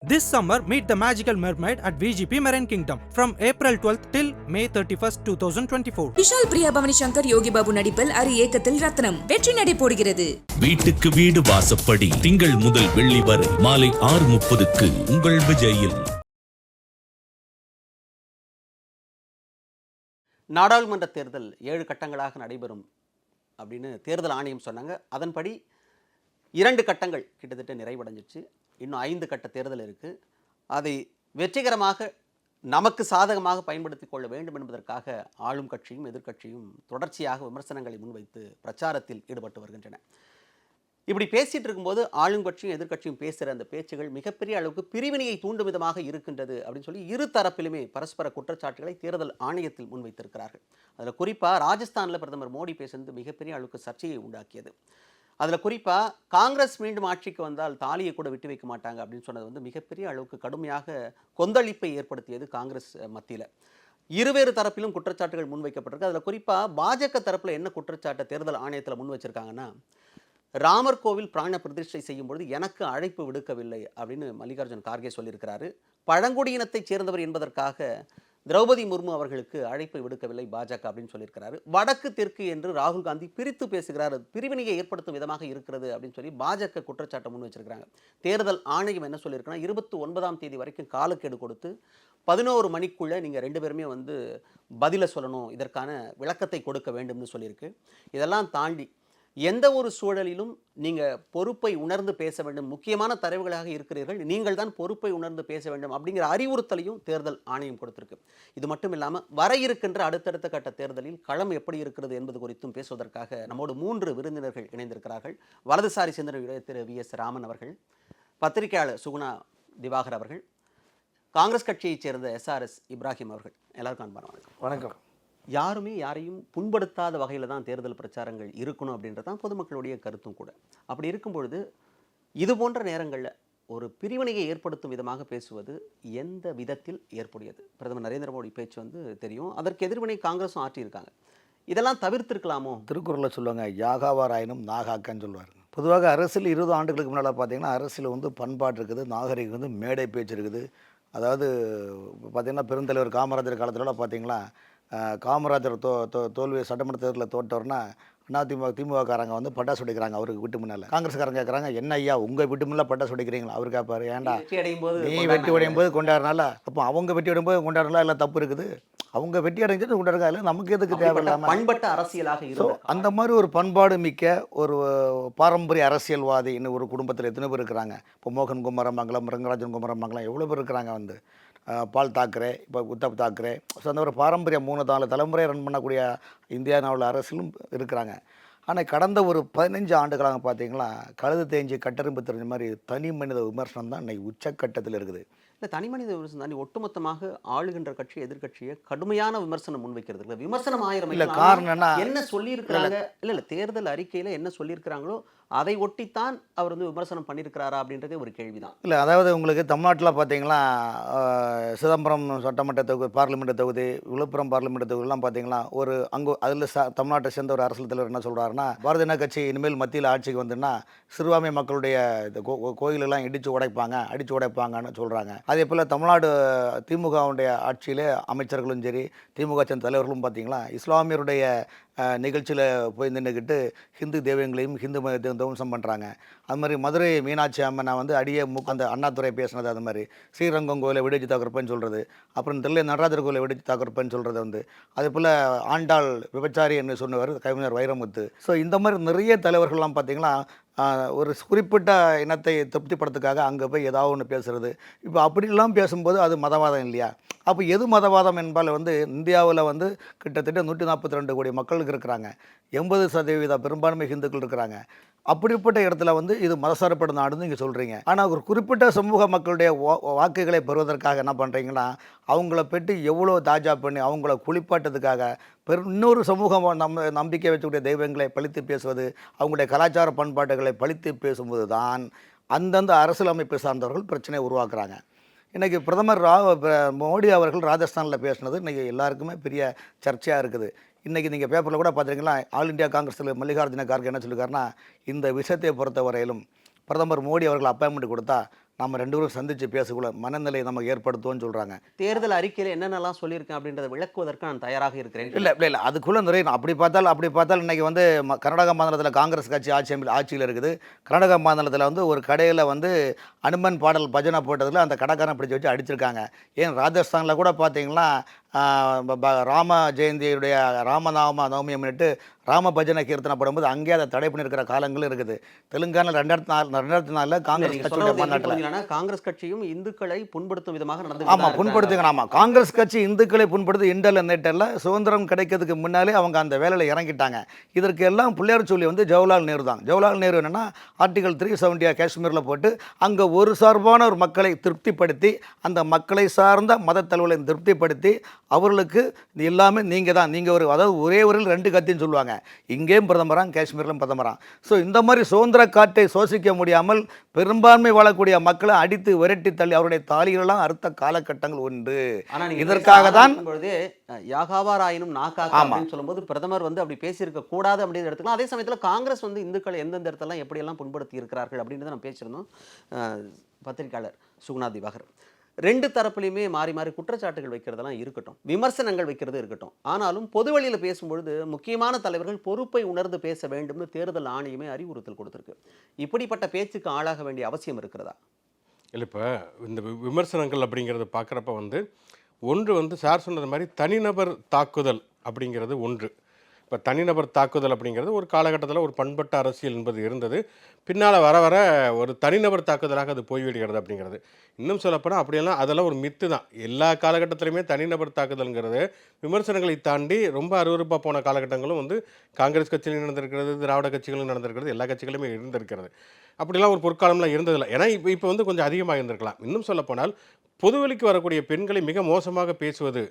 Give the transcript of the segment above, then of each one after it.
This summer, meet the magical mermaid at VGP Marine Kingdom from April 12th till May 31st, 2024. Vishal Priya பவனி சங்கர் யோகி பாபு நடிப்பில் அரி இயக்கத்தில் ரத்னம் வெற்றி நடை போடுகிறது. வீட்டுக்கு வீடு வாசப்படி திங்கள் முதல் வெள்ளி வரை மாலை 6:30க்கு உங்கள் விஜயில். நாடாளுமன்ற தேர்தல் 7 கட்டங்களாக நடைபெறும் அப்படின்னு தேர்தல் ஆணையம் சொன்னாங்க. அதன்படி 2 கட்டங்கள் கிட்டத்தட்ட நிறைவடைஞ்சிச்சு. இன்னும் 5 கட்ட தேர்தல் இருக்குது. அதை வெற்றிகரமாக நமக்கு சாதகமாக பயன்படுத்தி கொள்ள வேண்டும் என்பதற்காக ஆளும் கட்சியும் எதிர்க்கட்சியும் தொடர்ச்சியாக விமர்சனங்களை முன்வைத்து பிரச்சாரத்தில் ஈடுபட்டு வருகின்றன. இப்படி பேசிகிட்டு இருக்கும்போது ஆளும் கட்சியும் எதிர்க்கட்சியும் பேசுகிற அந்த பேச்சுகள் மிகப்பெரிய அளவுக்கு பிரிவினையை தூண்டும் விதமாக இருக்கின்றது அப்படின்னு சொல்லி இரு தரப்பிலுமே பரஸ்பர குற்றச்சாட்டுகளை தேர்தல் ஆணையத்தில் முன்வைத்திருக்கிறார்கள். அதில் குறிப்பாக ராஜஸ்தானில் பிரதமர் மோடி பேசுனது மிகப்பெரிய அளவுக்கு சர்ச்சையை உண்டாக்கியது. அதில் குறிப்பாக காங்கிரஸ் மீண்டும் ஆட்சிக்கு வந்தால் தாலியை கூட விட்டு வைக்க மாட்டாங்க அப்படின்னு சொன்னது வந்து மிகப்பெரிய அளவுக்கு கடுமையாக கொந்தளிப்பை ஏற்படுத்தியது காங்கிரஸ் மத்தியில். இருவேறு தரப்பிலும் குற்றச்சாட்டுகள் முன்வைக்கப்பட்டிருக்கு. அதில் குறிப்பாக பாஜக தரப்பில் என்ன குற்றச்சாட்டை தேர்தல் ஆணையத்தில் முன் வச்சிருக்காங்கன்னா, ராமர் கோவில் பிராண பிரதிஷ்டை செய்யும் பொழுது எனக்கு அழைப்பு விடுக்கவில்லை அப்படின்னு மல்லிகார்ஜுன் கார்கே சொல்லியிருக்கிறாரு. பழங்குடியினத்தைச் சேர்ந்தவர் என்பதற்காக திரௌபதி முர்மு அவர்களுக்கு அழைப்பை விடுக்கவில்லை பாஜக அப்படின்னு சொல்லியிருக்கிறாரு. வடக்கு தெற்கு என்று ராகுல் காந்தி பிரித்து பேசுகிறார், பிரிவினையை ஏற்படுத்தும் விதமாக இருக்கிறது அப்படின்னு சொல்லி பாஜக குற்றச்சாட்டை முன் வச்சிருக்கிறாங்க. தேர்தல் ஆணையம் என்ன சொல்லியிருக்குன்னா, 29ஆம் தேதி வரைக்கும் காலக்கெடு கொடுத்து 11 மணிக்குள்ளே நீங்கள் 2 பேருமே வந்து பதிலை சொல்லணும், இதற்கான விளக்கத்தை கொடுக்க வேண்டும்னு சொல்லியிருக்கு. இதெல்லாம் தாண்டி எந்த ஒரு சூழலிலும் நீங்கள் பொறுப்பை உணர்ந்து பேச வேண்டும், முக்கியமான தரவுகளாக இருக்கிறீர்கள், நீங்கள் தான் பொறுப்பை உணர்ந்து பேச வேண்டும் அப்படிங்கிற அறிவுறுத்தலையும் தேர்தல் ஆணையம் கொடுத்திருக்கு. இது மட்டும் இல்லாமல் வர இருக்கின்ற அடுத்தடுத்த கட்ட தேர்தலில் களம் எப்படி இருக்கிறது என்பது குறித்தும் பேசுவதற்காக நம்மோடு 3 விருந்தினர்கள் இணைந்திருக்கிறார்கள். வலதுசாரி சிந்தனையுடைய திரு VS ராமன் அவர்கள், பத்திரிகையாளர் சுகுணா திவாகர் அவர்கள், காங்கிரஸ் கட்சியைச் சேர்ந்த SRS இப்ராஹிம் அவர்கள். எல்லாருக்கும் அன்பான வணக்கம். வணக்கம். யாருமே யாரையும் புண்படுத்தாத வகையில் தான் தேர்தல் பிரச்சாரங்கள் இருக்கணும் அப்படின்றது தான் பொதுமக்களுடைய கருத்தும் கூட. அப்படி இருக்கும் பொழுது இது போன்ற நேரங்களில் ஒரு பிரிவினையை ஏற்படுத்தும் விதமாக பேசுவது எந்த விதத்தில் ஏற்புடையது? பிரதமர் நரேந்திர மோடி பேச்சு வந்து தெரியும், அதற்கு எதிர்வினை காங்கிரஸும் ஆற்றியிருக்காங்க. இதெல்லாம் தவிர்த்திருக்கலாமோ? திருக்குறளில் சொல்லுவாங்க, யாகாவாராயினும் நாகாக்கன்னு சொல்லுவார். பொதுவாக அரசியல் 20 ஆண்டுகளுக்கு முன்னால் பார்த்தீங்கன்னா அரசியல் வந்து பண்பாடு இருக்குது, நாகரிகம் வந்து மேடை பேச்சு இருக்குது. அதாவது பார்த்திங்கன்னா பெருந்தலைவர் காமராஜர் காலத்திலலாம் பார்த்தீங்களா, காமராஜர் தோல்வி சட்டமன்ற தேர்தலில் தோற்றவர்னா திமுககாரங்க வந்து பட்டாசு வெடிக்கிறாங்க அவருக்கு வீட்டு முன்னால். காங்கிரஸ்காரங்க கேட்குறாங்க, என்ன ஐயா உங்கள் வீட்டு முன்னால் பட்டாசு வெடிக்கிறீங்களா? அவர் கேட்பாரு, ஏன்டா நீ வெட்டி அடையும் போது கொண்டாடுறனால, அப்போ அவங்க வெட்டி அடையும் போது கொண்டாடுறனால எல்லாம் தப்பு இருக்குது, அவங்க வெட்டி அடைஞ்சது கொண்டாடுறா இல்லை, நமக்கு எதுக்கு தேவையில்லாமல் பண்பட்ட அரசியலாக இருக்கும். அந்த மாதிரி ஒரு பண்பாடு மிக்க ஒரு பாரம்பரிய அரசியல்வாதி இன்னும் ஒரு குடும்பத்தில் எத்தனை பேர் இருக்கிறாங்க. இப்போ மோகன் குமாரமங்கலம், ரங்கராஜன் குமாரமங்கலம் எவ்வளோ பேர் இருக்கிறாங்க. வந்து பால் தாக்கரே, இப்போ உத்தவ் தாக்கரே, ஸோ அந்த ஒரு பாரம்பரிய 3-4 தலைமுறை ரன் பண்ணக்கூடிய இந்தியாவில் அரசியலும் இருக்கிறாங்க. ஆனால் கடந்த ஒரு 15 ஆண்டுகளாக பார்த்தீங்கன்னா கழுது தேஞ்சு கட்டெரும்பு தெரிஞ்ச மாதிரி தனி மனித விமர்சனம் தான் இன்னைக்கு உச்சக்கட்டத்தில் இருக்குது. இல்லை, தனி மனித விமர்சனம் தாண்டி ஒட்டுமொத்தமாக ஆளுகின்ற கட்சி எதிர்கட்சியை கடுமையான விமர்சனம் முன்வைக்கிறது இல்லை. விமர்சனம் 1000 இல்லை, காரணம் என்ன சொல்லியிருக்கிறாங்க? இல்லை தேர்தல் அறிக்கையில் என்ன சொல்லியிருக்கிறாங்களோ அதை ஒட்டித்தான் அவர் வந்து விமர்சனம் பண்ணியிருக்கிறாரா அப்படின்றதே ஒரு கேள்விதான். இல்லை, அதாவது உங்களுக்கு தமிழ்நாட்டில் பார்த்தீங்கன்னா சிதம்பரம் சட்டமன்ற தொகுதி, பார்லிமெண்ட் தொகுதி, விழுப்புரம் பார்லிமெண்ட் தொகுதியெல்லாம் பார்த்தீங்கன்னா ஒரு அங்கே அதில் தமிழ்நாட்டை சேர்ந்த ஒரு அரசியல் தலைவர் என்ன சொல்கிறாருன்னா, பாரதிய ஜனதா கட்சி இனிமேல் மத்தியில் ஆட்சிக்கு வந்துன்னா சிறுபான்மை மக்களுடைய கோயிலெல்லாம் அடித்து உடைப்பாங்கன்னு சொல்கிறாங்க. அதே போல் தமிழ்நாடு திமுகவுடைய ஆட்சியில் அமைச்சர்களும் சரி திமுக சேர்ந்த தலைவர்களும் பார்த்தீங்களா இஸ்லாமியருடைய நிகழ்ச்சியில் போய் நின்றுக்கிட்டு ஹிந்து தெய்வங்களையும் ஹிந்து மதத்தையும் துவம்சம் பண்ணுறாங்க. அது மாதிரி மதுரை மீனாட்சி அம்மனை வந்து அடியே அந்த அண்ணாதுரை பேசினது, அது மாதிரி ஸ்ரீரங்கம் கோயிலை வெடிச்சு தாக்குறப்பன்னு சொல்கிறது, அப்புறம் தெரியல நடராஜர் கோயிலை வெடிச்சு தாக்குறப்பன்னு சொல்கிறது வந்து, அதே போல் ஆண்டாள் விபச்சாரி என்று சொன்னவர் கவிஞர் வைரமுத்து. ஸோ இந்த மாதிரி நிறைய தலைவர்கள்லாம் பார்த்திங்கன்னா ஒரு குறிப்பிட்ட இனத்தை திருப்திப்படுத்துக்காக அங்கே போய் ஏதாவது ஒன்று பேசுகிறது. இப்போ அப்படிலாம் பேசும்போது அது மதவாதம் இல்லையா? அப்போ எது மதவாதம் என்பால் வந்து இந்தியாவில் வந்து கிட்டத்தட்ட 142 கோடி மக்களுக்கு இருக்கிறாங்க, 80% பெரும்பான்மை ஹிந்துக்கள் இருக்கிறாங்க. அப்படிப்பட்ட இடத்துல வந்து இது மதசார்பற்ற நாடுன்னு நீங்கள் சொல்கிறீங்க. ஆனால் ஒரு குறிப்பிட்ட சமூக மக்களுடைய வாக்குகளை பெறுவதற்காக என்ன பண்ணுறீங்கன்னா, அவங்கள பெற்று எவ்வளோ தாஜா பண்ணி அவங்கள குளிப்பாட்டதுக்காக இன்னொரு சமூகம் நம்பிக்கை வச்சக்கூடிய தெய்வங்களை பழித்து பேசுவது, அவங்களுடைய கலாச்சார பண்பாடுகளை பழித்து பேசும்போது தான் அந்தந்த அரசியலமைப்பு சார்ந்தவர்கள் பிரச்சனையை உருவாக்குறாங்க. இன்றைக்கி பிரதமர் மோடி அவர்கள் ராஜஸ்தானில் பேசினது இன்றைக்கி எல்லாருக்குமே பெரிய சர்ச்சையாக இருக்குது. இன்றைக்கி நீங்கள் பேப்பரில் கூட பார்த்துருக்கீங்களா, ஆல் இண்டியா காங்கிரஸில் மல்லிகார்ஜுன கார்கே என்ன சொல்லியிருக்காருன்னா, இந்த விஷயத்தை பொறுத்த வரையிலும் பிரதமர் மோடி அவர்கள் அப்பாயின்மெண்ட் கொடுத்தா நம்ம 2 பேரும் சந்தித்து பேசக்குள்ள மனநிலையை நமக்கு ஏற்படுத்துவோம்னு சொல்கிறாங்க. தேர்தல் அறிக்கையில் என்னென்னலாம் சொல்லியிருக்கேன் அப்படின்றத விளக்குவதற்கு நான் தயாராக இருக்கிறேன். இல்லை அதுக்குள்ளே நிறைய அப்படி பார்த்தால் இன்றைக்கி வந்து கர்நாடகா மாநிலத்தில் காங்கிரஸ் கட்சி ஆட்சியில் இருக்குது. கர்நாடகா மாநிலத்தில் வந்து ஒரு கடையில் வந்து அனுமன் பாடல் பஜனை போட்டதில் அந்த கடைக்காரன் பிடிச்சி வச்சு அடிச்சிருக்காங்க. ஏன் ராஜஸ்தானில் கூட பார்த்தீங்கன்னா ராம ஜெயந்தியுடைய ராமநாம நவமியை முன்னிட்டு ராம பஜனை கீர்த்தனை போடும்போது அங்கே அதை தடை பண்ணியிருக்கிற காலங்களும் இருக்குது. தெலுங்கானா 2004 காங்கிரஸ் கட்சியுடைய மாநாட்டில் காங்கிரஸ் கட்சியும் இந்துக்களை புண்படுத்தும் விதமாக நடந்து. ஆமாம், புண்படுத்துங்க. ஆமாம், காங்கிரஸ் கட்சி இந்துக்களை புண்படுத்து இண்டல் நெட்டல்ல சுதந்திரம் கிடைக்கிறதுக்கு முன்னாலே அவங்க அந்த வேலையில் இறங்கிட்டாங்க. இதற்கு எல்லாம் பிள்ளையார் சொல்லி வந்து ஜவஹர்லால் நேரு தான். ஜவஹர்லால் நேரு என்னென்னா ஆர்டிகல் 370 காஷ்மீரில் போட்டு அங்கே ஒரு சார்பான ஒரு மக்களை திருப்திப்படுத்தி அந்த மக்களை சார்ந்த மத தலைவர்களை திருப்திப்படுத்தி அவர்களுக்கு எல்லாமே நீங்கள் தான், நீங்கள் ஒரு அதாவது ஒரே ஊரில் 2 கத்தின்னு சொல்லுவாங்க. இங்கேயும் பிரதமராக காஷ்மீரிலும் பிரதமராக. ஸோ இந்த மாதிரி சுதந்திர காற்றை சுவாசிக்க முடியாமல் பெரும்பான்மை வாழக்கூடிய மக்களை அடித்து விரட்டி தள்ளி அவருடைய தாலிகளெல்லாம் அறுத்த காலகட்டங்கள் உண்டு. இதற்காக தான் யாகாவாராயினும் நாக்காக சொல்லும்போது பிரதமர் வந்து அப்படி பேசியிருக்க கூடாது அப்படின்னு எடுத்துக்கலாம். அதே சமயத்தில் காங்கிரஸ் வந்து இந்துக்களை எந்தெந்த இடத்தெல்லாம் எப்படியெல்லாம் புண்படுத்தி இருக்கிறார்கள் அப்படின்றத நம்ம பேசியிருந்தோம். பத்திரிகையாளர் சுகுணா திவாகர், 2 தரப்புலையுமே மாறி மாறி குற்றச்சாட்டுகள் வைக்கிறதெல்லாம் இருக்கட்டும், விமர்சனங்கள் வைக்கிறது இருக்கட்டும், ஆனாலும் பொது வழியில் பேசும்பொழுது முக்கியமான தலைவர்கள் பொறுப்பை உணர்ந்து பேச வேண்டும்னு தேர்தல் ஆணையமே அறிவுறுத்தல் கொடுத்துருக்கு. இப்படிப்பட்ட பேச்சுக்கு ஆளாக வேண்டிய அவசியம் இருக்கிறதா? இல்லை, இப்போ இந்த விமர்சனங்கள் அப்படிங்கிறத பார்க்குறப்ப வந்து ஒன்று வந்து சார் சொன்னது மாதிரி தனிநபர் தாக்குதல் அப்படிங்கிறது ஒன்று. இப்போ தனிநபர் தாக்குதல் அப்படிங்கிறது ஒரு காலகட்டத்தில் ஒரு பண்பட்ட அரசியல் என்பது இருந்தது. பின்னால் வர வர ஒரு தனிநபர் தாக்குதலாக அது போய்விடுகிறது அப்படிங்கிறது. இன்னும் சொல்லப்போனால் அப்படியெல்லாம் அதெல்லாம் ஒரு மித்து தான். எல்லா காலகட்டத்திலையுமே தனிநபர் தாக்குதல்ங்கிறது விமர்சனங்களை தாண்டி ரொம்ப அருவருப்பாக போன காலகட்டங்களும் வந்து காங்கிரஸ் கட்சியிலும் நடந்திருக்கிறது, திராவிட கட்சிகளும் நடந்திருக்கிறது, எல்லா கட்சிகளுமே இருந்திருக்கிறது. அப்படிலாம் ஒரு பொற்காலம்லாம் இருந்ததில்லை. ஏன்னா இப்போ வந்து கொஞ்சம் அதிகமாக இருந்திருக்கலாம். இன்னும் சொல்லப்போனால் பொதுவெளிக்கு வரக்கூடிய பெண்களை மிக மோசமாக பேசுவது,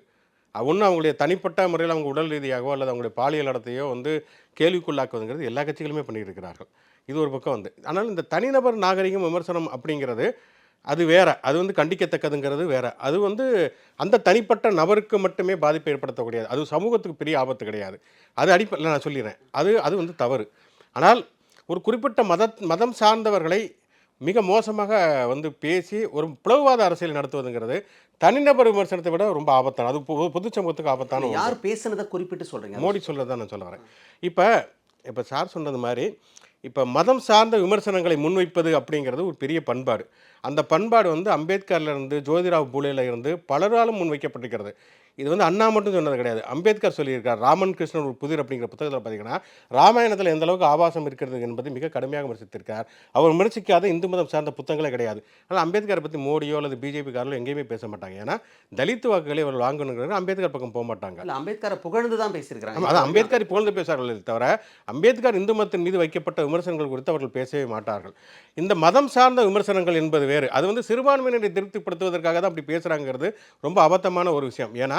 ஒன்று அவங்களுடைய தனிப்பட்ட முறையில் அவங்க உடல் ரீதியாகவோ அல்லது அவங்களுடைய பாலியல் நடத்தையோ வந்து கேள்விக்குள்ளாக்குவதுங்கிறது எல்லா கட்சிகளுமே பண்ணியிருக்கிறார்கள். இது ஒரு பக்கம் வந்து. ஆனால் இந்த தனிநபர் நாகரிகம் விமர்சனம் அப்படிங்கிறது அது வேற, அது வந்து கண்டிக்கத்தக்கதுங்கிறது வேற. அது வந்து அந்த தனிப்பட்ட நபருக்கு மட்டுமே பாதிப்பை ஏற்படுத்தக்கூடியது, அது சமூகத்துக்கு பெரிய ஆபத்து கிடையாது. அது அடிப்படையில் நான் சொல்லிடுறேன், அது வந்து தவறு. ஆனால் ஒரு குறிப்பிட்ட மதம் சார்ந்தவர்களை மிக மோசமாக வந்து பேசி ஒரு பிளவுவாத அரசியல் நடத்துவதுங்கிறது தனிநபர் விமர்சனத்தை விட ரொம்ப ஆபத்தான, அது பொது சமூகத்துக்கு ஆபத்தான. யார் பேசுனதை குறிப்பிட்டு சொல்கிறீங்க? மோடி சொல்கிறத நான் சொல்ல வரேன். இப்போ சார் சொன்னது மாதிரி இப்போ மதம் சார்ந்த விமர்சனங்களை முன்வைப்பது அப்படிங்கிறது ஒரு பெரிய பண்பாடு. அந்த பண்பாடு வந்து அம்பேத்கர்லேருந்து ஜோதிராவ் பூலேல இருந்து பலராலும் முன்வைக்கப்பட்டிருக்கிறது. இது வந்து அண்ணா மட்டும் சொன்னது கிடையாது, அம்பேத்கர் சொல்லியிருக்கார். ராமன் கிருஷ்ணன் ஒரு புதிர் அப்படிங்கிற புத்தகத்தில் பார்த்தீங்கன்னா ராமாயணத்தில் எந்த அளவுக்கு ஆபாசம் இருக்கிறது என்பதை மிக கடுமையாக விமர்சித்திருக்கார். அவர் விமர்சிக்காத இந்து மதம் சார்ந்த புத்தகங்களே கிடையாது. ஆனால் அம்பேத்கரை பற்றி மோடியோ அல்லது பிஜேபிக்காரோ எங்கேயுமே பேச மாட்டாங்க. ஏன்னா தலித் வாக்குகளை அவர் வாங்கணுங்கிறது அம்பேத்கர் பக்கம் போக மாட்டாங்க. அம்பேத்கரை புகழ்ந்து தான் பேசியிருக்கிறாங்க. அதான் அம்பேத்கர் புகழ்ந்து பேசுவார்கள் தவிர அம்பேத்கர் இந்து மதத்தின் மீது வைக்கப்பட்ட விமர்சனங்கள் குறித்து அவர்கள் பேசவே மாட்டார்கள். இந்த மதம் சார்ந்த விமர்சனங்கள் என்பது வேறு. அது வந்து சிறுபான்மையினரை திருப்திப்படுத்துவதற்காக தான் அப்படி பேசுகிறாங்கிறது ரொம்ப அபத்தமான ஒரு விஷயம். ஏன்னா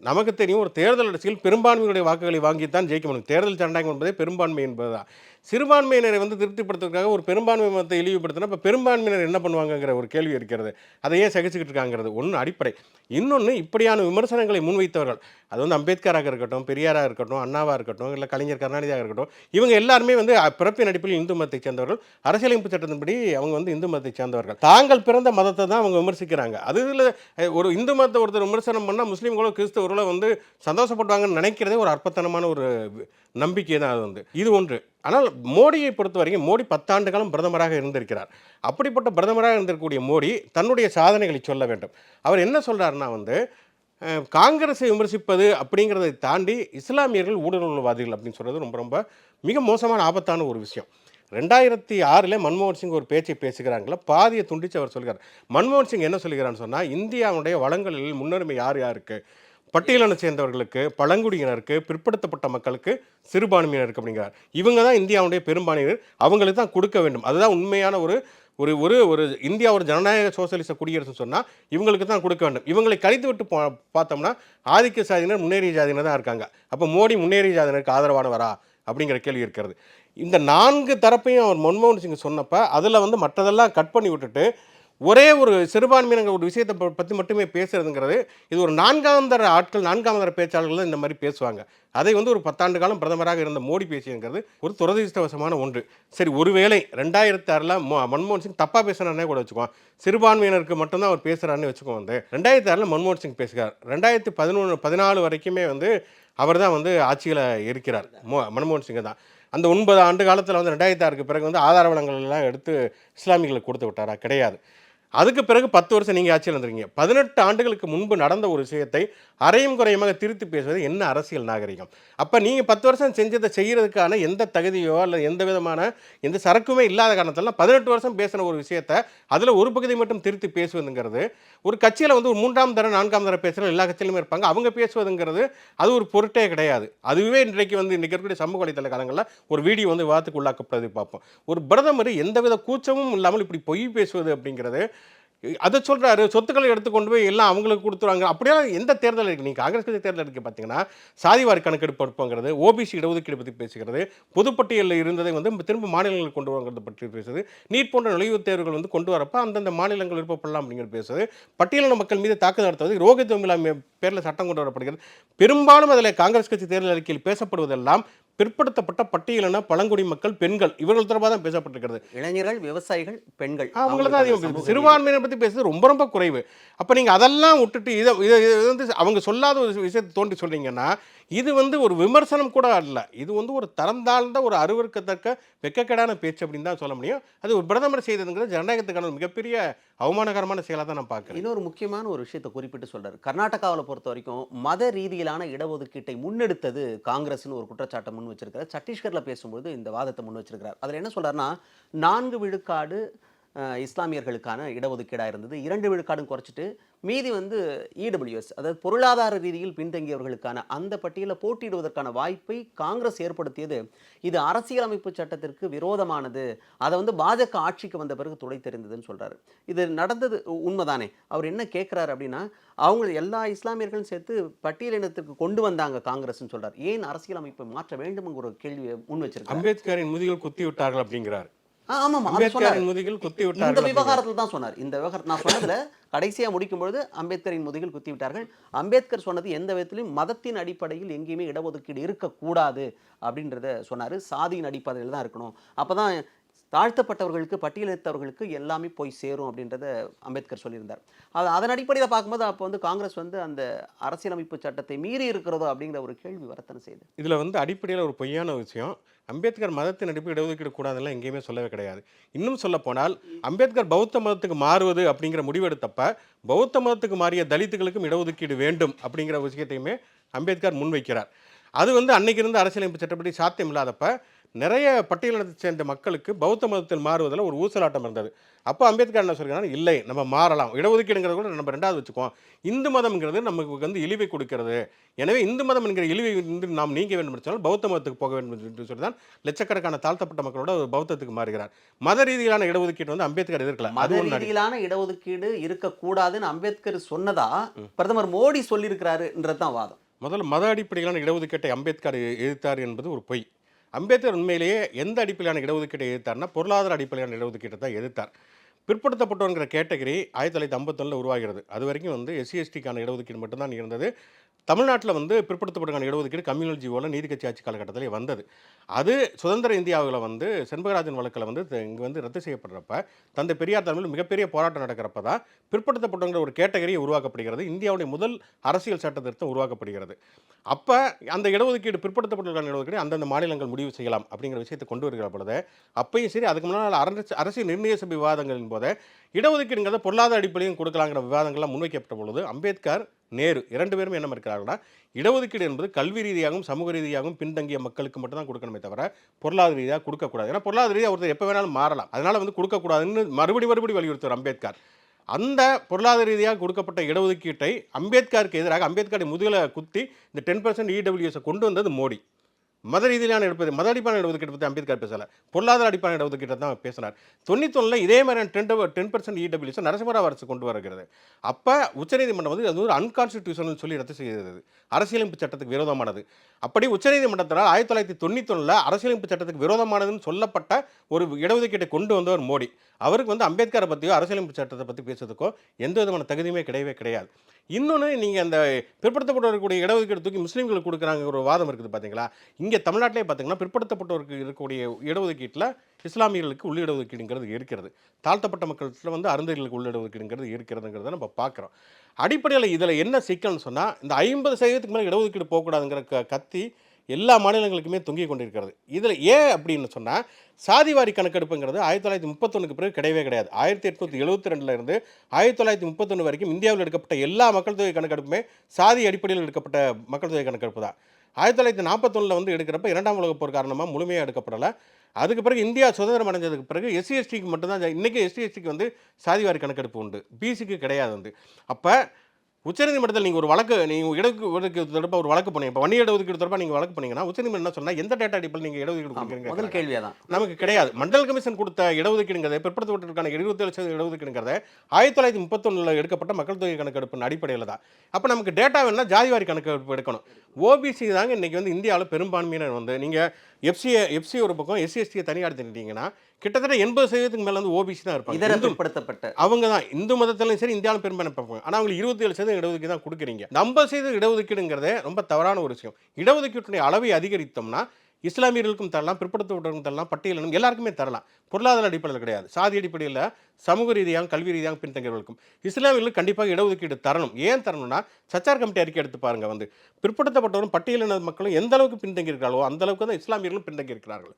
நமக்கு தெரியும், ஒரு தேர்தல் அரசியல் பெரும்பான்மையுடைய வாக்குகளை வாங்கித்தான் ஜெயிக்க முடியும். தேர்தல் ஜனநாயகம் என்பதே பெரும்பான்மை என்பதுதான். சிறுபான்மையினரை வந்து திருப்திப்படுத்துவதற்காக ஒரு பெரும்பான்மை மதத்தை இழிவுபடுத்தினா இப்போ பெரும்பான்மையினர் என்ன பண்ணுவாங்கங்கிற ஒரு கேள்வி இருக்கிறது. அதை ஏன் சகிச்சுக்கிட்டு இருக்காங்கிறது ஒன்று அடிப்படை. இன்னொன்று, இப்படியான விமர்சனங்களை முன்வைத்தவர்கள், அது வந்து அம்பேத்கராக இருக்கட்டும், பெரியாராக இருக்கட்டும், அண்ணாவாக இருக்கட்டும், இல்லை கலைஞர் கருணாநிதியாக இருக்கட்டும், இவங்க எல்லாருமே வந்து பிறப்பின் அடிப்படையில் இந்து மதத்தை சேர்ந்தவர்கள். அரசியலமைப்பு சட்டத்தின்படி அவங்க வந்து இந்து மதத்தை சேர்ந்தவர்கள். தாங்கள் பிறந்த மதத்தை தான் அவங்க விமர்சிக்கிறாங்க. அது இதில் ஒரு இந்து மதத்தை ஒருத்தர் விமர்சனம் பண்ணால் முஸ்லீம்களோ கிறிஸ்தவர்களோ வந்து சந்தோஷப்படுவாங்கன்னு நினைக்கிறதே ஒரு அற்பத்தனமான ஒரு நம்பிக்கை தான் அது வந்து. இது ஒன்று. ஆனால் மோடியை பொறுத்த வரைக்கும் மோடி 10 ஆண்டு காலம் பிரதமராக இருந்திருக்கிறார். அப்படிப்பட்ட பிரதமராக இருந்திருக்கக்கூடிய மோடி தன்னுடைய சாதனைகளை சொல்ல வேண்டும். அவர் என்ன சொல்கிறாருன்னா வந்து காங்கிரஸை விமர்சிப்பது அப்படிங்கிறதை தாண்டி இஸ்லாமியர்கள் ஊடுருவல்வாதிகள் அப்படின்னு சொல்கிறது ரொம்ப ரொம்ப மிக மோசமான ஆபத்தான ஒரு விஷயம். 2006 மன்மோகன் சிங் ஒரு பேச்சை பேசுகிறாங்களா, பாதியை துண்டித்து அவர் சொல்கிறார். மன்மோகன் சிங் என்ன சொல்கிறான்னு சொன்னால், இந்தியாவுடைய வளங்களில் முன்னுரிமை யாருக்கு, பட்டியலினை சேர்ந்தவர்களுக்கு, பழங்குடியினருக்கு, பிற்படுத்தப்பட்ட மக்களுக்கு, சிறுபான்மையினருக்கு அப்படிங்கிறார். இவங்க தான் இந்தியாவுடைய பெரும்பான்மையினர், அவங்களுக்கு தான் கொடுக்க வேண்டும். அதுதான் உண்மையான ஒரு ஒரு ஒரு இந்தியா ஒரு ஜனநாயக சோசியலிச குடியரசு சொன்னால் இவங்களுக்கு தான் கொடுக்க வேண்டும். இவங்களை கழித்து விட்டு பார்த்தோம்னா ஆதிக்க சாதியினர் முன்னேறிய ஜாதியினர் தான் இருக்காங்க. அப்போ மோடி முன்னேறிய ஜாதியினருக்கு ஆதரவானவரா அப்படிங்கிற கேள்வி இருக்கிறது. இந்த 4 தரப்பையும் அவர் மன்மோகன் சிங் சொன்னப்போ அதில் வந்து மற்றதெல்லாம் கட் பண்ணி விட்டுட்டு ஒரே ஒரு சிறுபான்மையினர் ஒரு விஷயத்தை பற்றி மட்டுமே பேசுறதுங்கிறது இது ஒரு நான்காம் தர ஆட்கள், நான்காம் தர பேச்சாளர்கள் தான் இந்த மாதிரி பேசுவாங்க. அதை வந்து ஒரு 10 ஆண்டு காலம் பிரதமராக இருந்த மோடி பேசியங்கிறது ஒரு துரதிர்ஷ்டவசமான ஒன்று. சரி, ஒருவேளை 2006 மன்மோகன் சிங் தப்பாக பேசுகிறாருன்னே கூட வச்சுக்குவோம், சிறுபான்மையினருக்கு மட்டும்தான் அவர் பேசுகிறாருன்னு வச்சுக்குவோம். வந்து 2006 மன்மோகன் சிங் பேசுகிறார். 2014 வரைக்குமே வந்து அவர் தான் வந்து ஆட்சியில் இருக்கிறார். மன்மோகன் சிங் தான். அந்த 9 ஆண்டு காலத்தில் வந்து 2006 பிறகு வந்து ஆதார வளங்கள் எல்லாம் எடுத்து இஸ்லாமியர்களுக்கு கொடுத்து விட்டாரா? கிடையாது. அதுக்கு பிறகு 10 வருஷம் நீங்கள் ஆட்சியில் இருந்திருக்கீங்க. 18 ஆண்டுகளுக்கு முன்பு நடந்த ஒரு விஷயத்தை அரையும் குறையுமாக திருத்தி பேசுவது என்ன அரசியல் நாகரிகம்? அப்போ நீங்கள் 10 வருஷம் செஞ்சதை செய்கிறதுக்கான எந்த தகுதியோ அல்லது எந்த விதமான எந்த சரக்குமே இல்லாத காரணத்தால் 18 வருஷம் பேசின ஒரு விஷயத்தை அதில் ஒரு பகுதி மட்டும் திருத்தி பேசுவதுங்கிறது, ஒரு கட்சியில் வந்து ஒரு 3ஆம் தர 4ஆம் தர பேசுகிற எல்லா கட்சியிலுமே இருப்பாங்க, அவங்க பேசுவதுங்கிறது அது ஒரு பொருட்டே கிடையாது. அதுவே இன்றைக்கு இருக்கக்கூடிய சமூக வலைத்தள காலங்களில் ஒரு வீடியோ வந்து விவாதத்துக்கு உள்ளாக்கப்படுறது பார்ப்போம். ஒரு பிரதமர் எந்தவித கூச்சமும் இல்லாமல் இப்படி பொய் பேசுவது அப்படிங்கிறது, அதை சொல்கிறாரு, சொத்துக்களை எடுத்து கொண்டு போய் எல்லாம் அவங்களுக்கு கொடுத்துருவாங்க. அப்படியெல்லாம் எந்த தேர்தல் இருக்குது? நீங்கள் காங்கிரஸ் கட்சி தேர்தல் இருக்குது பார்த்தீங்கன்னா, சாதிவாரி கணக்கெடுப்பு எடுப்போங்கிறது, ஓபிசி இடஒதுக்கீடு பற்றி பேசுகிறது, பொதுப்பட்டியலில் இருந்ததை வந்து திரும்ப மாநிலங்களுக்கு கொண்டு வரது பற்றி பேசுது, நீட் போன்ற நுழைவுத் தேர்வுகள் வந்து கொண்டு வரப்போ அந்தந்த மாநிலங்கள் விருப்பப்படலாம் அப்படிங்கிறது பேசுது, பட்டியலின மக்கள் மீது தாக்குதல் நடத்துவது, ரோஹித் வெமுலா பேரில் சட்டம் கொண்டு வரப்படுகிறது. பெரும்பாலும் அதில் காங்கிரஸ் கட்சி தேர்தல் அறிக்கையில் பேசப்படுவதெல்லாம் பிற்படுத்தப்பட்ட பட்டியலின பழங்குடி மக்கள், பெண்கள், இவர்கள் தொடர்பாக தான் பேசப்பட்டிருக்கிறது. இளைஞர்கள், விவசாயிகள், பெண்கள், அவங்கள தான் அதிகம். சிறுபான்மையினர் பற்றி பேசுறது ரொம்ப ரொம்ப குறைவு. அப்போ நீங்கள் அதெல்லாம் விட்டுட்டு இதை வந்து அவங்க சொல்லாத ஒரு விஷயத்தை தோண்டி சொல்கிறீங்கன்னா, இது வந்து ஒரு விமர்சனம் கூட அல்ல, இது வந்து ஒரு தரம் தாழ்ந்த ஒரு அருவருக்கத்தக்க வெக்கக்கேடான பேச்சு அப்படின்னு தான் சொல்ல முடியும். அது ஒரு பிரதமர் செய்ததுங்கிறது ஜனநாயகத்துக்கான மிகப்பெரிய அவமானகரமான செயலாக தான் நான் பார்க்குறேன். இன்னொரு முக்கியமான ஒரு விஷயத்தை குறிப்பிட்டு சொல்றாரு. கர்நாடகாவில் பொறுத்த வரைக்கும் மத ரீதியிலான இடஒதுக்கீட்டை முன்னெடுத்தது காங்கிரஸ்னு ஒரு குற்றச்சாட்டை முன் வச்சிருக்காரு. சத்தீஸ்கரில் பேசும்போது இந்த வாதத்தை முன் வச்சிருக்கிறார். அதில் என்ன சொல்றாருன்னா, 4 விழுக்காடு இஸ்லாமியர்களுக்கான இடஒதுக்கீடாக இருந்தது, 2 விழுக்காடும் குறைச்சிட்டு மீதி வந்து இடபிள்யூஎஸ், அதாவது பொருளாதார ரீதியில் பின்தங்கியவர்களுக்கான அந்த பட்டியலில் போட்டியிடுவதற்கான வாய்ப்பை காங்கிரஸ் ஏற்படுத்தியது. இது அரசியலமைப்பு சட்டத்திற்கு விரோதமானது, அதை வந்து பாஜக ஆட்சிக்கு வந்த பிறகு துடை தெரிந்ததுன்னு சொல்கிறாரு. இது நடந்தது உண்மைதானே? அவர் என்ன கேட்குறாரு அப்படின்னா, அவங்க எல்லா இஸ்லாமியர்களும் சேர்த்து பட்டியலினத்திற்கு கொண்டு வந்தாங்க காங்கிரஸ்ன்னு சொல்கிறார். ஏன் அரசியலமைப்பை மாற்ற வேண்டும்ங்கிற ஒரு கேள்வியை முன் வச்சிருக்காரு. அம்பேத்கரின் முதுகில் குத்தி விட்டார்கள் அப்படிங்கிறார். இந்த விவகாரத்தில் தான் சொன்னார். இந்த விவகாரம் நான் சொன்னதுல கடைசியா முடிக்கும் பொழுது அம்பேத்கரின் முதுகில் குத்தி விட்டார்கள். அம்பேத்கர் சொன்னது எந்த விதத்திலும் மதத்தின் அடிப்படையில் எங்கேயுமே இடஒதுக்கீடு இருக்கக்கூடாது அப்படின்றத சொன்னாரு. சாதியின் அடிப்படையில் தான் இருக்கணும், அப்பதான் தாழ்த்தப்பட்டவர்களுக்கு, பட்டியலினத்தவர்களுக்கு எல்லாமே போய் சேரும் அப்படின்றத அம்பேத்கர் சொல்லியிருந்தார். அதன் அடிப்படையில் பார்க்கும்போது அப்போ வந்து காங்கிரஸ் வந்து அந்த அரசியலமைப்பு சட்டத்தை மீறி இருக்கிறதோ அப்படிங்கிற ஒரு கேள்வி வரத்தனை செய்யுது. இதில் வந்து அடிப்படையில் ஒரு பொய்யான விஷயம், அம்பேத்கர் மதத்தின் அடிப்படை இடஒதுக்கீடு கூடாதெல்லாம் எங்கேயுமே சொல்லவே கிடையாது. இன்னும் சொல்ல போனால் அம்பேத்கர் பௌத்த மதத்துக்கு மாறுவது அப்படிங்கிற முடிவெடுத்தப்ப பௌத்த மதத்துக்கு மாறிய தலித்துகளுக்கும் இடஒதுக்கீடு வேண்டும் அப்படிங்கிற விஷயத்தையுமே அம்பேத்கர் முன்வைக்கிறார். அது வந்து அன்னைக்கு இருந்த அரசியலமைப்பு சட்டப்படி சாத்தியம் இல்லாதப்ப நிறைய பட்டியலினத்தை சேர்ந்த மக்களுக்கு பௌத்த மதத்தில் மாறுவதில் ஒரு ஊசலாட்டம் இருந்தது. அப்போ அம்பேத்கர் என்ன சொல்கிறாங்க, இல்லை நம்ம மாறலாம், இடஒதுக்கீடுங்கிறத கூட நம்ம 2வது வச்சுக்குவோம், இந்து மதம்ங்கிறது நமக்கு வந்து இழிவை கொடுக்கிறது, எனவே இந்து மதம் என்கிற இழிவை வந்து நாம் நீங்க வேண்டும் சொன்னால் பௌத்த மதத்துக்கு போக வேண்டும் என்று சொல்லி தான் லட்சக்கணக்கான தாழ்த்தப்பட்ட மக்களோட பௌத்தத்துக்கு மாறுகிறார். மத ரீதியிலான இடஒதுக்கீடு வந்து அம்பேத்கர் எதிர்க்கல. மத ரீதியிலான இடஒதுக்கீடு இருக்கக்கூடாதுன்னு அம்பேத்கர் சொன்னதா பிரதமர் மோடி சொல்லியிருக்கிறாருன்றது தான் வாதம். முதல்ல மத அடிப்படையிலான இடஒதுக்கீட்டை அம்பேத்கர் எதிர்த்தார் என்பது ஒரு பொய். அம்பேத்கர் உண்மையிலேயே எந்த அடிப்படையிலான இடஒதுக்கீட்டை எதிர்த்தார்னா பொருளாதார அடிப்படையிலான இடஒதுக்கீட்டை தான் எதிர்த்தார். பிற்படுத்தப்பட்டவங்கிற கேட்டகரி 1951 உருவாகிறது. அது வரைக்கும் வந்து SC/STக்கான இடஒதுக்கீடு மட்டும்தான் இருந்தது. தமிழ்நாட்டில் வந்து பிற்படுத்தப்பட்டவருக்கான இடஒதுக்கீடு கம்யூனல் ஜீவோவில் நீதி கட்சி ஆட்சி காலகட்டத்தில் வந்தது. அது சுதந்திர இந்தியாவில் வந்து செண்பகராஜன் வழக்கில் வந்து இங்கே வந்து ரத்து செய்யப்படுறப்ப தந்தை பெரியார் தலைமையில் மிகப்பெரிய போராட்டம் நடக்கிறப்ப தான் பிற்படுத்தப்பட்டவங்கிற ஒரு கேட்டகரியை உருவாக்கப்படுகிறது. இந்தியாவுடைய முதல் அரசியல் சட்ட திருத்தம் உருவாக்கப்படுகிறது. அப்போ அந்த இடஒதுக்கீடு, பிற்படுத்தப்பட்டவர்களுக்கான இடஒதுக்கீடு அந்தந்த மாநிலங்கள் முடிவு செய்யலாம் அப்படிங்கிற விஷயத்தை கொண்டு வருகிற பொழுது அப்பையும் சரி, அதுக்கு முன்னால் அரசியல் நிர்ணய சபை விவாதங்களின் போது இடஒதுக்கீடுங்கிறத பொருளாதார அடிப்படையும் கொடுக்கலாங்கிற விவாதங்கள்லாம் முன்வைக்கப்பட்ட பொழுது அம்பேத்கர், நேரு 2 பேருமே என்ன இருக்கிறாங்கன்னா, இடஒதுக்கீடு என்பது கல்வி ரீதியாகவும் சமூக ரீதியாகவும் பின்தங்கிய மக்களுக்கு மட்டும் தான் கொடுக்கணுமே தவிர பொருளாதார ரீதியாக கொடுக்கக்கூடாது. ஏன்னா பொருளாதார ரீதியாக ஒருத்தர் எப்போ வேணாலும் மாறலாம், அதனால் வந்து கொடுக்கக்கூடாதுன்னு மறுபடி வலியுறுத்துவார் அம்பேத்கர். அந்த பொருளாதார ரீதியாக கொடுக்கப்பட்ட இடஒதுக்கீட்டை அம்பேத்கருக்கு எதிராக அம்பேத்கரை முதுகில் குத்தி இந்த 10% EWS கொண்டு வந்தது மோடி. மத ரீதியிலான மத அடிப்படையான இடஒதுக்கீடு பற்றி அம்பேத்கர் பேசலை, பொருளாதார அடிப்படையான இடஒதுக்கீட்டை தான் பேசினார். 91 இதே மாதிரியான 10% இடபிள்யூஸ் நரசிம்மராவ் அரசு கொண்டு வருகிறது. அப்போ உச்சநீதிமன்றம் வந்து அது ஒரு அன்கான்ஸ்டிடியூஷனல் சொல்லி ரத்து செய்தது, அரசியலமைப்பு சட்டத்துக்கு விரோதமானது. அப்படி உச்சநீதிமன்றத்தினால் 1991 அரசியலமைப்பு சட்டத்துக்கு விரோதமானதுன்னு சொல்லப்பட்ட ஒரு இடஒதுக்கீட்டை கொண்டு வந்தவர் மோடி. அவருக்கு வந்து அம்பேத்கரை பற்றியோ அரசியலமைப்பு சட்டத்தை பற்றி பேசுறதுக்கோ எந்த விதமான தகுதியுமே கிடையவே கிடையாது. இன்னொன்று, நீங்கள் அந்த பிற்படுத்தப்பட்டவர்களுடைய இடஒதுக்கீடு தூக்கி முஸ்லீம்களுக்கு கொடுக்குறாங்க ஒரு வாதம் இருக்குது பார்த்தீங்களா. இங்கே தமிழ்நாட்டிலே பார்த்தீங்கன்னா பிற்படுத்தப்பட்டவருக்கு இருக்கக்கூடிய இடஒதுக்கீட்டில் இஸ்லாமியர்களுக்கு உள்ள இடஒதுக்கீடுங்கிறது இருக்கிறது, தாழ்த்தப்பட்ட மக்களுக்கு வந்து அருந்ததிகளுக்கு உள்ள இடஒதுக்கீடுங்கிறது இருக்கிறதுங்கிறத நம்ம பார்க்குறோம். அடிப்படையில் இதில் என்ன சிக்கல்னு சொன்னால், இந்த 50% மேலே இடஒதுக்கீடு போகக்கூடாதுங்கிற கத்தி எல்லா மாநிலங்களுக்குமே தொங்கிக் கொண்டிருக்கிறது. இதில் ஏன் அப்படின்னு சொன்னால், சாதிவாரி கணக்கெடுப்புங்கிறது 1931 பிறகு கிடையவே கிடையாது. 1872 இருந்து 1931 வரைக்கும் இந்தியாவில் எடுக்கப்பட்ட எல்லா மக்கள் தொகை கணக்கெடுப்புமே சாதி அடிப்படையில் எடுக்கப்பட்ட மக்கள் தொகை கணக்கெடுப்பு தான். 1941 வந்து எடுக்கிறப்ப 2ஆம் உலகப் போர் காரணமாக முழுமையாக எடுக்கப்படலை. அதுக்கு பிறகு இந்தியா சுதந்திரம் அடைஞ்சதுக்கு பிறகு எஸ்சி/எஸ்டிக்கு மட்டும்தான், இன்றைக்கி எஸ்சி/எஸ்டிக்கு வந்து சாதிவாரி கணக்கெடுப்பு உண்டு, பிசிக்கு கிடையாது வந்து. அப்போ உச்சநீதிமன்றத்தில் நீங்கள் ஒரு வழக்கு, நீங்கள் இடஒதுக்கீடு தொடர்பாக ஒரு வழக்கு போனீங்க, இப்போ வன்னிய இடஒதுக்கீடு தொடர்பாக நீங்கள் வழக்கு போனீங்கன்னா உச்சநீதிமன்றம் என்ன சொன்னால், எந்த டேட்டா அடிப்படையில் நீங்கள் இடஒதுக்கீடு கொடுக்குறீங்க? முதல் கேள்வியாக தான் நமக்கு கிடையாது. மண்டல் கமிஷன் கொடுத்த இடஒதுக்கீடுங்கிறத, பிற்படுத்தப்பட்டவர்களுக்கான 27% இடஒதுக்கீடுங்கிறத 1931 எடுக்கப்பட்ட மக்கள் தொகை கணக்கெடுப்பின் அடிப்படையில் தான். அப்போ நமக்கு டேட்டா வேணும்னா ஜாதிவாரி கணக்கெடுப்பு எடுக்கணும். ஓபிசி தாங்க இன்றைக்கி வந்து இந்தியாவில் பெரும்பான்மையினர் வந்து, நீங்கள் எஃப்சி ஒரு பக்கம் எஸ்சி/எஸ்டியை தனியாக எடுத்துக்கிட்டீங்கன்னா கிட்டத்தட்ட 80% மேலே வந்து ஓபிசி தான் இருப்பாங்க. இதர பிற்படுத்தப்பட்ட அவங்க தான் இந்து மதத்திலும் சரி இந்தியாவில் பெரும்பான்மை பார்ப்பாங்க. ஆனால் அவங்களுக்கு 27% இடஒதுக்கீடு தான் கொடுக்குறீங்க. 50% இடஒதுக்கீடுங்கிறதே ரொம்ப தவறான ஒரு விஷயம். இடஒதுக்கீட்டுடைய அளவை அதிகரித்தோம்னா இஸ்லாமியர்களுக்கும் தரலாம், பிற்படுத்தப்பட்டவர்களுக்கும் தரலாம், பட்டியலினும் எல்லாருக்குமே தரலாம். பொருளாதார அடிப்படையில் கிடையாது, சாதி அடிப்படையில், சமூக ரீதியாக, கல்வி ரீதியாக பின்தங்கியவர்களுக்கும் இஸ்லாமியர்களுக்கு கண்டிப்பாக இடஒதுக்கீடு தரணும். ஏன் தரணும்னா, சச்சார் கமிட்டி அறிக்கை எடுத்து பாருங்க, வந்து பிற்படுத்தப்பட்டவரும் பட்டியலின மக்களும் எந்த அளவுக்கு பின்தங்கி இருக்கிறார்களோ அந்த அளவுக்கு தான் இஸ்லாமியர்களும் பின்தங்கி இருக்கிறார்கள்.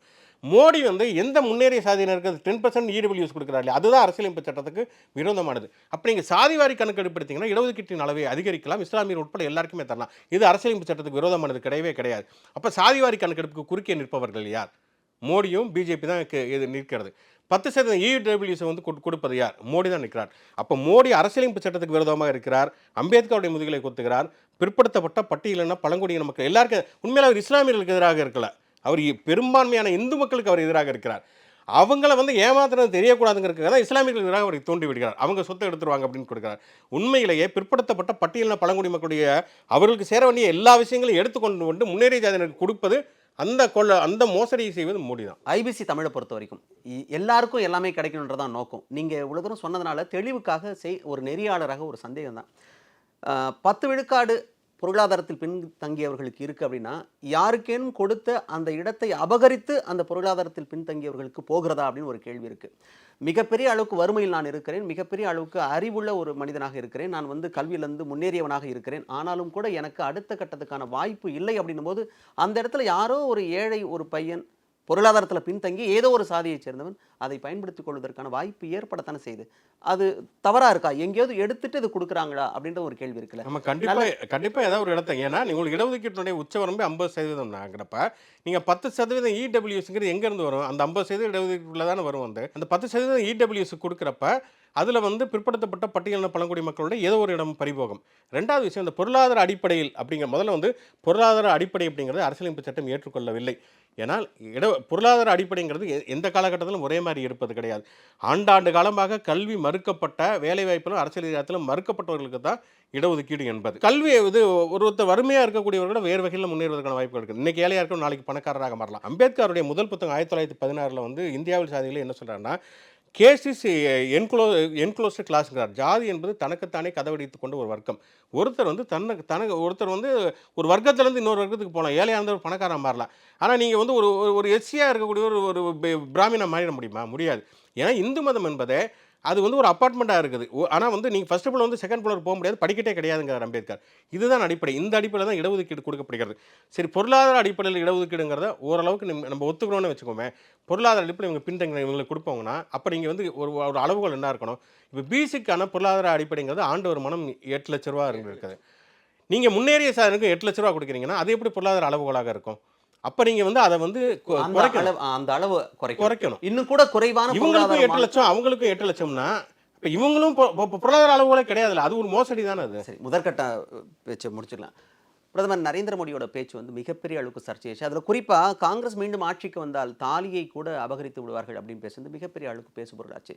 மோடி வந்து எந்த முன்னேறிய சாதியினருக்கு 10% இடபிள்யூஎஸ் கொடுக்குறாரு, அதுதான் அரசியலமைப்பு சட்டத்துக்கு விரோதமானது. அப்போ நீங்கள் சாதிவாரி கணக்கெடுப்பு எடுத்தீங்கன்னா இடஒதுக்கீட்டின் அளவை அதிகரிக்கலாம், இஸ்லாமியர் உட்பட எல்லாருக்குமே தரலாம். இது அரசியலமைப்பு சட்டத்துக்கு விரோதமானது கிடையவே கிடையாது. அப்போ சாதிவாரி கணக்கெடுப்புக்கு குறுக்கே நிற்பவர்கள் யார்? மோடியும் பிஜேபி தான் இது நிற்கிறது. 10% இடபிள்யூஎஸ் வந்து கொடுப்பது யார்? மோடி தான் நிற்கிறார். அப்போ மோடி அரசியலமைப்பு சட்டத்துக்கு விரோதமாக இருக்கிறார், அம்பேத்கருடைய முதுகலை குத்துகிறார், பிற்படுத்தப்பட்ட பட்டியலின பழங்குடியின மக்கள் எல்லாருக்கும். உண்மையில் அவர் இஸ்லாமியர்களுக்கு எதிராக இருக்கல, அவர் பெரும்பான்மையான இந்து மக்களுக்கு அவர் எதிராக இருக்கிறார். அவங்கள வந்து ஏமாத்துறது தெரியக்கூடாதுங்கிறதுக்காக தான் இஸ்லாமியர்களுக்கு எதிராக அவரை தூண்டி விடுகிறார். அவங்க சொத்தை எடுத்துருவாங்க அப்படின்னு கொடுக்குறார். உண்மையிலேயே பிற்படுத்தப்பட்ட பட்டியலின பழங்குடி மக்களுடைய அவர்களுக்கு சேர வேண்டிய எல்லா விஷயங்களையும் எடுத்துக்கொண்டு வந்து முன்னேறிய ஜாதியினருக்கு கொடுப்பது, அந்த மோசடியை செய்வது மோடி தான். ஐபிசி தமிழை பொறுத்த வரைக்கும் எல்லாருக்கும் எல்லாமே கிடைக்கணுன்றதான் நோக்கம். நீங்கள் இவ்வளோ தூரம் சொன்னதுனால தெளிவுக்காக ஒரு நெறியாளராக ஒரு சந்தேகம் தான். 10 விழுக்காடு பொருளாதாரத்தில் பின்தங்கியவர்களுக்கு இருக்குது அப்படின்னா, யாருக்கேனும் கொடுத்த அந்த இடத்தை அபகரித்து அந்த பொருளாதாரத்தில் பின்தங்கியவர்களுக்கு போகிறதா அப்படின்னு ஒரு கேள்வி இருக்குது. மிகப்பெரிய அளவுக்கு வறுமையில் நான் இருக்கிறேன், மிகப்பெரிய அளவுக்கு அறிவுள்ள ஒரு மனிதனாக இருக்கிறேன், நான் வந்து கல்வியிலிருந்து முன்னேறியவனாக இருக்கிறேன், ஆனாலும் கூட எனக்கு அடுத்த கட்டத்துக்கான வாய்ப்பு இல்லை அப்படின்னும் போது அந்த இடத்துல யாரோ ஒரு ஏழை ஒரு பையன் பொருளாதாரத்தில் பின்தங்கி ஏதோ ஒரு சாதியைச் சேர்ந்தவன் அதை பயன்படுத்திக் கொள்வதற்கான வாய்ப்பு ஏற்படத்தானே செய்யுது. அது தவறாக இருக்கா? எங்கேயாவது எடுத்துட்டு இது கொடுக்குறாங்களா அப்படின்ற ஒரு கேள்வி இருக்குல்ல. நம்ம கண்டிப்பாக ஏதாவது ஒரு இடத்த, ஏன்னா உங்களுக்கு இடஒதுக்கீட்டுடைய உச்சவரம்பு 50%ங்கிறப்ப நீங்கள் 10% இடபிள்யூஎஸ்ங்கிறது எங்கேருந்து வரும்? அந்த 50% இடஒதுக்கீட்டுள்ள தானே வரும். அந்த 10% இடபிள்யூஎஸ் கொடுக்குறப்ப அதில் வந்து பிற்படுத்தப்பட்ட பட்டியலின பழங்குடி மக்களோட ஏதோ ஒரு இடம் பறிபோகும். ரெண்டாவது விஷயம், இந்த பொருளாதார அடிப்படையில் முதல்ல வந்து பொருளாதார அடிப்படை அப்படிங்கிறது அரசியலமைப்பு சட்டம் ஏற்றுக்கொள்ளவில்லை. ஏன்னால் பொருளாதார அடிப்படைங்கிறது எந்த காலகட்டத்திலும் ஒரே மாதிரி இருப்பது கிடையாது. ஆண்டாண்டு காலமாக கல்வி மறுக்கப்பட்ட, வேலைவாய்ப்பிலும் அரசியல் அதிகாரத்திலும் மறுக்கப்பட்டவர்களுக்கு தான் இடஒதுக்கீடு என்பது. கல்வி இது ஒருத்தர் வறுமையாக இருக்கக்கூடியவர்களோட வேறு வகையில் முன்னேறுவதற்கான வாய்ப்பு இருக்குது. இன்றைக்கி ஏழையாக இருக்கும், நாளைக்கு பணக்காரராக மாறலாம். அம்பேத்கருடைய முதல் புத்தகம் 1916 வந்து இந்தியாவில் சாதிகளை என்ன சொல்கிறாருன்னா, கேஸ் இஸ் என்க்ளோஸ்டு கிளாஸ்ங்கிறார். ஜாதி என்பது தனக்குத்தானே கதவடித்து கொண்டு ஒரு வர்க்கம். ஒருத்தர் வந்து ஒருத்தர் வந்து ஒரு வர்க்கத்திலேருந்து இன்னொரு வர்க்கத்துக்கு போகலாம், ஏழையாக இருந்த ஒரு பணக்காரன் மாறலாம். ஆனால் நீங்கள் வந்து ஒரு எஸ்சியாக இருக்கக்கூடிய ஒரு பிராமினை மாறிட முடியுமா? முடியாது. ஏன்னா இந்து மதம் என்பதே அது வந்து ஒரு அப்பார்ட்மெண்ட்டாக இருக்குது. ஆனால் வந்து நீங்கள் ஃபஸ்ட் ஃப்ளோர் வந்து செகண்ட் ஃப்ளோர் போக முடியாது, படிக்கட்டே கிடையாதுங்கிறார் அம்பேத்கர். இதுதான் அடிப்படை. இந்த அடிப்படையில் தான் இடஒதுக்கீடு கொடுக்கப்படுகிறது. சரி, பொருளாதார அடிப்படையில் இடஒதுக்கீடுங்கிறத ஓரளவுக்கு நம்ம ஒத்துக்கணும்னு வச்சுக்கோமே. பொருளாதார அடிப்படையில் இவங்க பின்தங்கின இவங்களுக்கு கொடுப்பாங்கன்னா அப்போ நீங்கள் வந்து ஒரு அளவுகள் என்ன இருக்கணும்? இப்போ பிசிக்கான பொருளாதார அடிப்படைங்கிறது ஆண்டு வருமானம் 8 லட்ச ரூபா இருக்குது. நீங்கள் முன்னேறிய சாதனுக்கு 8 லட்ச ரூபா கொடுக்குறீங்கன்னா அது எப்படி பொருளாதார அளவுகளாக இருக்கும்? அப்போ நீங்கள் வந்து அதை வந்து அந்த அளவு குறைக்கணும். இன்னும் கூட குறைவான இவங்களுக்கும் 8 லட்சம் அவங்களுக்கும் 8 லட்சம்னா இப்போ இவங்களும் பொருளாதார அளவுகளே கிடையாதுல்ல, அது ஒரு மோசடி தானே. அது சரி, முதற்கட்ட பேச்சை முடிச்சிடலாம். பிரதமர் நரேந்திர மோடியோட பேச்சு வந்து மிகப்பெரிய அளவுக்கு சர்ச்சையாச்சு. அதில் குறிப்பாக காங்கிரஸ் மீண்டும் ஆட்சிக்கு வந்தால் தாலியை கூட அபகரித்து விடுவார்கள் அப்படின்னு பேசுறது மிகப்பெரிய அளவுக்கு பேசுபொருளாச்சு.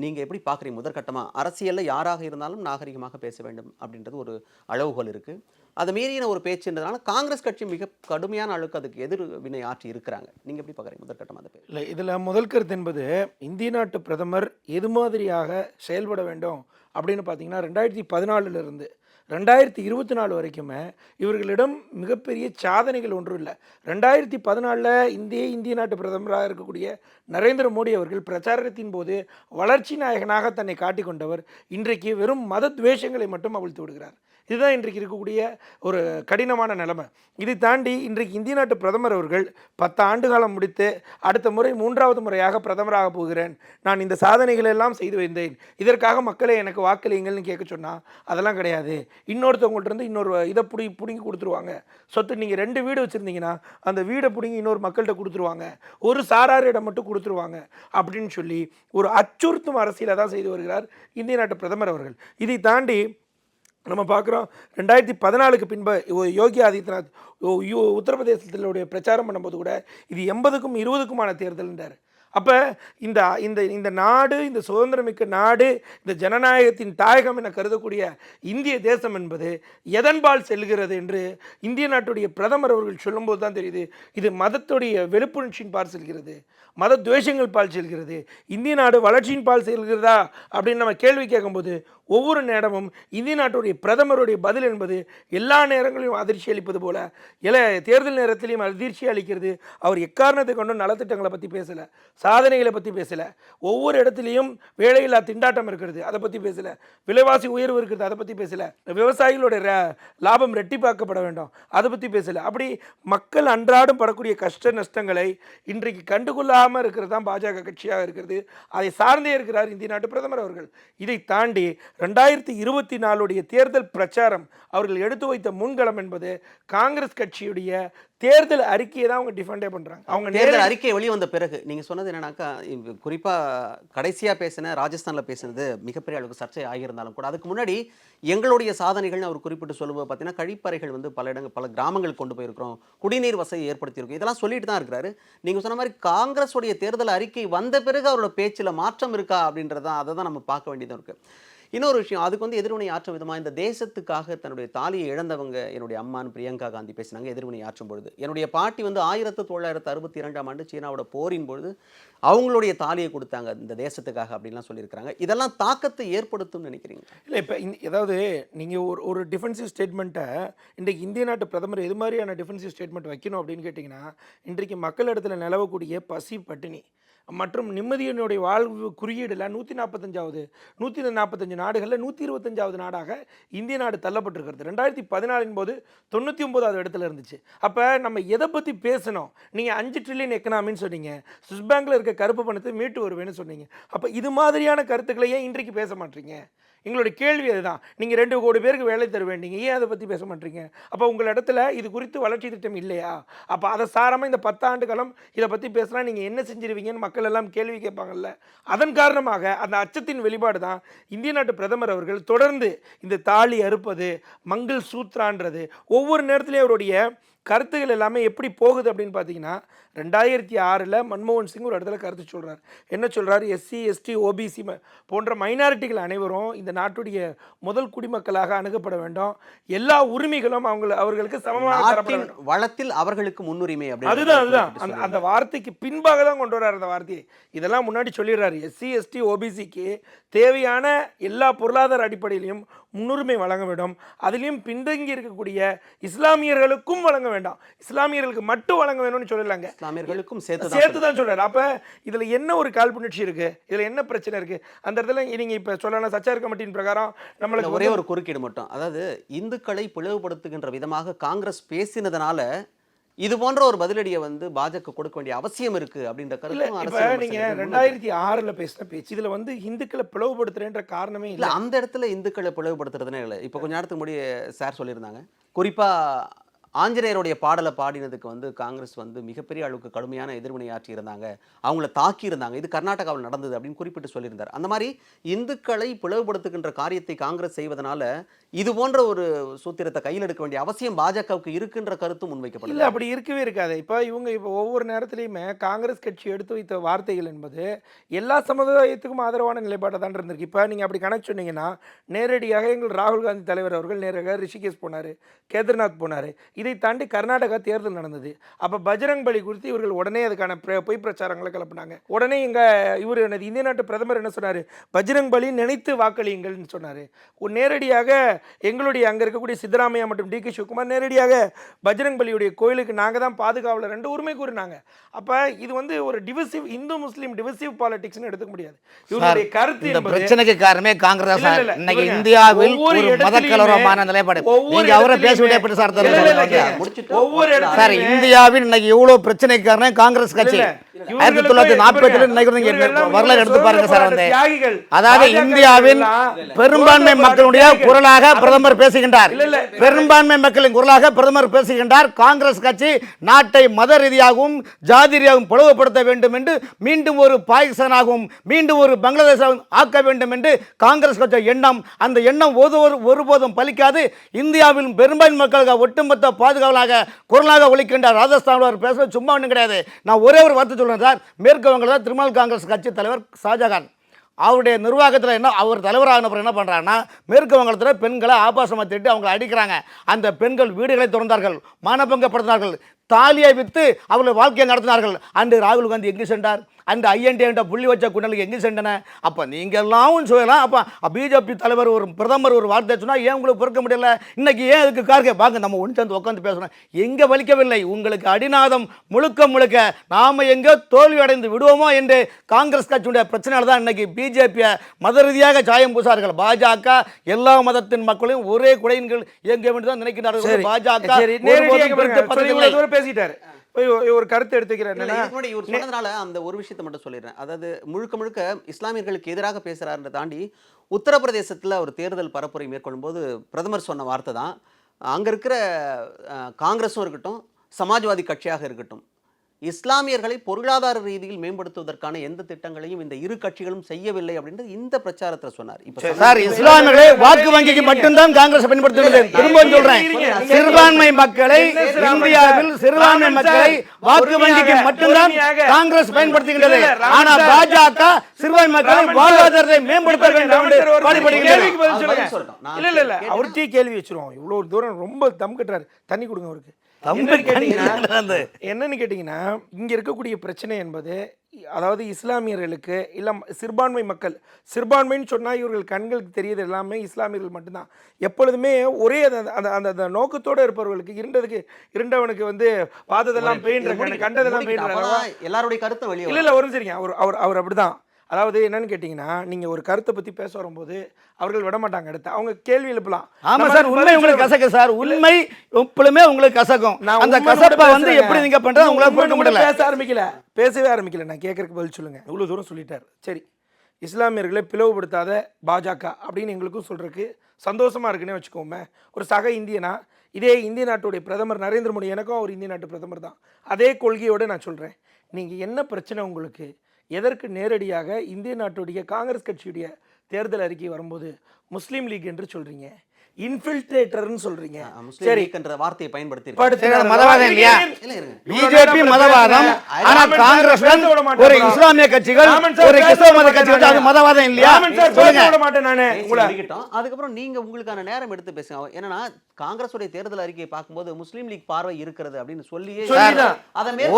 நீங்கள் எப்படி பார்க்குறீங்க? முதற்கட்டமாக அரசியலில் யாராக இருந்தாலும் நாகரிகமாக பேச வேண்டும் அப்படின்றது ஒரு அளவுகோல் இருக்குது. அதை மீறின ஒரு பேச்சுன்றதுனால காங்கிரஸ் கட்சி மிக கடுமையான அளவுக்கு அதுக்கு எதிர்வினை ஆற்றி இருக்கிறாங்க. நீங்கள் எப்படி பார்க்குறீங்க முதற்கட்டமாக அந்த பேச்சு? இல்லை, இதில் முதல் கருத்து என்பது இந்திய நாட்டு பிரதமர் எது மாதிரியாக செயல்பட வேண்டும் அப்படின்னு பார்த்தீங்கன்னா 2014 2024 வரைக்குமே இவர்களிடம் மிகப்பெரிய சாதனைகள் ஒன்றும் இல்லை. 2014 இந்திய நாட்டு பிரதமராக இருக்கக்கூடிய நரேந்திர மோடி அவர்கள் பிரச்சாரத்தின் போது வளர்ச்சி நாயகனாக தன்னை காட்டிக்கொண்டவர் இன்றைக்கு வெறும் மத துவேஷங்களை மட்டும் அவிழ்த்து விடுகிறார். இதுதான் இன்றைக்கு இருக்கக்கூடிய ஒரு கடினமான நிலைமை. இதை தாண்டி இன்றைக்கு இந்திய நாட்டு பிரதமர் அவர்கள் 10 ஆண்டு காலம் முடித்து அடுத்த முறை 3வது முறையாக பிரதமராக போகிறேன், நான் இந்த சாதனைகள் எல்லாம் செய்து வந்தேன், இதற்காக மக்களை எனக்கு வாக்களியுங்கள்னு கேட்க சொன்னால் அதெல்லாம் கிடையாது. இன்னொருத்தவங்கள்ட்ட இருந்து இன்னொரு இதை பிடுங்கி கொடுத்துருவாங்க. சொத்து நீங்கள் 2 வீடு வச்சுருந்தீங்கன்னா அந்த வீடை பிடுங்கி இன்னொரு மக்கள்கிட்ட கொடுத்துருவாங்க, ஒரு சாராரிடம் மட்டும் கொடுத்துருவாங்க அப்படின்னு சொல்லி ஒரு அச்சுறுத்தும் அரசியலை தான் செய்து வருகிறார் இந்திய நாட்டு பிரதமர் அவர்கள். இதை தாண்டி நம்ம பார்க்குறோம் 2014 பின்பு யோகி ஆதித்யநாத் உத்தரப்பிரதேசத்தினுடைய பிரச்சாரம் பண்ணும்போது கூட இது 80க்கும் 20க்குமான தேர்தல்ன்றார். அப்போ இந்த இந்த இந்த நாடு, இந்த சுதந்திரமிக்க நாடு, இந்த ஜனநாயகத்தின் தாயகம் என கருதக்கூடிய இந்திய தேசம் என்பது எதன்பால் செல்கிறது என்று இந்திய நாட்டுடைய பிரதமர் அவர்கள் சொல்லும்போது தான் தெரியுது. இது மதத்துடைய வெறுப்புணர்ச்சியின் பால் செல்கிறது, மத துவேஷங்கள் பால் செல்கிறது, இந்திய நாடு வளர்ச்சியின் பால் செல்கிறதா அப்படின்னு நம்ம கேள்வி கேட்கும்போது ஒவ்வொரு நேரமும் இந்திய நாட்டுடைய பிரதமருடைய பதில் என்பது எல்லா நேரங்களிலும் அதிர்ச்சி அளிப்பது போல தேர்தல் நேரத்திலையும் அதிர்ச்சி அளிக்கிறது. அவர் எக்காரணத்தை கொண்டும் நலத்திட்டங்களை பற்றி பேசலை, சாதனைகளை பற்றி பேசலை, ஒவ்வொரு இடத்துலையும் வேலையில்லா திண்டாட்டம் இருக்கிறது அதை பற்றி பேசலை, விலைவாசி உயர்வு இருக்கிறது அதை பற்றி பேசலை, விவசாயிகளுடைய லாபம் ரெட்டிப்பாக்கப்பட வேண்டும் அதை பற்றி பேசலை. அப்படி மக்கள் அன்றாடம் படக்கூடிய கஷ்ட நஷ்டங்களை இன்றைக்கு கண்டுகொள்ளாமல் இருக்கிறது தான் பாஜக கட்சியாக இருக்கிறது. அதை சார்ந்தே இருக்கிறார் இந்திய நாட்டு பிரதமர் அவர்கள். இதை தாண்டி 2024 தேர்தல் பிரச்சாரம் அவர்கள் எடுத்து வைத்த முன்களம் என்பது காங்கிரஸ் கட்சியுடைய தேர்தல் அறிக்கையை தான் அவங்க டிஃபெண்டே பண்ணுறாங்க. அவங்க தேர்தல் அறிக்கை வெளியே வந்த பிறகு நீங்கள் சொன்னது என்னன்னாக்கா, குறிப்பாக கடைசியாக பேசின ராஜஸ்தானில் பேசினது மிகப்பெரிய அளவுக்கு சர்ச்சை ஆகியிருந்தாலும் கூட அதுக்கு முன்னாடி எங்களுடைய சாதனைகள்னு அவர் குறிப்பிட்டு சொல்லும்போது பார்த்தீங்கன்னா கழிப்பறைகள் வந்து பல கிராமங்கள் கொண்டு போயிருக்கிறோம், குடிநீர் வசதி ஏற்படுத்தியிருக்கோம், இதெல்லாம் சொல்லிட்டு தான் இருக்கிறாரு. நீங்கள் சொன்ன மாதிரி காங்கிரஸுடைய தேர்தல் அறிக்கை வந்த பிறகு அவரோட பேச்சில் மாற்றம் இருக்கா அப்படின்றது தான், அதை தான் நம்ம பார்க்க வேண்டியதாக இருக்குது. இன்னொரு விஷயம், அதுக்கு வந்து எதிர்வினை ஆற்றும் விதமாக இந்த தேசத்துக்காக தன்னுடைய தாலியை இழந்தவங்க என்னுடைய அம்மான்னு பிரியங்கா காந்தி பேசினாங்க. எதிர்வினை ஆற்றும் பொழுது என்னுடைய பாட்டி வந்து 1962 சீனாவோட போரின் பொழுது அவங்களுடைய தாலியை கொடுத்தாங்க இந்த தேசத்துக்காக அப்படின்லாம் சொல்லியிருக்கிறாங்க. இதெல்லாம் தாக்கத்தை ஏற்படுத்தும்னு நினைக்கிறீங்க? இல்லை, இப்போ ஏதாவது நீங்கள் ஒரு டிஃபென்சிவ் ஸ்டேட்மெண்ட்டை இன்றைக்கு இந்திய நாட்டு பிரதமர் எது மாதிரியான டிஃபென்சிவ் ஸ்டேட்மெண்ட் வைக்கணும் அப்படின்னு கேட்டிங்கன்னா, இன்றைக்கு மக்களிடத்தில் நிலவக்கூடிய பசி பட்டினி மற்றும் நிம்மதியினுடைய வாழ்வு குறியீடில் 145 நாடுகளில் 125வது நாடாக இந்திய நாடு தள்ளப்பட்டிருக்கிறது. 2014 போது 99வது இடத்துல இருந்துச்சு. அப்போ நம்ம எதை பற்றி பேசணும்? நீங்கள் 5 ட்ரில்லியன் எக்கனாமின்னு சொன்னீங்க, ஸ்விஸ் பேங்கில் இருக்க கருப்பு பணத்தை மீட்டு வருவேன்னு சொன்னீங்க. அப்போ இது மாதிரியான கருத்துக்களை ஏன் இன்றைக்கு பேச மாட்டீங்க? எங்களுடைய கேள்வி அதுதான். நீங்கள் 2 கோடி பேருக்கு வேலை தர வேண்டிங்க, ஏன் அதை பற்றி பேச மாட்டீங்க? அப்போ உங்கள் இடத்துல இது குறித்து வளர்ச்சி திட்டம் இல்லையா? அப்போ அதை சாராமல் இந்த 10 ஆண்டு காலம் இதை பற்றி பேசினா நீங்கள் என்ன செஞ்சிருவீங்கன்னு மக்கள் எல்லாம் கேள்வி கேட்பாங்கல்ல. அதன் காரணமாக அந்த அச்சத்தின் வெளிப்பாடு தான் இந்திய நாட்டு பிரதமர் அவர்கள் தொடர்ந்து இந்த தாலி அறுப்பது, மங்கள் சூத்ரான்றது, ஒவ்வொரு நேரத்துலேயும் அவருடைய கருத்துகள் எல்லாமே எப்படி போகுது அப்படின்னு பார்த்தீங்கன்னா, 2006 மன்மோகன் சிங் ஒரு இடத்துல கருத்து சொல்கிறார். என்ன சொல்கிறார்? எஸ்சி எஸ்டி ஓபிசி போன்ற மைனாரிட்டிகள் அனைவரும் இந்த நாட்டுடைய முதல் குடிமக்களாக அணுகப்பட வேண்டும், எல்லா உரிமைகளும் அவர்களுக்கு சமமாக தரப்பட வேண்டும், வளத்தில் அவர்களுக்கு முன்னுரிமை. அதுதான் அந்த வார்த்தைக்கு பின்பாக தான் கொண்டு வர்றார் அந்த வார்த்தையை. இதெல்லாம் முன்னாடி சொல்லிடுறாரு. எஸ்சி எஸ்டி ஓபிசிக்கு தேவையான எல்லா பொருளாதார அடிப்படையிலையும் முன்னுரிமை வழங்க வேண்டும், அதிலையும் பின்தங்கி இருக்கக்கூடிய இஸ்லாமியர்களுக்கும் வழங்க வேண்டாம், இஸ்லாமியர்களுக்கு மட்டும் வழங்க வேணும்னு சொல்லலாங்க, இஸ்லாமியர்களுக்கும் சேர்த்து தான் சொல்றாரு. அப்ப இதுல என்ன ஒரு காழ்ப்புணர்ச்சி இருக்கு? இதுல என்ன பிரச்சனை இருக்கு? அந்த இடத்துல நீங்க இப்ப சொல்லலாம் சச்சார் கமிட்டியின் பிரகாரம் நம்மளுக்கு ஒரே ஒரு குறுக்கீடு மட்டும், அதாவது இந்துக்களை பிளவுபடுத்துகின்ற விதமாக காங்கிரஸ் பேசினதுனால இது போன்ற ஒரு பதிலடியை வந்து பாஜக கொடுக்க வேண்டிய அவசியம் இருக்கு அப்படின்ற கருத்து. நீங்க 2006 பேசின பேச்சு இதுல வந்து இந்துக்களை பிளவுபடுத்துறேன்ற காரணமே இல்ல. அந்த இடத்துல இந்துக்களை பிளவுபடுத்துறதுனே இல்லை. இப்போ கொஞ்ச நேரத்துக்கு முன்னாடி சார் சொல்லியிருந்தாங்க, குறிப்பா ஆஞ்சநேயருடைய பாடலை பாடினதுக்கு வந்து காங்கிரஸ் வந்து மிகப்பெரிய அளவுக்கு கடுமையான எதிர்வினையாற்றி இருந்தாங்க, அவங்கள தாக்கி இருந்தாங்க, இது கர்நாடகாவில் நடந்தது அப்படின்னு குறிப்பிட்டு சொல்லியிருந்தார். அந்த மாதிரி இந்துக்களை பிளவுபடுத்துகின்ற காரியத்தை காங்கிரஸ் செய்வதனால இது போன்ற ஒரு சூத்திரத்தை கையில் எடுக்க வேண்டிய அவசியம் பாஜகவுக்கு இருக்குன்ற கருத்தும் முன்வைக்கப்படல. இல்லை, அப்படி இருக்கவே இருக்காது. இப்போ ஒவ்வொரு நேரத்துலையுமே காங்கிரஸ் கட்சி எடுத்து வைத்த வார்த்தைகள் என்பது எல்லா சமுதாயத்துக்கும் ஆதரவான நிலைப்பாட்டை தான் இருந்திருக்கு. இப்போ நீங்கள் அப்படி கணக்கு சொன்னீங்கன்னா நேரடியாக எங்கள் ராகுல் காந்தி தலைவர் அவர்கள் நேரடியாக ரிஷிகேஷ் போனார், கேதார்நாத் போனார். இதை தாண்டி கர்நாடகா தேர்தல் நடந்தது. அப்போ பஜ்ரங் பலி குறித்து இவர்கள் உடனே அதுக்கான பொய் பிரச்சாரங்களை கிளப்பினாங்க. உடனே இவர் இந்திய நாட்டு பிரதமர் என்ன சொன்னார், பஜ்ரங் பலி நினைத்து வாக்களியுங்கள்னு சொன்னார். நேரடியாக எங்களுடைய அங்கே இருக்கக்கூடிய சித்தராமையா மற்றும் டி.கே. சிவகுமார் நேரடியாக பஜ்ரங் பலியுடைய கோயிலுக்கு நாங்கள் தான் பாதுகாவலர் ரெண்டு உரிமை கூறினாங்க. அப்போ இது வந்து ஒரு டிவிசிவ் இந்து முஸ்லீம் டிவிசிவ் பாலிடிக்ஸ்னு எடுத்துக்க முடியாது. இவருடைய கருத்து இந்த பிரச்சனைக்கு காரணமே காங்கிரஸ் சார். இன்னைக்கு இந்தியாவில் ஒரு மதக்கலவரமான நிலைப்பாடு. நீங்க அவரை பேசிவிட்டே எப்படி சார் சார் இந்தியாவில் இன்னைக்கு இவ்வளவு பிரச்சனைக்கு காரணம் காங்கிரஸ் கட்சி. 1940 வரலாறு எடுத்து பாருங்க சார். வந்து அதாவது இந்தியாவின் பெரும்பான்மை மக்களுடைய குரலாக பிரதமர் பேசுகின்றார். பெரும்பான்மை மக்களின் குரலாக பிரதமர் பேசுகின்றார். காங்கிரஸ் கட்சி நாட்டை மத ரீதியாகவும் ஜாதி ரீதியாகவும் பிளவுபடுத்த வேண்டும் என்று, மீண்டும் ஒரு பாகிஸ்தானாகவும் மீண்டும் ஒரு பங்களாதேஷாகவும் ஆக்க வேண்டும் என்று காங்கிரஸ் கட்சி எண்ணம். அந்த எண்ணம் ஒருபோதும் பலிக்காது. இந்தியாவில் பெரும்பான்மை மக்களுக்கு ஒட்டுமொத்த பாதுகாவலாக குரலாக ஒலிக்கின்றார். ராஜஸ்தான் பேச சும்மா ஒன்றும் கிடையாது. நான் ஒரே ஒரு வார்த்தை சொல்றேன் சார். மேற்கு வங்கத்தில் திரிணாமுல் காங்கிரஸ் கட்சி தலைவர் ஷாஜகான் அவருடைய நிர்வாகத்தில் என்ன, அவர் தலைவரான பிறகு என்ன பண்ணுறாங்கன்னா, மேற்கு வங்கத்தில் பெண்களை ஆபாசமாக திட்டு அவங்களை அடிக்கிறாங்க. அந்த பெண்கள் வீடுகளை திறந்தார்கள், மானபங்கப்படுத்தினார்கள், தாலியை விற்று அவர்கள் வாழ்க்கையை நடத்தினார்கள். அன்று ராகுல் காந்தி எங்கே சென்றார்? அந்த ஐஎன்டி என்ற புள்ளி வச்ச குண்டலுக்கு எங்கே சென்றன? அப்போ நீங்கள் எல்லாம் சொல்லலாம். அப்போ பிஜேபி தலைவர் ஒரு பிரதமர் ஒரு வார்த்தை சொன்னால் ஏன் உங்களுக்கு பொறுக்க முடியல? இன்னைக்கு ஏன் அதுக்கு கார்கே வாங்க நம்ம ஒன்று சேர்ந்து உட்காந்து பேசணும். எங்கே வலிக்கவில்லை உங்களுக்கு அடிநாதம் முழுக்க நாம் எங்கே தோல்வி அடைந்து விடுவோமோ என்று காங்கிரஸ் கட்சியுடைய பிரச்சனைகள் தான் இன்னைக்கு பிஜேபியை மத ரீதியாக சாயம் பூசார்கள். பாஜக எல்லா மதத்தின் மக்களையும் ஒரே குடையின்கள் இயங்க வேண்டும் தான் நினைக்கிறார்கள். பாஜக பேசிட்டாரு ஒரு கருத்து எடுத்துக்கிறேன். இவர் சொன்னதுனால அந்த ஒரு விஷயத்தை மட்டும் சொல்லிடுறேன். அதாவது முழுக்க இஸ்லாமியர்களுக்கு எதிராக பேசுறாருன்றதை தாண்டி உத்தரப்பிரதேசத்தில் ஒரு தேர்தல் பரப்புரை மேற்கொள்ளும் போது பிரதமர் சொன்ன வார்த்தை தான், அங்கே இருக்கிற காங்கிரஸும் இருக்கட்டும், சமாஜ்வாதி கட்சியாக இருக்கட்டும், இஸ்லாமியர்களை பொருளாதார ரீதியில் மேம்படுத்துவதற்கான எந்த திட்டங்களையும் இந்த இரு கட்சிகளும் செய்யவில்லை அப்படின்றது இந்த பிரச்சாரத்தில் சொன்னார். இப்ப சார் இஸ்லாமியர்களை வாக்கு வங்கிக்கு மட்டும்தான் காங்கிரஸ் பயன்படுத்துகிறது. திரும்ப சொல்றேன், சிறுபான்மை மக்களை இந்தியாவில் சிறுபான்மை மக்களை வாக்கு வங்கிக்கு மட்டும்தான் காங்கிரஸ் பயன்படுத்துகின்றது. ஆனா பாஜக சிறுபான்மை மக்களை வாழ்வாதாரத்தை மேம்படுத்த வேண்டும். இல்ல அவர்கிட்ட கேள்வி வச்சிருவோம். இவ்வளவு தூரம் ரொம்ப தம் கட்டுறாரு, தண்ணி கொடுங்க அவருக்கு. என்னன்னு கேட்டீங்கன்னா, இங்க இருக்கக்கூடிய பிரச்சனை என்பது, அதாவது இஸ்லாமியர்களுக்கு இல்ல சிறுபான்மை மக்கள், சிறுபான்மைன்னு சொன்னா இவர்கள் கண்களுக்கு தெரியுது எல்லாமே இஸ்லாமியர்கள் மட்டும்தான். எப்பொழுதுமே ஒரே அந்த நோக்கத்தோடு இருப்பவர்களுக்கு இருண்டவனுக்கு வந்து பார்த்ததெல்லாம் பெயின்ற கண்டதெல்லாம் பெயின்ற எல்லாருடைய கருத்து வெளியே இல்ல ஒரு சரிங்க. அவர் அப்படிதான். அதாவது என்னன்னு கேட்டீங்கன்னா, நீங்க ஒரு கருத்தை பத்தி பேச வரும்போது அவர்கள் விட மாட்டாங்க. அடுத்து அவங்க கேள்வி எழுப்பலாம். ஆமா சார், உண்மை உங்களுக்கு கசக்கு சார். உண்மை எப்பவுமே உங்களுக்கு கசக்கும். அந்த கசப்பை வந்து எப்படி நீங்க பண்றது உங்களுக்கு புரிஞ்சுக்க முடியல. பேசவே ஆரம்பிக்கல. நான் கேட்கறதுக்கு பதில் சொல்லுங்க. இவ்வளவு தூரம் சொல்லிட்டாரு. சரி, இஸ்லாமியர்களை பிளவுபடுத்தாத பாஜக அப்படின்னு எங்களுக்கும் சொல்றதுக்கு சந்தோஷமா இருக்குன்னே வச்சுக்கோமே. ஒரு சக இந்தியனா, இதே இந்திய நாட்டுடைய பிரதமர் நரேந்திர மோடி, எனக்கும் அவர் இந்திய நாட்டு பிரதமர் தான். அதே கொள்கையோடு நான் சொல்றேன், நீங்க என்ன பிரச்சனை உங்களுக்கு, எதற்கு நேரடியாக இந்திய நாட்டுடைய காங்கிரஸ் கட்சியுடைய தேர்தல் அறிக்கை வரும்போது முஸ்லீம் லீக் என்று சொல்றீங்க, இன்ஃபில்ட்ரேட்டர்னு சொல்றீங்க. சரி, என்ற வார்த்தையை பயன்படுத்தி மதவாதம் இல்லையா? பிஜேபி மதவாதம். ஆனா காங்கிரஸ் ஒரு இஸ்லாமிய கட்சிகள், ஒரு கிறிஸ்தவ மத கட்சிகள், அது மதவாதம் இல்லையா? சொல்ல மாட்டேன் நானு. அதுக்கப்புறம் நீங்க உங்களுக்கான நேரம் எடுத்து பேசுங்க. என்னன்னா காங்கிரஸ் உடைய தேர்தல் அறிக்கையை பார்க்கும்போது முஸ்லீம் லீக் பார்வை இருக்கிறது அப்படின்னு சொல்லியே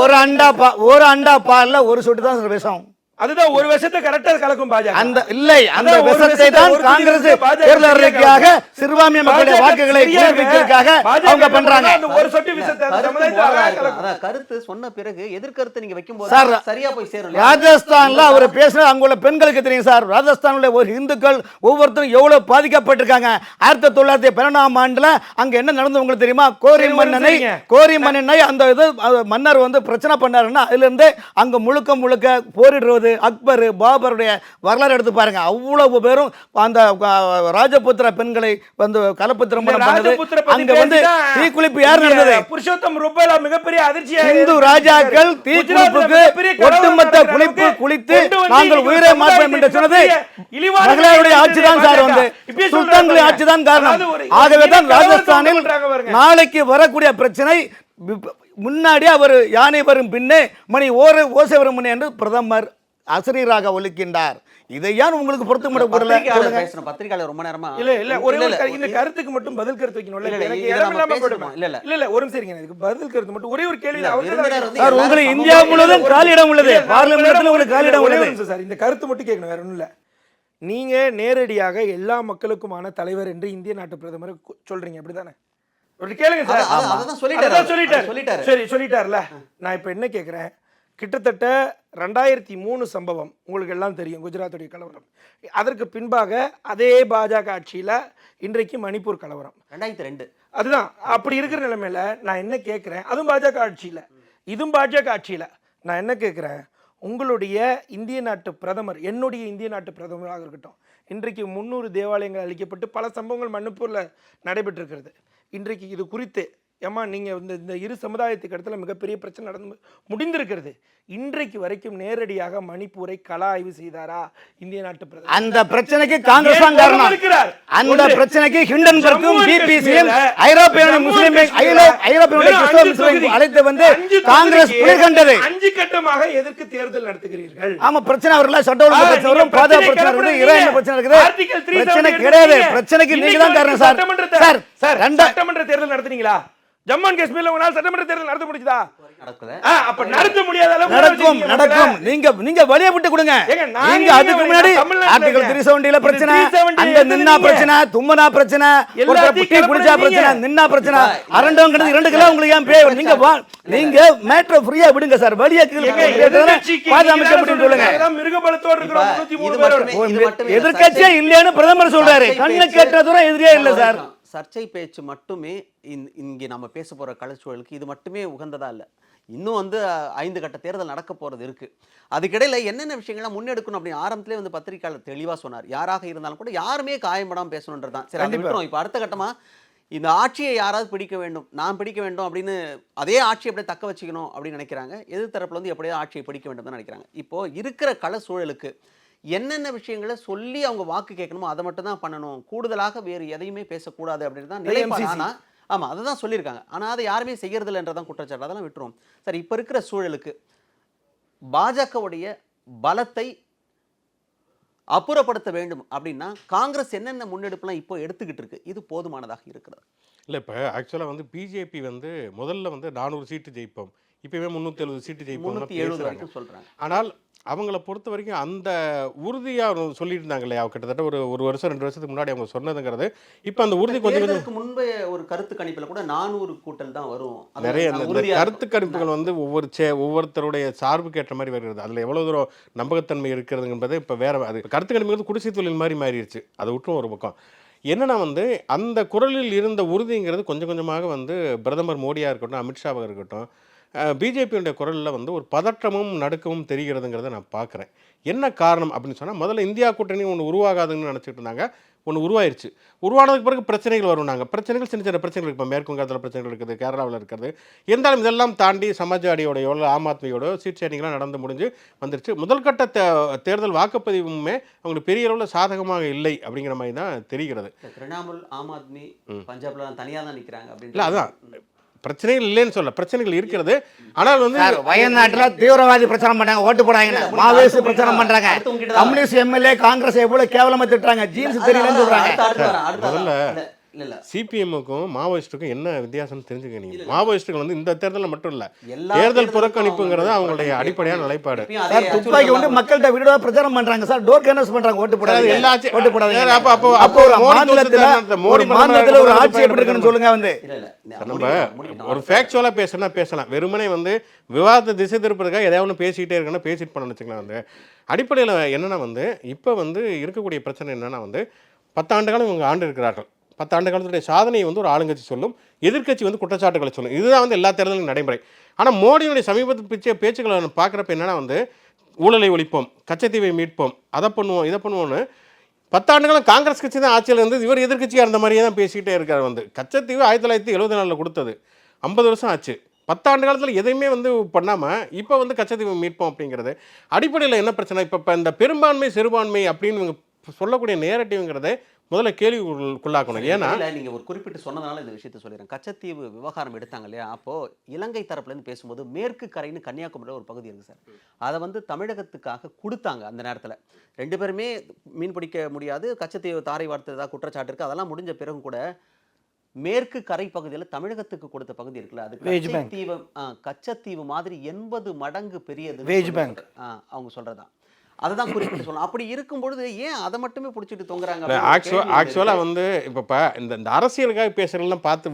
ஒரு அண்டா பால்ல ஒரு சொட்டு தான் பேசும். அதுதான் ஒரு விஷயத்தை கரெக்டா கலக்கும் பாஜக. அந்த இல்லை, அந்த விஷயத்தை தான் காங்கிரஸ் தேர்தல் அறிக்கையாக சிறுபான்மை மக்களுடைய வாக்குகளை குறைப்பதற்காக அவங்க பண்றாங்க. ஒரு சொட்டு விஷயத்தை கருத்து சொன்ன பிறகு எதிர்கருத்து நீங்க வைக்கும்போது சரியா போய் சேரும். ராஜஸ்தான்ல அவர் பேசுறது அங்குள்ள பெண்களுக்கு தெரியும் சார். ராஜஸ்தான்ல ஒரு இந்துக்கள் ஒவ்வொருத்தரும் எவ்வளவு பாதிக்கப்பட்டிருக்காங்க. 1912ஆம் ஆண்டுல அங்க என்ன நடந்து உங்களுக்கு தெரியுமா? கோரி மன்னனை அந்த இது மன்னர் வந்து பிரச்சனை பண்ணாருன்னா அதுல இருந்து அங்க முழுக்க போரிடுறது முகமது, அக்பர், பாபருடைய வரலாறு எடுத்து பாருங்க. அவ்வளவு பேரும் அந்த ராஜபுத்திர பெண்களை வந்து கலப்பு திருமணம் பண்ணது. அங்க வந்து தீக்குளிப்பு யார் நடந்தது? புருஷோத்தம் ரூபாய் மிகப்பெரிய அதிர்ச்சியா இந்து ராஜாக்கள் தீக்குளிப்புக்கு ஒட்டுமொத்த குளிப்பு குளித்து நாங்கள் உயிரை மாற்றோம் என்று சொன்னது மகளிருடைய ஆட்சிதான் சார். வந்து சுல்தான்களின் ஆட்சிதான் காரணம். ஆகவே தான் ராஜஸ்தானில் நாளைக்கு வரக்கூடிய பிரச்சனை முன்னாடி அவர் யானை வரும் பின்னே மணி ஓசை வரும் முன்னே என்று பிரதமர் அசரீராக ஒலிக்கின்றார். இதை ஏன் உங்களுக்கு பொறுத்து முடியல? பத்திரிகையாளர் ரொம்ப நேரமா இல்ல ஒரு இந்த கருத்துக்கு மட்டும் பதில் கருத்து வைக்கணும்ல. எனக்கு இடம் இல்லாம போடுமா? இல்ல ஒரு நிமிஷம் இருங்க. இதுக்கு பதில் கருத்து மட்டும் ஒரே ஒரு கேள்வி. சார் உங்களுக்கு இந்தியா முழுவதும் காலியிடம் உள்ளது, பார்லிமெண்ட்ல உங்களுக்கு காலியிடம் உள்ளது சார். இந்த கருத்து மட்டும் கேட்கணும், வேற ஒண்ணும் இல்ல. நீங்க நேரடியாக எல்லா மக்களுக்குமான தலைவர் என்று இந்திய நாட்டு பிரதமர் சொல்றீங்க, அப்படிதானே? ஒரு கேளுங்க சார். அதான் சொல்லிட்டாரு. சரி சொல்லிட்டார்ல. நான் இப்ப என்ன கேட்கிறேன், கிட்டத்தட்ட 2003 சம்பவம் உங்களுக்கு எல்லாம் தெரியும், குஜராத்துடைய கலவரம். அதற்கு பின்பாக அதே பாஜக ஆட்சியில் இன்றைக்கு மணிப்பூர் கலவரம் 2002. அதுதான். அப்படி இருக்கிற நிலைமையில நான் என்ன கேட்குறேன், அதுவும் பாஜக ஆட்சியில், இதுவும் பாஜக ஆட்சியில் நான் என்ன கேட்குறேன், உங்களுடைய இந்திய நாட்டு பிரதமர், என்னுடைய இந்திய நாட்டு பிரதமராக இருக்கட்டும், இன்றைக்கு 300 தேவாலயங்கள் அளிக்கப்பட்டு பல சம்பவங்கள் மணிப்பூரில் நடைபெற்றிருக்கிறது. இன்றைக்கு இது குறித்து ஏமா நீங்கள் இந்த இரு சமுதாயத்துக்கு இடத்துல மிகப்பெரிய பிரச்சனை நடந்து முடிந்திருக்கிறது. இன்றைக்கு வரைக்கும் நேரடியாக மணிப்பூரை கள ஆய்வு செய்தாரா இந்திய நாட்டு பிரதமர்? அந்த பிரச்சனைக்கு காங்கிரஸ் தான் காரணம். அந்த பிரச்சனைக்கு ஹிண்டன்பர்க்கும் பிபிசியும் ஐரோப்பிய முஸ்லிம் அழைத்து வந்து காங்கிரஸ் புலி கண்டது. 5 கட்டமாக எதற்கு தேர்தல் நடத்துகிறீர்கள்? ஆமா, பிரச்சனை வரல, சட்ட ஒழுங்கு பிரச்சனை வரும், பாதுகாப்பு பிரச்சனை இருக்குது, ஈரான் பிரச்சனை இருக்குது. பிரச்சனை கிடையாது, பிரச்சனைக்கு நீங்க தான் காரணம் சார். சட்டமன்ற தேர்தல் நடத்துனீங்களா? ஜம்மு அண்ட் காஷ்மீர்ல உங்களால சட்டமன்ற தேர்தல் நடத்த முடியுதா? அப்ப நடத்த முடியாத அளவுக்கு நடக்கும். நீங்க வழியை விட்டு கொடுங்க. நீங்க அதுக்கு முன்னாடி ஆர்டிகல் 370ல பிரச்சனை, அங்க நின்னா பிரச்சனை, தும்மனா பிரச்சனை, ஒரு டீ குடிச்சா பிரச்சனை, நின்னா பிரச்சனை, அரண்டோங்கிறது 2 கிலோ உங்களுக்கு ஏன் பேய்? நீங்க மேட்டர் ஃப்ரீயா விடுங்க சார். வழியை பாதுகாக்க முடியும் சொல்லுங்க. மிருகபலத்தோட இருக்கிறோம் 103 பேர். எதிர்க்கட்சியே இல்லையான்னு பிரதமர் சொல்றாரு. கண்ணு கேட்ட தூரம் எதிரியே இல்ல சார். சர்ச்சை பேச்சு மட்டுமே இங்கே நம்ம பேச போகிற கலைச்சூழலுக்கு இது மட்டுமே உகந்ததா இல்லை. இன்னும் வந்து 5 கட்ட தேர்தல் நடக்க போகிறது இருக்குது. அதுக்கிடையில் என்னென்ன விஷயங்கள்லாம் முன்னெடுக்கணும் அப்படின்னு ஆரம்பத்திலே வந்து பத்திரிகையாளர் தெளிவாக சொன்னார். யாராக இருந்தாலும் கூட யாருமே காயப்படாமல் பேசணுன்றது தான். சரி, அது விட்டுரும். இப்போ அடுத்த கட்டமாக இந்த ஆட்சியை யாராவது பிடிக்க வேண்டும், நான் பிடிக்க வேண்டும் அப்படின்னு அதே ஆட்சியை அப்படியே தக்க வச்சுக்கணும் அப்படின்னு நினைக்கிறாங்க. எதிர்த்தரப்புல வந்து எப்படியாவது ஆட்சியை பிடிக்க வேண்டும் தான் நினைக்கிறாங்க. இப்போது இருக்கிற கள சூழலுக்கு என்னென்ன விஷயங்களை சொல்லி அவங்க வாக்கு கேட்கணுமோ அதை மட்டும் தான் பண்ணணும், கூடுதலாக வேறு எதையுமே பேசக்கூடாது அப்படின்னு தான் நிலைப்பாடு. ஆனால் ஆமாம், அதை தான் சொல்லியிருக்காங்க. ஆனால் அதை யாருமே செய்யறதில்லைன்றதான் குற்றச்சாட்டு. அதெல்லாம் விட்டுரும். சரி, இப்போ இருக்கிற சூழலுக்கு பாஜகவுடைய பலத்தை அப்புறப்படுத்த வேண்டும் அப்படின்னா காங்கிரஸ் என்னென்ன முன்னெடுப்புலாம் இப்போ எடுத்துக்கிட்டு இருக்கு, இது போதுமானதாக இருக்கிறது? இல்லை, இப்போ ஆக்சுவலாக வந்து பிஜேபி வந்து முதல்ல வந்து 400 சீட்டு ஜெயிப்போம், இப்போவே 370 சீட்டு ஜெயிப்போம், 370 வரைக்கும் சொல்கிறாங்க. ஆனால் அவங்கள பொறுத்த வரைக்கும் அந்த உறுதியாக சொல்லிட்டு இருந்தாங்க இல்லையா, கிட்டத்தட்ட ஒரு வருஷம் 2 வருஷத்துக்கு முன்னாடி அவங்க சொன்னதுங்கிறது இப்போ அந்த உறுதி கொஞ்சம் முன்பே ஒரு கருத்து கணிப்பில் கூட 400 கூட்டல் தான் வரும். நிறைய இந்த கருத்து கணிப்புகள் வந்து ஒவ்வொருத்தருடைய சார்புக்கு ஏற்ற மாதிரி வருகிறது. அதில் எவ்வளோ தூரம் நம்பகத்தன்மை இருக்கிறது என்பது இப்போ வேற. அது கருத்து கணிப்பு வந்து குடிசை தொழில் மாதிரி மாறிடுச்சு. அதை விட்டும் ஒரு பக்கம் என்னன்னா வந்து அந்த குரலில் இருந்த உறுதிங்கிறது கொஞ்சம் கொஞ்சமாக வந்து பிரதமர் மோடியாக இருக்கட்டும், அமித்ஷாவாக இருக்கட்டும், பிஜேபியுடைய குரலில் வந்து ஒரு பதற்றமும் நடுக்கமும் தெரிகிறதுங்கிறத நான் பார்க்குறேன். என்ன காரணம் அப்படின்னு சொன்னால், முதல்ல இந்தியா கூட்டணி ஒன்று உருவாகாதுன்னு நினச்சிட்டு இருந்தாங்க. ஒன்று உருவாயிருச்சு. உருவானதுக்கு பிறகு பிரச்சனைகள் வரும். பிரச்சனைகள் சின்ன சின்ன பிரச்சனைகள். இப்போ மேற்கு வங்கத்தில் பிரச்சனைகள் இருக்குது, கேரளாவில் இருக்கிறது. இருந்தாலும் இதெல்லாம் தாண்டி சமாஜ்வாடியோடையோ ஆம் ஆத்மியோட சீட் ஷேரிங்லாம் நடந்து முடிஞ்சு வந்துருச்சு. முதல் கட்ட தேர்தல் வாக்குப்பதிவுமே அவங்களுக்கு பெரிய அளவில் சாதகமாக இல்லை அப்படிங்கிற மாதிரி தான் தெரிகிறது. திரிணாமுல், ஆம் ஆத்மி பஞ்சாப்ல தனியாக தான் நிற்கிறாங்க அப்படின்னு. இல்லை, அதான் பிரச்சனைகள் இல்லைன்னு சொல்ல, பிரச்சனைகள் இருக்கிறது. ஆனால் வந்து வயநாட்டில் தீவிரவாதி பிரச்சாரம் பண்றாங்க, ஓட்டு போடாங்க, மாவோயிஸ்ட் பிரச்சாரம் பண்றாங்க, கம்யூனிஸ்ட் எம்எல்ஏ காங்கிரஸ் எவ்வளவு கேவலமா திட்டுறாங்க, ஜீன்ஸ் தெரியலன்னு சொல்றாங்க. முதல்ல சிபிஎம்முக்கும் மாவோயிஸ்டுக்கும் என்ன வித்தியாசம் தெரிஞ்சுக்க. நீங்க மாவோயிஸ்டுகள் வந்து இந்த தேர்தலில் மட்டும் இல்ல, தேர்தல் புறக்கணிப்புங்கிறது அவங்களுடைய அடிப்படையான நிலைப்பாடு. துப்பாக்கி வந்து மக்கள்கிட்ட வீடுவா பிரச்சாரம் பண்றாங்க சார், டோர் கேன்வஸ் பண்றாங்க, ஓட்டு போடாது, ஓட்டு போடாது. அப்போ ஒரு மாநிலத்தில் ஒரு ஆட்சி எப்படி இருக்குன்னு சொல்லுங்க. வந்து நம்ம ஒரு ஃபேக்சுவலா பேசலாம், வெறுமனே வந்து விவாதத்தை திசை திருப்பதுக்காக எதாவது ஒன்று பேசிக்கிட்டே இருக்கணும், பேசிட்டு பண்ண வச்சுக்கலாம். வந்து அடிப்படையில் என்னன்னா வந்து இப்போ வந்து இருக்கக்கூடிய பிரச்சனை என்னன்னா வந்து 10 ஆண்டு காலம் இவங்க ஆண்டு இருக்கிறார்கள். 10 ஆண்டு காலத்துடைய சாதனையை வந்து ஒரு ஆளுங்கட்சி சொல்லும், எதிர்க்கட்சி வந்து குற்றச்சாட்டுகளை சொல்லும். இதுதான் வந்து எல்லா தேர்தலும் நடைமுறை. ஆனால் மோடியுடைய சமீபத்து பேச்சுக்களை பார்க்குறப்ப என்னன்னா வந்து ஊழலை ஒழிப்போம், கச்சத்தீவை மீட்போம், அதை பண்ணுவோம், இதை பண்ணுவோன்னு 10 ஆண்டுகளும் காங்கிரஸ் கட்சி தான் ஆட்சியில் இருந்தது. இவர் எதிர்க்கட்சியாக இருந்த மாதிரியே தான் பேசிக்கிட்டே இருக்கார். கச்சத்தீவு 1974 கொடுத்தது, 50 வருஷம் ஆச்சு. 10 ஆண்டு காலத்தில் எதையுமே பண்ணாமல் இப்போ கச்சத்தீவை மீட்போம் அப்படிங்கிறது அடிப்படையில் என்ன பிரச்சனை? இப்போ இந்த பெரும்பான்மை சிறுபான்மை அப்படின்னு இவங்க சொல்லக்கூடிய நேரட்டிவ்ங்கிறத முதல்ல கேள்விக்குள்ளாக்கணும். ஏன்னா நீங்கள் ஒரு குறிப்பிட்டு சொன்னதுனால இந்த விஷயத்தை சொல்லிடுறேன். கச்சத்தீவு விவகாரம் எடுத்தாங்க இல்லையா, அப்போது இலங்கை தரப்புலேருந்து பேசும்போது மேற்கு கரைன்னு கன்னியாகுமரியில் ஒரு பகுதி இருக்குது சார், அதை தமிழகத்துக்காக கொடுத்தாங்க. அந்த நேரத்தில் 2 பேருமே மீன் பிடிக்க முடியாது, கச்சத்தீவு தாரை வார்த்ததாக குற்றச்சாட்டு இருக்குது. அதெல்லாம் முடிஞ்ச பிறகு கூட மேற்கு கரை பகுதியில் தமிழகத்துக்கு கொடுத்த பகுதி இருக்குல்ல, அது கச்சத்தீவு கச்சத்தீவு மாதிரி 80 மடங்கு பெரியது. அவங்க சொல்கிறதா அதுதான் குறிப்பிட்டு சொல்லலாம். அப்படி இருக்கும்பொழுது ஏன் அதை மட்டுமே பிடிச்சிட்டு தொங்குறாங்க? ஆக்சுவலாக இப்போ இந்த அரசியலுக்காக பேசுறதெல்லாம் பார்த்து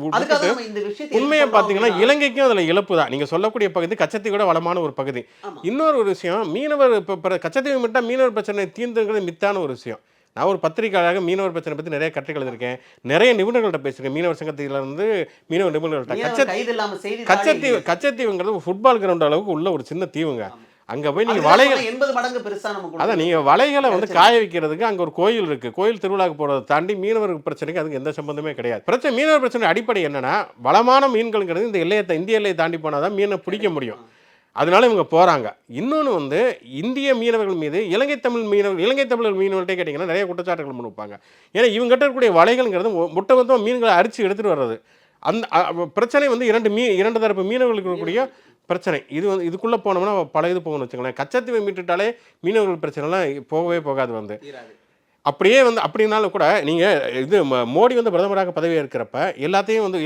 உண்மையை பார்த்தீங்கன்னா இலங்கைக்கும் அதில் இழப்பு தான். நீங்கள் சொல்லக்கூடிய பகுதி கச்சத்தீவோட வளமான ஒரு பகுதி. இன்னொரு விஷயம், மீனவர் இப்போ கச்சத்தீவு மட்டும் மீனவர் பிரச்சனை தீர்ந்துங்கிறது மித்தான ஒரு விஷயம். நான் ஒரு பத்திரிகையாளராக மீனவர் பிரச்சனை பற்றி நிறைய கட்டுரைகள் எழுதியிருக்கேன், நிறைய நிபுணர்கள்ட்ட பேசியிருக்கேன். மீனவர் சங்கத்திலிருந்து மீனவர் நிபுணர்கள்ட்ட கச்சத்தீவுங்கிறது ஃபுட்பால் கிரவுண்ட் அளவுக்கு உள்ள ஒரு சின்ன தீவுங்க. அங்கே போய் நீங்கள் வலைகள் 80 மடங்கு பெருசா அதான் நீங்கள் வலைகளை காய வைக்கிறதுக்கு அங்கே ஒரு கோயில் இருக்குது. கோயில் திருவிழாவுக்கு போகிறத தாண்டி மீனவர் பிரச்சனைக்கு அதுக்கு எந்த சம்பந்தமே கிடையாது. பிரச்சனை மீனவர் பிரச்சனை அடிப்படை என்னன்னா, வளமான மீன்கள்ங்கிறது இந்த இந்திய எல்லையை தாண்டி போனால் தான் மீனை பிடிக்க முடியும். அதனால இவங்க போகிறாங்க. இன்னொன்று இந்திய மீனவர்கள் மீது இலங்கை தமிழர் மீனவர்கள்ட்டே கேட்டிங்கன்னா நிறைய குற்றச்சாட்டுகள் முன்வைப்பாங்க. ஏன்னா இவங்ககிட்ட இருக்கக்கூடிய வலைகள்ங்கிறது மொத்தமாக மீன்களை அரிச்சு எடுத்துகிட்டு வர்றது. அந்த பிரச்சனை 2 தரப்பு மீனவர்களுக்கு இருக்கக்கூடிய பிரச்சனை. இதுக்குள்ளே போனோம்னா பல இது போகணும்னு வச்சுக்கோங்களேன். கச்சத்தீவை மீட்டுட்டாலே மீனவர்கள் பிரச்சனைலாம் போகவே போகாது. அப்படியே அப்படின்னாலும் கூட நீங்கள் மோடி பிரதமராக பதவி இருக்கிறப்ப எல்லாத்தையும்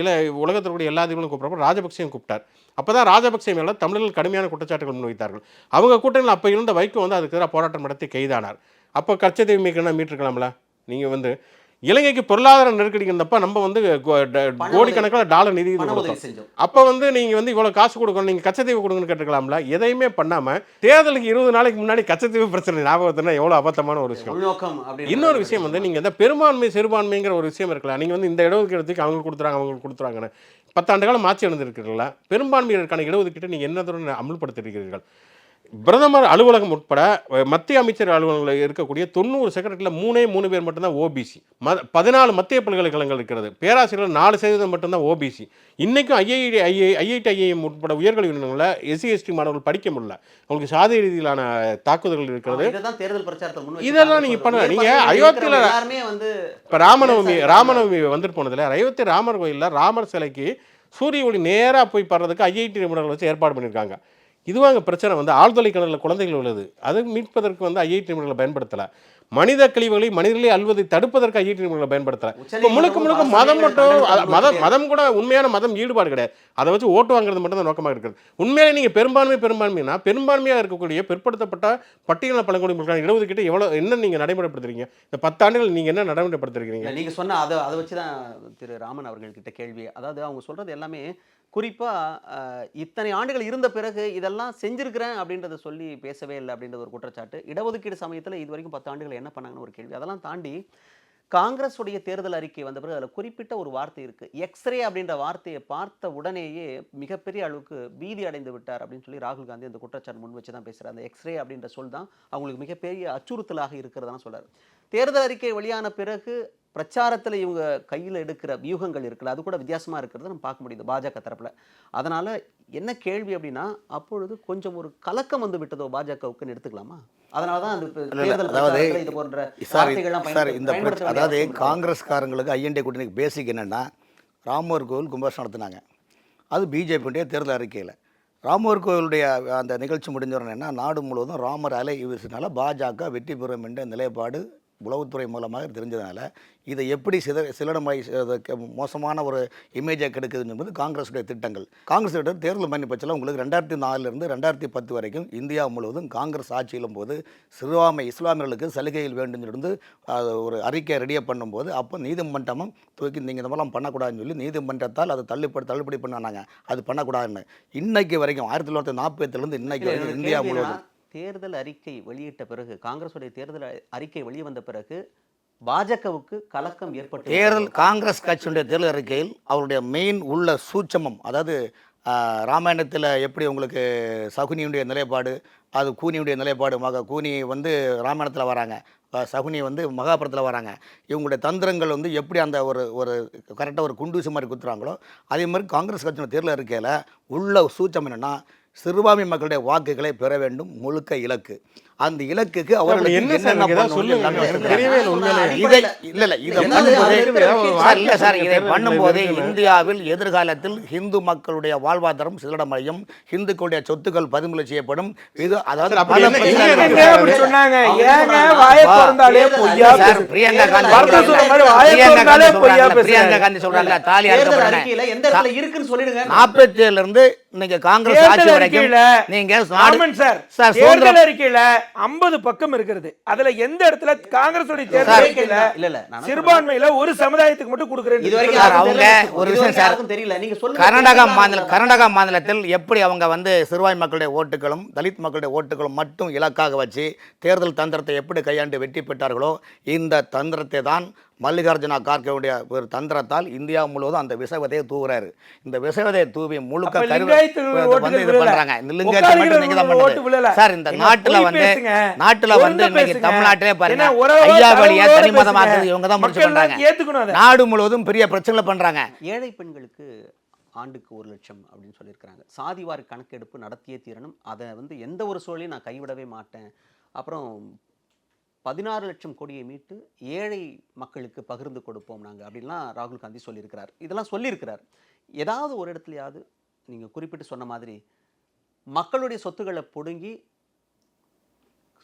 உலகத்திற்குரிய எல்லா தீவுகளும் கூப்பிட்றப்ப ராஜபக்சேயும் கூப்பிட்டார். அப்போ தான் ராஜபக்சே மேலே தமிழர்கள் கடுமையான குற்றச்சாட்டுகள் முன்வைத்தார்கள். அவங்க கூட்டணியில் அப்போ இருந்த வைகோ அதுக்கு எதிராக போராட்டம் நடத்தி கைதானார். அப்போ கச்சத்தீவு மீட்டிருக்கலாம்ல. நீங்கள் இலங்கைக்கு பொருளாதார நெருக்கடி இருந்தப்ப நம்ம கோடிக்கணக்கில் டாலர் நிதி கொடுத்தோம். அப்போ நீங்கள் இவ்வளோ காசு கொடுக்கணும், நீங்கள் கச்சத்தீவு கொடுங்கன்னு கேட்டுக்கலாம்ல. எதையுமே பண்ணாமல் தேர்தலுக்கு 20 நாளைக்கு முன்னாடி கச்சத்தீவு பிரச்சனை ஞாபகத்துனா எவ்வளோ அபத்தமான ஒரு விஷயம். இன்னொரு விஷயம் நீங்கள் இந்த பெரும்பான்மை சிறுபான்மைங்கிற ஒரு விஷயம் இருக்கலாம். நீங்கள் இந்த இடஒதுக்கீடுக்கு அவங்களுக்கு கொடுத்துறாங்கன்னு 10 ஆண்டு காலம் ஆட்சி நடந்திருக்கிறீங்களா? பெரும்பான்மையினருக்கான இடஒதுக்கீட்டை நீங்கள் என்ன தூரம் அமல்படுத்திருக்கிறீர்கள்? பிரதமர் அலுவலகம் உட்பட மத்திய அமைச்சர் அலுவலகங்கள் இருக்கக்கூடிய 90 செக்ரட்டரியில் 3 பேர் மட்டும்தான் ஓபிசி. 14 மத்திய பல்கலைக்கழகங்கள் இருக்கிறது. பேராசிரியர்கள் 4% மட்டும்தான் ஓபிசி. இன்றைக்கும் ஐஐடி உட்பட உயர்கல்வி நிறுவனங்களில் SC/ST மாணவர்கள் படிக்க முடியல. அவங்களுக்கு சாதி ரீதியிலான தாக்குதல்கள் இருக்கிறது. இதெல்லாம் நீங்கள் பண்ண நீங்கள் அயோத்தியில் இப்போ ராமநவமி வந்துட்டு போனதில்ல, அயோத்தி ராமர் கோயிலில் ராமர் சிலைக்கு சூரிய ஒளி நேராக போய் படுறதுக்கு ஐஐடி நிபுணர்கள் வச்சு ஏற்பாடு பண்ணியிருக்காங்க. இதுவாங்க பிரச்சனை. ஆழ்துளை கிணறுல குழந்தைகள் உள்ளது, அதை மீட்பதற்கு ஐஐடி நிபுணர்களை பயன்படுத்தலை. மனித கழிவுகளை மனிதர்களே அல்வதை தடுப்பதற்கு ஐஐடி நிபுணர்களை பயன்படுத்தலை. இப்போ முழுக்க மதம் மட்டும் மதம் கூட உண்மையான மதம் ஈடுபாடு கிடையாது. அதை வச்சு ஓட்டு வாங்குறது மட்டும் தான் நோக்கமாக இருக்கிறது. உண்மையிலே நீங்கள் பெரும்பான்மைனா பெரும்பான்மையாக இருக்கக்கூடிய பிற்படுத்தப்பட்ட பட்டியலின பழங்குடி மக்களுக்கான இடஒதுக்கீட்டை என்ன நீங்கள் நடைமுறைப்படுத்துறீங்க? இந்த 10 ஆண்டுகள் நீங்கள் என்ன நடைமுறைப்படுத்துறீங்க? நீங்கள் சொன்ன அதை வச்சு தான் திரு ராமன் அவர்கள்கிட்ட கேள்வி. அதாவது அவங்க சொல்கிறது எல்லாமே குறிப்பாக இத்தனை ஆண்டுகள் இருந்த பிறகு இதெல்லாம் செஞ்சுருக்கிறேன் அப்படின்றத சொல்லி பேசவே இல்லை அப்படின்றது ஒரு குற்றச்சாட்டு. இடஒதுக்கீடு சமயத்தில் இது வரைக்கும் 10 ஆண்டுகள் என்ன பண்ணாங்கன்னு ஒரு கேள்வி. அதெல்லாம் தாண்டி காங்கிரஸுடைய தேர்தல் அறிக்கை வந்த பிறகு அதில் குறிப்பிட்ட ஒரு வார்த்தை இருக்குது. எக்ஸ்ரே அப்படின்ற வார்த்தையை பார்த்த உடனேயே மிகப்பெரிய அளவுக்கு பீதி அடைந்து விட்டார் அப்படின்னு சொல்லி ராகுல் காந்தி அந்த குற்றச்சாட்டு முன் வச்சு தான் பேசுகிறார். அந்த எக்ஸ்ரே அப்படின்ற சொல் தான் அவங்களுக்கு மிகப்பெரிய அச்சுறுத்தலாக இருக்கிறதான சொல்கிறார். தேர்தல் அறிக்கை வெளியான பிறகு பிரச்சாரத்தில் இவங்க கையில் எடுக்கிற வியூகங்கள் இருக்குல்ல, அது கூட வித்தியாசமாக இருக்கிறத நம்ம பார்க்க முடியுது பாஜக தரப்பில். அதனால் என்ன கேள்வி அப்படின்னா, அப்பொழுது கொஞ்சம் ஒரு கலக்கம் வந்து விட்டதோ பாஜகவுக்குன்னு எடுத்துக்கலாமா? அதனால தான் அந்த இது போன்ற அதாவது காங்கிரஸ்காரங்களுக்கு ஐஎன்டி கூட்டணிக்கு பேசிக் என்னென்னா, ராமர் கோவில் கும்பாபிஷேகம் நடத்தினாங்க. அது பிஜேபியுடைய தேர்தல் அறிக்கையில். ராமர் கோவிலுடைய அந்த நிகழ்ச்சி முடிஞ்சவரன்னா நாடு முழுவதும் ராமர் அலை வீசினால பாஜக வெற்றி பெறும் என்ற நிலைப்பாடு உளவுத்துறை மூலமாக தெரிஞ்சதுனால இதை எப்படி சிலடமாய் மோசமான ஒரு இமேஜை கெடுக்குது என்பது காங்கிரஸுடைய திட்டங்கள். காங்கிரஸ் திட்டம் தேர்தல் மணி பட்சத்தில் உங்களுக்கு 2004 2010 வரைக்கும் இந்தியா முழுவதும் காங்கிரஸ் ஆட்சியிலும் போது சிறுபான்மை இஸ்லாமியர்களுக்கு சலுகைகள் வேண்டும் இருந்து ஒரு அறிக்கை ரெடியாக பண்ணும்போது அப்போ நீதிமன்றமும் தூக்கி நீங்கள் இந்த மாதிரிலாம் பண்ணக்கூடாதுன்னு சொல்லி நீதிமன்றத்தால் அதை தள்ளுபடி பண்ணாங்க. அது பண்ணக்கூடாதுன்னு இன்னைக்கு வரைக்கும் 1948 இன்னைக்கு வரைக்கும் இந்தியா முழுவதும் தேர்தல் அறிக்கை வெளியிட்ட பிறகு, காங்கிரஸுடைய தேர்தல் அறிக்கை வெளியே வந்த பிறகு பாஜகவுக்கு கலக்கம் ஏற்பட்டு காங்கிரஸ் கட்சியுடைய தேர்தல் அறிக்கையில் அவருடைய மெயின் உள்ள சூட்சமம், அதாவது ராமாயணத்தில் எப்படி உங்களுக்கு சகுனியுடைய நிலைப்பாடு, அது கூனியுடைய நிலைப்பாடு, கூனி வந்து ராமாயணத்தில் வராங்க, சகுனி வந்து மகாபாரதத்தில் வராங்க. இவங்களுடைய தந்திரங்கள் வந்து எப்படி அந்த ஒரு கரெக்டாக ஒரு குண்டூசி மாதிரி குத்துறாங்களோ, அதே மாதிரி காங்கிரஸ் கட்சியோட தேர்தல் இருக்கையில் உள்ள சூச்சம் என்னென்னா, சிறுபான்மை மக்களுடைய வாக்குகளை பெற வேண்டும் முழுக்க இலக்கு. அந்த இலக்குக்கு அவர்களுக்கு என்னென்ன இதை பண்ணும்போது இந்தியாவில் எதிர்காலத்தில் இந்து மக்களுடைய வாழ்வாதாரம் சிதறமடையும், இந்துக்களுடைய சொத்துக்கள் பறிமுதல் செய்யப்படும். இது அதாவது பிரியங்கா காந்தி சொல்றாங்க தாலி 47 இருந்து இன்னைக்கு காங்கிரஸ் ஆட்சி வரைக்கும் நீங்க தேர்தல் அறிக்கையில 50 பக்கம் இருக்கிறது. அதுல எந்த இடத்துல காங்கிரஸ் தேர்தல் அறிக்கையில சிறுபான்மையில ஒரு சமுதாயத்துக்கு மட்டும் கொடுக்கிறேன். அவங்க ஒரு விஷயம் சார் தெரியல, நீங்க சொல்லுங்க. கர்நாடகா மாநிலத்தில் எப்படி அவங்க வந்து சிறுபான்மை மக்களுடைய ஓட்டுகளும் தலித் மக்களுடைய ஓட்டுகளும் மட்டும் இலக்காக வச்சு தேர்தல் தந்திரத்தை எப்படி கையாண்டு வெற்றி பெற்றார்களோ, இந்த தந்திரத்தை தான் மல்லிகார்ஜுனா கார்கேவுடைய ஒரு தந்திரத்தால் இந்தியா முழுவதும் அந்த விஷவதையை தூவுறாரு. இந்த விஷவதையை தூவி முழுக்க வந்து இது பண்றாங்க. லிங்காயத்தை மட்டும் நீங்க தான் பண்ணுது சார். இந்த நாட்டுல வந்து இன்னைக்கு தமிழ்நாட்டிலே பாருங்க, ஐயா வழியா தனிமதமாக்குறது இவங்க தான் முடிச்சு பண்றாங்க. நாடு முழுவதும் பெரிய பிரச்சனை பண்றாங்க. ஏழை பெண்களுக்கு ஆண்டுக்கு 1 லட்சம் அப்படின்னு சொல்லியிருக்கிறாங்க. சாதிவாரி கணக்கெடுப்பு நடத்தியே தீரணும், அதை வந்து எந்த ஒரு சூழலையும் நான் கைவிடவே மாட்டேன். அப்புறம் 16 லட்சம் கோடியை மீட்டு ஏழை மக்களுக்கு பகிர்ந்து கொடுப்போம் நாங்கள் அப்படின்லாம் ராகுல் காந்தி சொல்லியிருக்கிறார். இதெல்லாம் சொல்லியிருக்கிறார். ஏதாவது ஒரு இடத்துலையாவது நீங்கள் குறிப்பிட்டு சொன்ன மாதிரி மக்களுடைய சொத்துக்களை பிடுங்கி,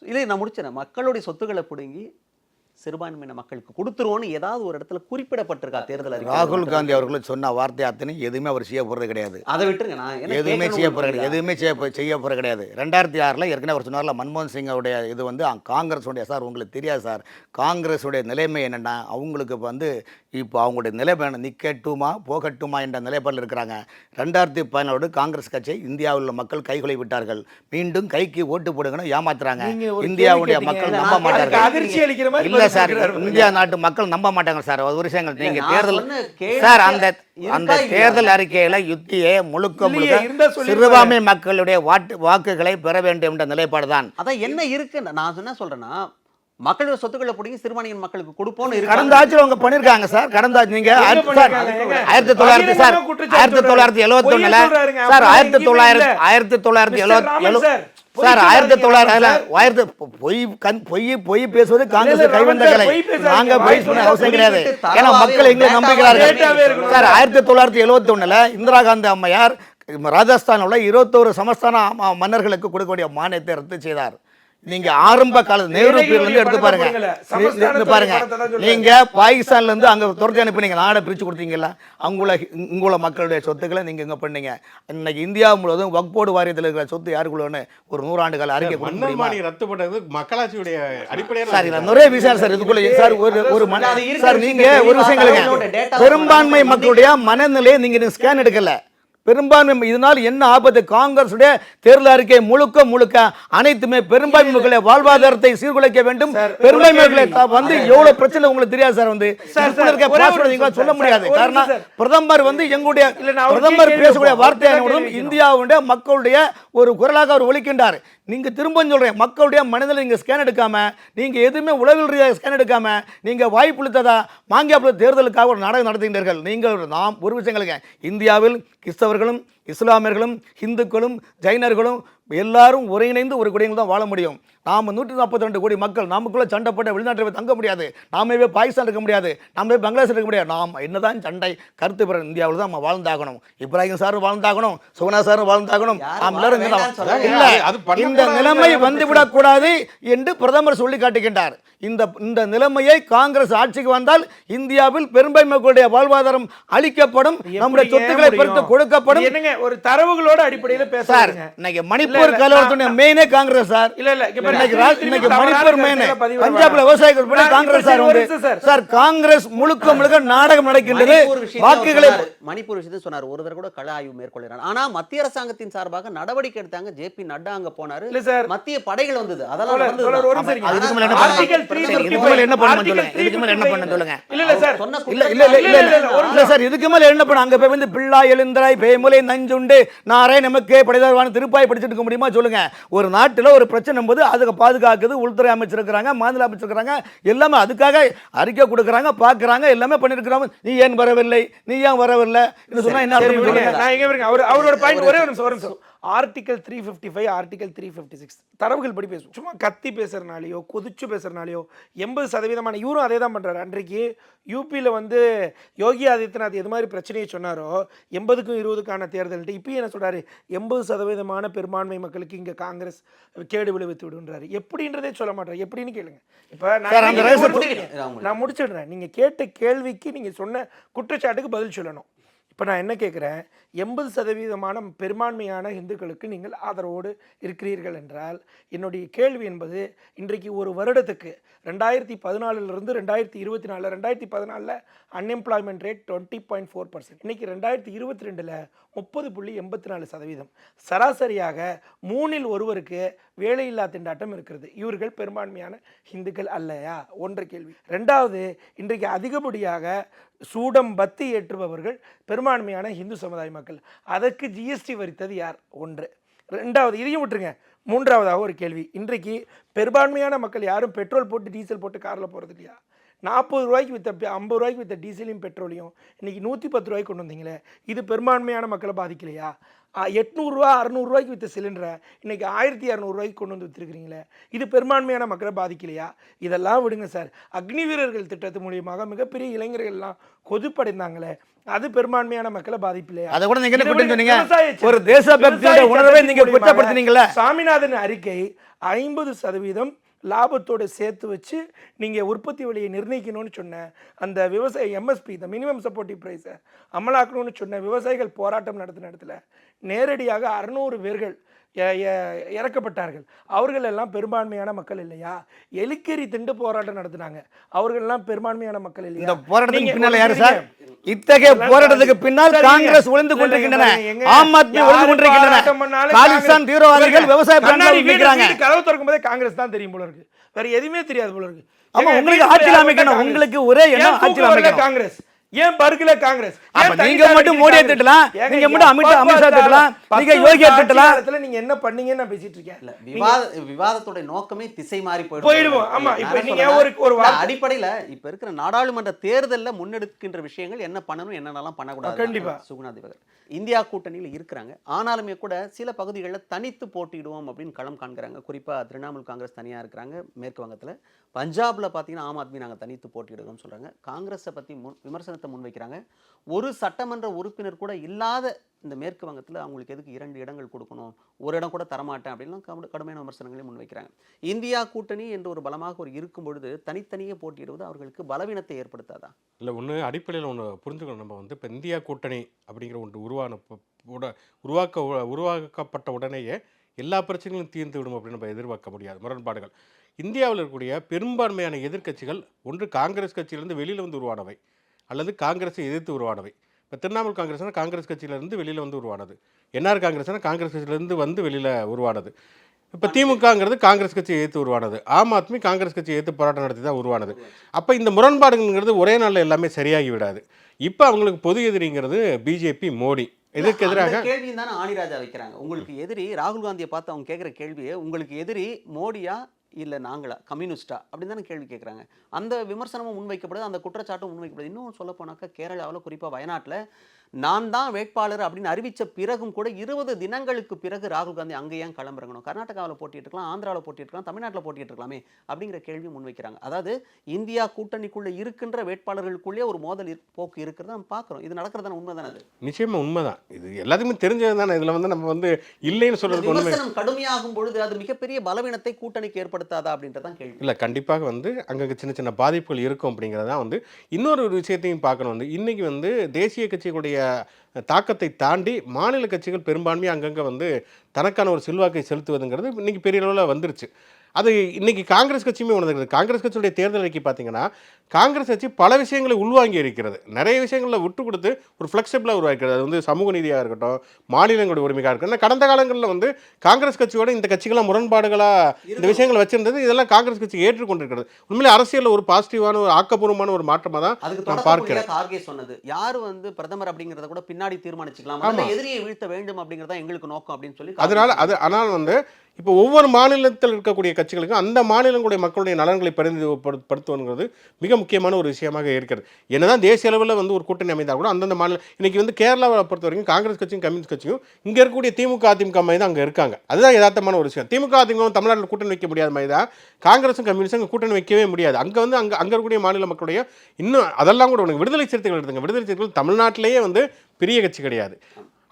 இல்லை நான் முடிச்சேன், மக்களுடைய சொத்துக்களை பிடுங்கி சிறுபான்மையின மக்களுக்கு கொடுத்துருவோன்னு ஏதாவது ஒரு இடத்துல குறிப்பிடப்பட்டிருக்கா தேர்தல் அறிக்கை? ராகுல் காந்தி அவர்கள் சொன்ன வார்த்தை அத்தனை எதுவுமே அவர் செய்ய போகிறது கிடையாது. அதை விட்டுருங்க, நான் எதுவுமே செய்ய போகிறது கிடையாது. 2006 ஏற்கனவே அவர் சொன்னார்ல, மன்மோகன் சிங்கோடைய இது வந்து காங்கிரஸுடைய, சார் உங்களுக்கு தெரியாது சார், காங்கிரஸுடைய நிலைமை என்னென்னா, அவங்களுக்கு வந்து இப்போ அவங்களுடைய நிலைமை நிற்கட்டுமா போகட்டுமா என்ற நிலைப்பாடில் இருக்கிறாங்க. 2014 காங்கிரஸ் கட்சியை இந்தியாவில் உள்ள மக்கள் கைகளை விட்டார்கள். மீண்டும் கைக்கு ஓட்டு போடுங்கன்னு ஏமாத்துறாங்க. இந்தியாவுடைய மக்கள் நம்ப மாட்டார்கள். இல்ல சார், இந்தியா நாட்டு மக்கள் நம்ப மாட்டாங்க சார். ஒரு விஷயங்கள் நீங்க தேர்தல் சார், அந்த தேர்தல் அறிக்கையில யுத்தியே முழுக்க சிறுபான்மை மக்களுடைய வாக்குகளை பெற வேண்டும் என்ற நிலைப்பாடு தான். அதான் என்ன இருக்கு, நான் என்ன சொல்றேன்னா, மக்களோட சொத்துக்களை பிடிங்கி சிறுபான்மையின மக்களுக்கு கொடுப்போம்னு கடந்த ஆட்சியில் அவங்க பண்ணிருக்காங்க சார். கடந்த ஆட்சி நீங்க 1971 சார், 1971 சார், 1970 பொய் பேசுவது காங்கிரஸ் கைவந்த கலை. நாங்க பொய் சொன்ன அவசியம் கிடையாது. ஏன்னா மக்கள் எங்களை நம்புகிறார்கள் சார். 1971 இந்திரா காந்தி அம்மையார் ராஜஸ்தான் உள்ள 21 சமஸ்தான மன்னர்களுக்கு கொடுக்க வேண்டிய மானியத்தை ரத்து செய்தார். நீங்க ஆரம்ப கால நேரு பீரியட்ல எடுத்து பாருங்க. நீங்க பாகிஸ்தான்ல இருந்து அங்க துரத்தி அனுப்பினீங்க, நாடை பிரிச்சு கொடுத்தீங்கல்ல, அங்குள்ள மக்களுடைய சொத்துக்களை நீங்க இங்க பண்ணீங்க. இன்னைக்கு இந்தியா முழுவதும் வக்ஃப் போர்டு வாரியத்தில் இருக்கிற சொத்து யாருக்குள்ளன்னு ஒரு 100 ஆண்டு கால அறிக்கை கொடுக்க முடியுமா? ரத்துப்பட்டது மக்களாட்சியுடைய அடிப்படையில் சார். இது நிறைய விஷயம் சார். இதுக்குள்ள சார் ஒரு சார், நீங்க ஒரு விஷயம் கேளுங்க. பெரும்பான்மை மக்களுடைய மனநிலையை நீங்க ஸ்கேன் எடுக்கல. பெரும்பான்மை இதனால் என்ன ஆபத்து? காங்கிரசுடைய தேர்தல் அறிக்கை முழுக்க அனைத்துமே பெரும்பான்மை மக்களுடைய வாழ்வாதாரத்தை சீர்குலைக்க வேண்டும். பெரும்பான்மை மக்களை வந்து எவ்வளவு பிரச்சனை உங்களுக்கு தெரியாது சார். வந்து சொல்ல முடியாது. காரணம் பிரதமர் வந்து எங்களுடைய பிரதமர் பேசக்கூடிய வார்த்தையான இந்தியாவுடைய மக்களுடைய ஒரு குரலாக அவர் ஒலிக்கின்றார். நீங்க திரும்ப சொல்றேன், மக்களுடைய மனதில் நீங்க ஸ்கேன் எடுக்காம, நீங்க எதுவுமே உளவியல் ரீதியாக ஸ்கேன் எடுக்காம, நீங்க வாய்ப்புளித்ததா மாங்கியாப்புல தேர்தலுக்காக ஒரு நாடகம் நடத்துகின்றீர்கள். நீங்கள் நாம் ஒரு விஷயங்களுக்கு, இந்தியாவில் கிறிஸ்தவர்களும் இஸ்லாமியர்களும் இந்துக்களும் ஜைனர்களும் எல்லாரும் ஒருங்கிணைந்து ஒரு குடியில் தான் வாழ முடியும். நாம் 142 கோடி மக்கள் நமக்குள்ள சண்டை போட்ட வெளிநாட்டில் தங்க முடியாது. நாம பாகிஸ்தான் இருக்க முடியாது, நாம பங்களாதேஷ் இருக்க முடியாது. நாம் என்னதான் சண்டை கருத்து பெற இந்தியாவில் தான் நம்ம வாழ்ந்தாகணும். இப்ராஹிம் சார் வாழ்ந்தாகணும், சுகுணா சார் வாழ்ந்தாகணும். நாம் எல்லாரும் இந்த நிலைமை வந்துவிடக் கூடாது என்று பிரதமர் சொல்லி காட்டுகின்றார். இந்த நிலைமையை காங்கிரஸ் ஆட்சிக்கு வந்தால் இந்தியாவில் பெரும்பான்மை மக்களுடைய வாழ்வாதாரம் அளிக்கப்படும், நம்முடைய சொத்துக்களை பெருத்து கொடுக்கப்படும். ஒரு தரவுகளோட அடிப்படையில் பேசுறாங்க. இன்னைக்கு மணிப்பூர் மணிப்பூர் கலவரத்துடைய மெயினே காங்கிரஸ் சார். இல்ல இங்க பாருங்க, இன்னைக்கு மணிப்பூர் மெயின் பஞ்சாப்ல விவசாயிகள் உட்பட காங்கிரஸ் சார் வந்து சார் காங்கிரஸ் முழுக்க நாடகம் நடக்கின்றது. வாக்குகளை மணிப்பூர் விஷயத்தை சொன்னார். ஒரு தடவை கூட கள ஆய்வு மேற்கொள்கிறார். ஆனா மத்திய அரசாங்கத்தின் சார்பாக நடவடிக்கை எடுத்தாங்க. ஜேபி நட்டா அங்க போனாரு. இல்ல சார், மத்திய படைகள் வந்தது. அதெல்லாம் இதுக்கு மேல என்ன பண்ணணும் சொல்லுங்க. இதுக்கு மேல என்ன பண்ணணும் சொல்லுங்க. இல்ல சார், இல்ல சார், இதுக்கு மேல என்ன பண்ண? அங்க போய் வந்து பிள்ளா எழுந்தராய் பேமுலை நஞ்சுண்டு நாரே நமக்கே படைதார்வான திருப்பாய் படிச்சுட்டு இருக்க முடியுமா சொல்லுங்க? ஒரு நாட்டுல ஒரு பிரச்சனை போது அதுக்கு பாதுகாக்குது உள்துறை அமைச்சர் இருக்கிறாங்க, மாநில அமைச்சர் இருக்கிறாங்க, எல்லாமே அதுக்காக அறிக்கை கொடுக்குறாங்க, பார்க்குறாங்க, எல்லாமே பண்ணிருக்கிறாங்க. நீ ஏன் வரவில்லை, நீ ஏன் வரவில்லை சொன்னா என்ன அர்த்தம் சொல்லுங்க? நான் எங்க பாருங்க, அவரோட பாயிண்ட் ஒரே ஒரு நிமிஷம். ஆர்டிகல் 355 ஆர்டிகல் 356 தரவுகள் படி பேசுவோம். சும்மா கத்தி பேசுறதுனாலையோ கொதிச்சு பேசுறதுனாலையோ 80% இவரும் அதே தான் பண்றாரு. அன்றைக்கு யூபியில் வந்து யோகி ஆதித்யநாத் எது மாதிரி பிரச்சனையை சொன்னாரோ 80க்கும் 20க்கான தேர்தல், இப்போ என்ன சொல்றாரு, 80% பெரும்பான்மை மக்களுக்கு இங்க காங்கிரஸ் கேடு விளைவித்து விடுன்றாரு. எப்படின்றதே சொல்ல மாட்டாரு. எப்படின்னு கேளுங்க. இப்ப நான் முடிச்சிடுறேன். நீங்க கேட்ட கேள்விக்கு நீங்க சொன்ன குற்றச்சாட்டுக்கு பதில் சொல்லணும். இப்போ நான் என்ன கேட்குறேன், 80% பெரும்பான்மையான இந்துக்களுக்கு நீங்கள் ஆதரவோடு இருக்கிறீர்கள் என்றால் என்னுடைய கேள்வி என்பது, இன்றைக்கு ஒரு வருடத்துக்கு 2014 2024 2014 அன்எம்ப்ளாய்மெண்ட் ரேட் 20.4%, இன்னைக்கு 2022 30.84%. சராசரியாக 3இல் ஒருவருக்கு வேலையில்லா திண்டாட்டம் இருக்கிறது. இவர்கள் பெரும்பான்மையான இந்துக்கள் அல்லையா? ஒன்று கேள்வி. ரெண்டாவது, இன்றைக்கு அதிகப்படியாக சூடம் பத்தி ஏற்றுபவர்கள் பெரும்பான்மையான இந்து சமுதாய மக்கள். அதற்கு ஜிஎஸ்டி வரித்தது யார்? ஒன்று. ரெண்டாவது, இதையும் விட்டுருங்க. மூன்றாவதாக ஒரு கேள்வி, இன்றைக்கு பெரும்பான்மையான மக்கள் யாரும் பெட்ரோல் போட்டு டீசல் போட்டு காரில் போகிறது இல்லையா? 40 ரூபாய்க்கு விற்ற 50 ரூபாய்க்கு விற்ற டீசலையும் பெட்ரோலையும் இன்றைக்கி 110 ரூபாய்க்கு கொண்டு வந்தீங்களே, இது பெரும்பான்மையான மக்களை பாதிக்கலையா? 800 ரூபா 600 ரூபாய்க்கு விற்ற சிலிண்டரை இன்றைக்கி 1200 ரூபாய்க்கு கொண்டு வந்து விற்றுருக்கிறீங்களே, இது பெரும்பான்மையான மக்களை பாதிக்கலையா? இதெல்லாம் விடுங்க சார். அக்னி வீரர்கள் திட்டத்து மூலியமாக மிகப்பெரிய இளைஞர்கள்லாம் கொதிப்படைந்தாங்களே, அது பெரும்பான்மையான மக்களை பாதிப்பில்லையா? அதை கூட நீங்க சொன்னீங்க. ஒரு தேசபக்தியோட உணர்வை நீங்க குற்றப்படுத்துனீங்களா? சாமிநாதன் அறிக்கை 50% லாபத்தோடு சேர்த்து வச்சு நீங்கள் உற்பத்தி விலையை நிர்ணயிக்கணும்னு சொன்ன அந்த விவசாய எம்எஸ்பி, இந்த மினிமம் சப்போர்ட்டிவ் ப்ரைஸை அமலாக்கணும்னு சொன்ன விவசாயிகள் போராட்டம் நடத்தின இடத்துல நேரடியாக 600 பேர்கள் இறக்கப்பட்டார்கள். அவர்கள் எல்லாம் பெரும்பான்மையான மக்கள் இல்லையா? எலிக்கறி திண்டு போராட்டம் நடத்தினாங்க. அவர்கள் எல்லாம் பெரும்பான்மையான மக்கள் இல்லையா? இந்த போராட்டத்துக்கு பின்னால யாரு சார்? இத்தகைய போராட்டத்துக்கு பின்னால் காங்கிரஸ் ஒளிந்து கொண்டிருக்கின்றன, ஆம் ஆத்மி ஒளிந்து கொண்டிருக்கின்றன, காலிஸ்தான் தீவிரவாதிகள் விவசாய பிரான்கள் விற்கிறாங்க. கதவு திறக்கும் போதே காங்கிரஸ் தான் தெரியும் போல இருக்கு, வேற எதுவுமே தெரியாது போல இருக்கு. ஆமா, உங்களுக்கு ஆட்சியில் அமைக்கணும், உங்களுக்கு ஒரே எண்ணம் ஆட்சியில் அமைக்கணும். காங்கிரஸ் ஏன் பர்கல காங்கிரஸ்? நீங்க மட்டும் மோடியை திட்டலாம், நீங்க மட்டும் அமித்ஷா திட்டலாம், நீங்க யோகியை திட்டலாம். நீங்க என்ன பண்ணீங்கன்னு நான் பேசிட்டு இருக்கேன். விவாதத்தோட நோக்கமே திசை மாறி போயிடுவோம். ஆமா, இப்போ நீங்க ஒரு அடிப்படையில இப்ப இருக்கிற நாடாளுமன்ற தேர்தல்ல முன்னெடுக்கின்ற விஷயங்கள் என்ன பண்ணணும், என்னென்னலாம் பண்ணக்கூடாது. கண்டிப்பா சுகுணாதி இந்தியா கூட்டணியில் இருக்கிறாங்க. ஆனாலுமே கூட சில பகுதிகளில் தனித்து போட்டியிடுவோம் அப்படின்னு களம் காண்கிறாங்க. குறிப்பாக திரிணாமுல் காங்கிரஸ் தனியாக இருக்கிறாங்க மேற்கு வங்கத்தில். பஞ்சாபில் பார்த்தீங்கன்னா ஆம் ஆத்மி நாங்கள் தனித்து போட்டியிடுவோம்னு சொல்கிறாங்க. காங்கிரஸை பற்றி விமர்சனத்தை முன்வைக்கிறாங்க. ஒரு சட்டமன்ற உறுப்பினர் கூட இல்லாத இந்த மேற்கு வங்கத்தில் அவங்களுக்கு எதுக்கு 2 இடங்கள் கொடுக்கணும், ஒரு இடம் கூட தரமாட்டேன் அப்படின்லாம் கடுமையான விமர்சனங்களையும் முன்வைக்கிறாங்க. இந்தியா கூட்டணி என்று ஒரு பலமாக ஒரு இருக்கும் பொழுது தனித்தனியே போட்டியிடுவது அவர்களுக்கு பலவீனத்தை ஏற்படுத்தாதா? இல்லை, ஒன்று அடிப்படையில் ஒன்று புரிஞ்சுக்கணும். நம்ம வந்து இப்போ இந்தியா கூட்டணி அப்படிங்கிற ஒன்று உருவாக்கப்பட்ட உடனேயே எல்லா பிரச்சனைகளும் தீர்ந்து விடும் அப்படின்னு நம்ம எதிர்பார்க்க முடியாது. முரண்பாடுகள் இந்தியாவில் இருக்கக்கூடிய பெரும்பான்மையான எதிர்க்கட்சிகள் ஒன்று காங்கிரஸ் கட்சியிலிருந்து வெளியில் வந்து உருவானவை அல்லது காங்கிரஸை எதிர்த்து உருவானவை. இப்போ திரிணாமுல் காங்கிரஸ்னால் காங்கிரஸ் கட்சியிலேருந்து வெளியில் வந்து உருவானது, என்ஆர் காங்கிரஸ்னால் காங்கிரஸ் கட்சியிலேருந்து வந்து வெளியில் உருவானது. இப்போ திமுகங்கிறது காங்கிரஸ் கட்சியை எதிர்த்து உருவானது, ஆம் ஆத்மி காங்கிரஸ் கட்சியை எதிர்த்து போராட்டம் நடத்தி தான் உருவானது. அப்போ இந்த முரண்பாடுங்கிறது ஒரே நாளில் எல்லாமே சரியாகி விடாது. இப்போ அவங்களுக்கு பொது எதிரிங்கிறது பிஜேபி, மோடி. இதற்கு எதிராக கேள்வி தானே ஆணிராஜா வைக்கிறாங்க. உங்களுக்கு எதிரி ராகுல் காந்தியை பார்த்து அவங்க கேட்குற கேள்வியே, உங்களுக்கு எதிரி மோடியா இல்லை நாங்களா கம்யூனிஸ்டா அப்படின்னு தானே கேள்வி கேட்குறாங்க. அந்த விமர்சனமும் முன்வைக்கப்படுது, அந்த குற்றச்சாட்டும் முன்வைக்கப்படுது. இன்னும் சொல்ல போனாக்கா கேரளாவில் குறிப்பாக வயநாட்டில் நான் தான் வேட்பாளர் அப்படின்னு அறிவித்த பிறகும் கூட 20 தினங்களுக்கு பிறகு ராகுல் காந்தி அங்கே ஏன் களமிறங்கணும்? கர்நாடகாவில் போட்டிட்டு இருக்கலாம், ஆந்திராவில் போட்டிட்டு இருக்கலாம், தமிழ்நாட்டில் போட்டிட்டு இருக்கலாமே அப்படிங்கிற கேள்வி முன்வைக்கிறாங்க. அதாவது இந்தியா கூட்டணிக்குள்ளே இருக்கின்ற வேட்பாளர்களுக்குள்ளே ஒரு மோதல் போக்கு இருக்கிறத நம்ம பார்க்குறோம். இது நடக்கிறதான உண்மை தானே? அது நிச்சயமாக உண்மைதான். இது எல்லாத்துக்குமே தெரிஞ்சது தானே. இதில் வந்து நம்ம வந்து இல்லைன்னு சொல்றது விமர்சனம் கடுமையாகும் பொழுது அது மிகப்பெரிய பலவீனத்தை கூட்டணிக்கு ஏற்படுத்த ஏற்படுத்தாதா அப்படின்றதான் கேள்வி. இல்லை, கண்டிப்பாக வந்து அங்கங்கே சின்ன சின்ன பாதிப்புகள் இருக்கும் அப்படிங்கிறதான் வந்து இன்னொரு ஒரு விஷயத்தையும் பார்க்கணும். வந்து இன்றைக்கி வந்து தேசிய கட்சிகளுடைய தாக்கத்தை தாண்டி மாநில கட்சிகள் பெரும்பான்மையாக அங்கங்கே வந்து தனக்கான ஒரு செல்வாக்கை செலுத்துவதுங்கிறது இன்றைக்கி பெரிய அளவில் வந்துருச்சு. அது இன்றைக்கி காங்கிரஸ் கட்சியுமே உணர்ந்துருக்குது. காங்கிரஸ் கட்சியுடைய தேர்தல் அறிக்கை பார்த்தீங்கன்னா காங்கிரஸ் கட்சி பல விஷயங்களை உள்வாங்கி இருக்கிறது. நிறைய விஷயங்களில் விட்டு கொடுத்து ஒரு ஃப்ளெக்சிபிளாக உருவாக்கிறது. அது வந்து சமூக நீதியாக இருக்கட்டும், மாநிலங்களுடைய உரிமையாக இருக்கட்டும். ஏன்னா கடந்த காலங்களில் வந்து காங்கிரஸ் கட்சியோட இந்த கட்சிகளாக முரண்பாடுகளாக இந்த விஷயங்களை வச்சிருந்தது. இதெல்லாம் காங்கிரஸ் கட்சி ஏற்றுக்கொண்டிருக்கிறது. உண்மையிலே அரசியலில் ஒரு பாசிட்டிவான ஒரு ஆக்கப்பூர்வமான ஒரு மாற்றமாக தான் அதுக்கு நான் பார்க்கிறேன். கார்கே சொன்னது யார் வந்து பிரதமர் அப்படிங்கிறத கூட பின்னாடி தீர்மானிச்சுக்கலாம், எதிரியை வீழ்த்த வேண்டும் அப்படிங்கிறதா எங்களுக்கு நோக்கம் அப்படின்னு சொல்லி. ஆனால் வந்து இப்போ ஒவ்வொரு மாநிலத்தில் இருக்கக்கூடிய கட்சிகளுக்கும் அந்த மாநிலங்களுடைய மக்களுடைய நலன்களை பிரதிநிதிப்படுத்துவதுங்கிறது மிக முக்கியமான ஒரு விஷயமாக இருக்கிறது. என்னதான் தேசிய அளவில் வந்து ஒரு கூட்டணி அமைந்தால் கூட அந்தந்த மாநிலம் இன்னைக்கு வந்து கேரளாவை பொறுத்த வரைக்கும் காங்கிரஸ் கட்சியும் கம்யூனிஸ்ட் கட்சியும் இங்கே இருக்கக்கூடிய திமுக அதிமுக மாதிரி தான் அங்கே இருக்காங்க. அதுதான் யதார்த்தமான ஒரு விஷயம். திமுக அதிமுக தமிழ்நாட்டில் கூட்டணி வைக்க முடியாத மாதிரி தான் காங்கிரஸும் கம்யூனிஸ்டும் அங்கே கூட்டணி வைக்கவே முடியாது. அங்கே வந்து அங்கே இருக்கக்கூடிய மாநில மக்களுடைய இன்னும் அதெல்லாம் கூட உனக்கு விடுதலை சிறுத்தைகள் எடுத்துங்க. விடுதலை சிறுத்தைகள் தமிழ்நாட்டிலேயே வந்து பெரிய கட்சி கிடையாது.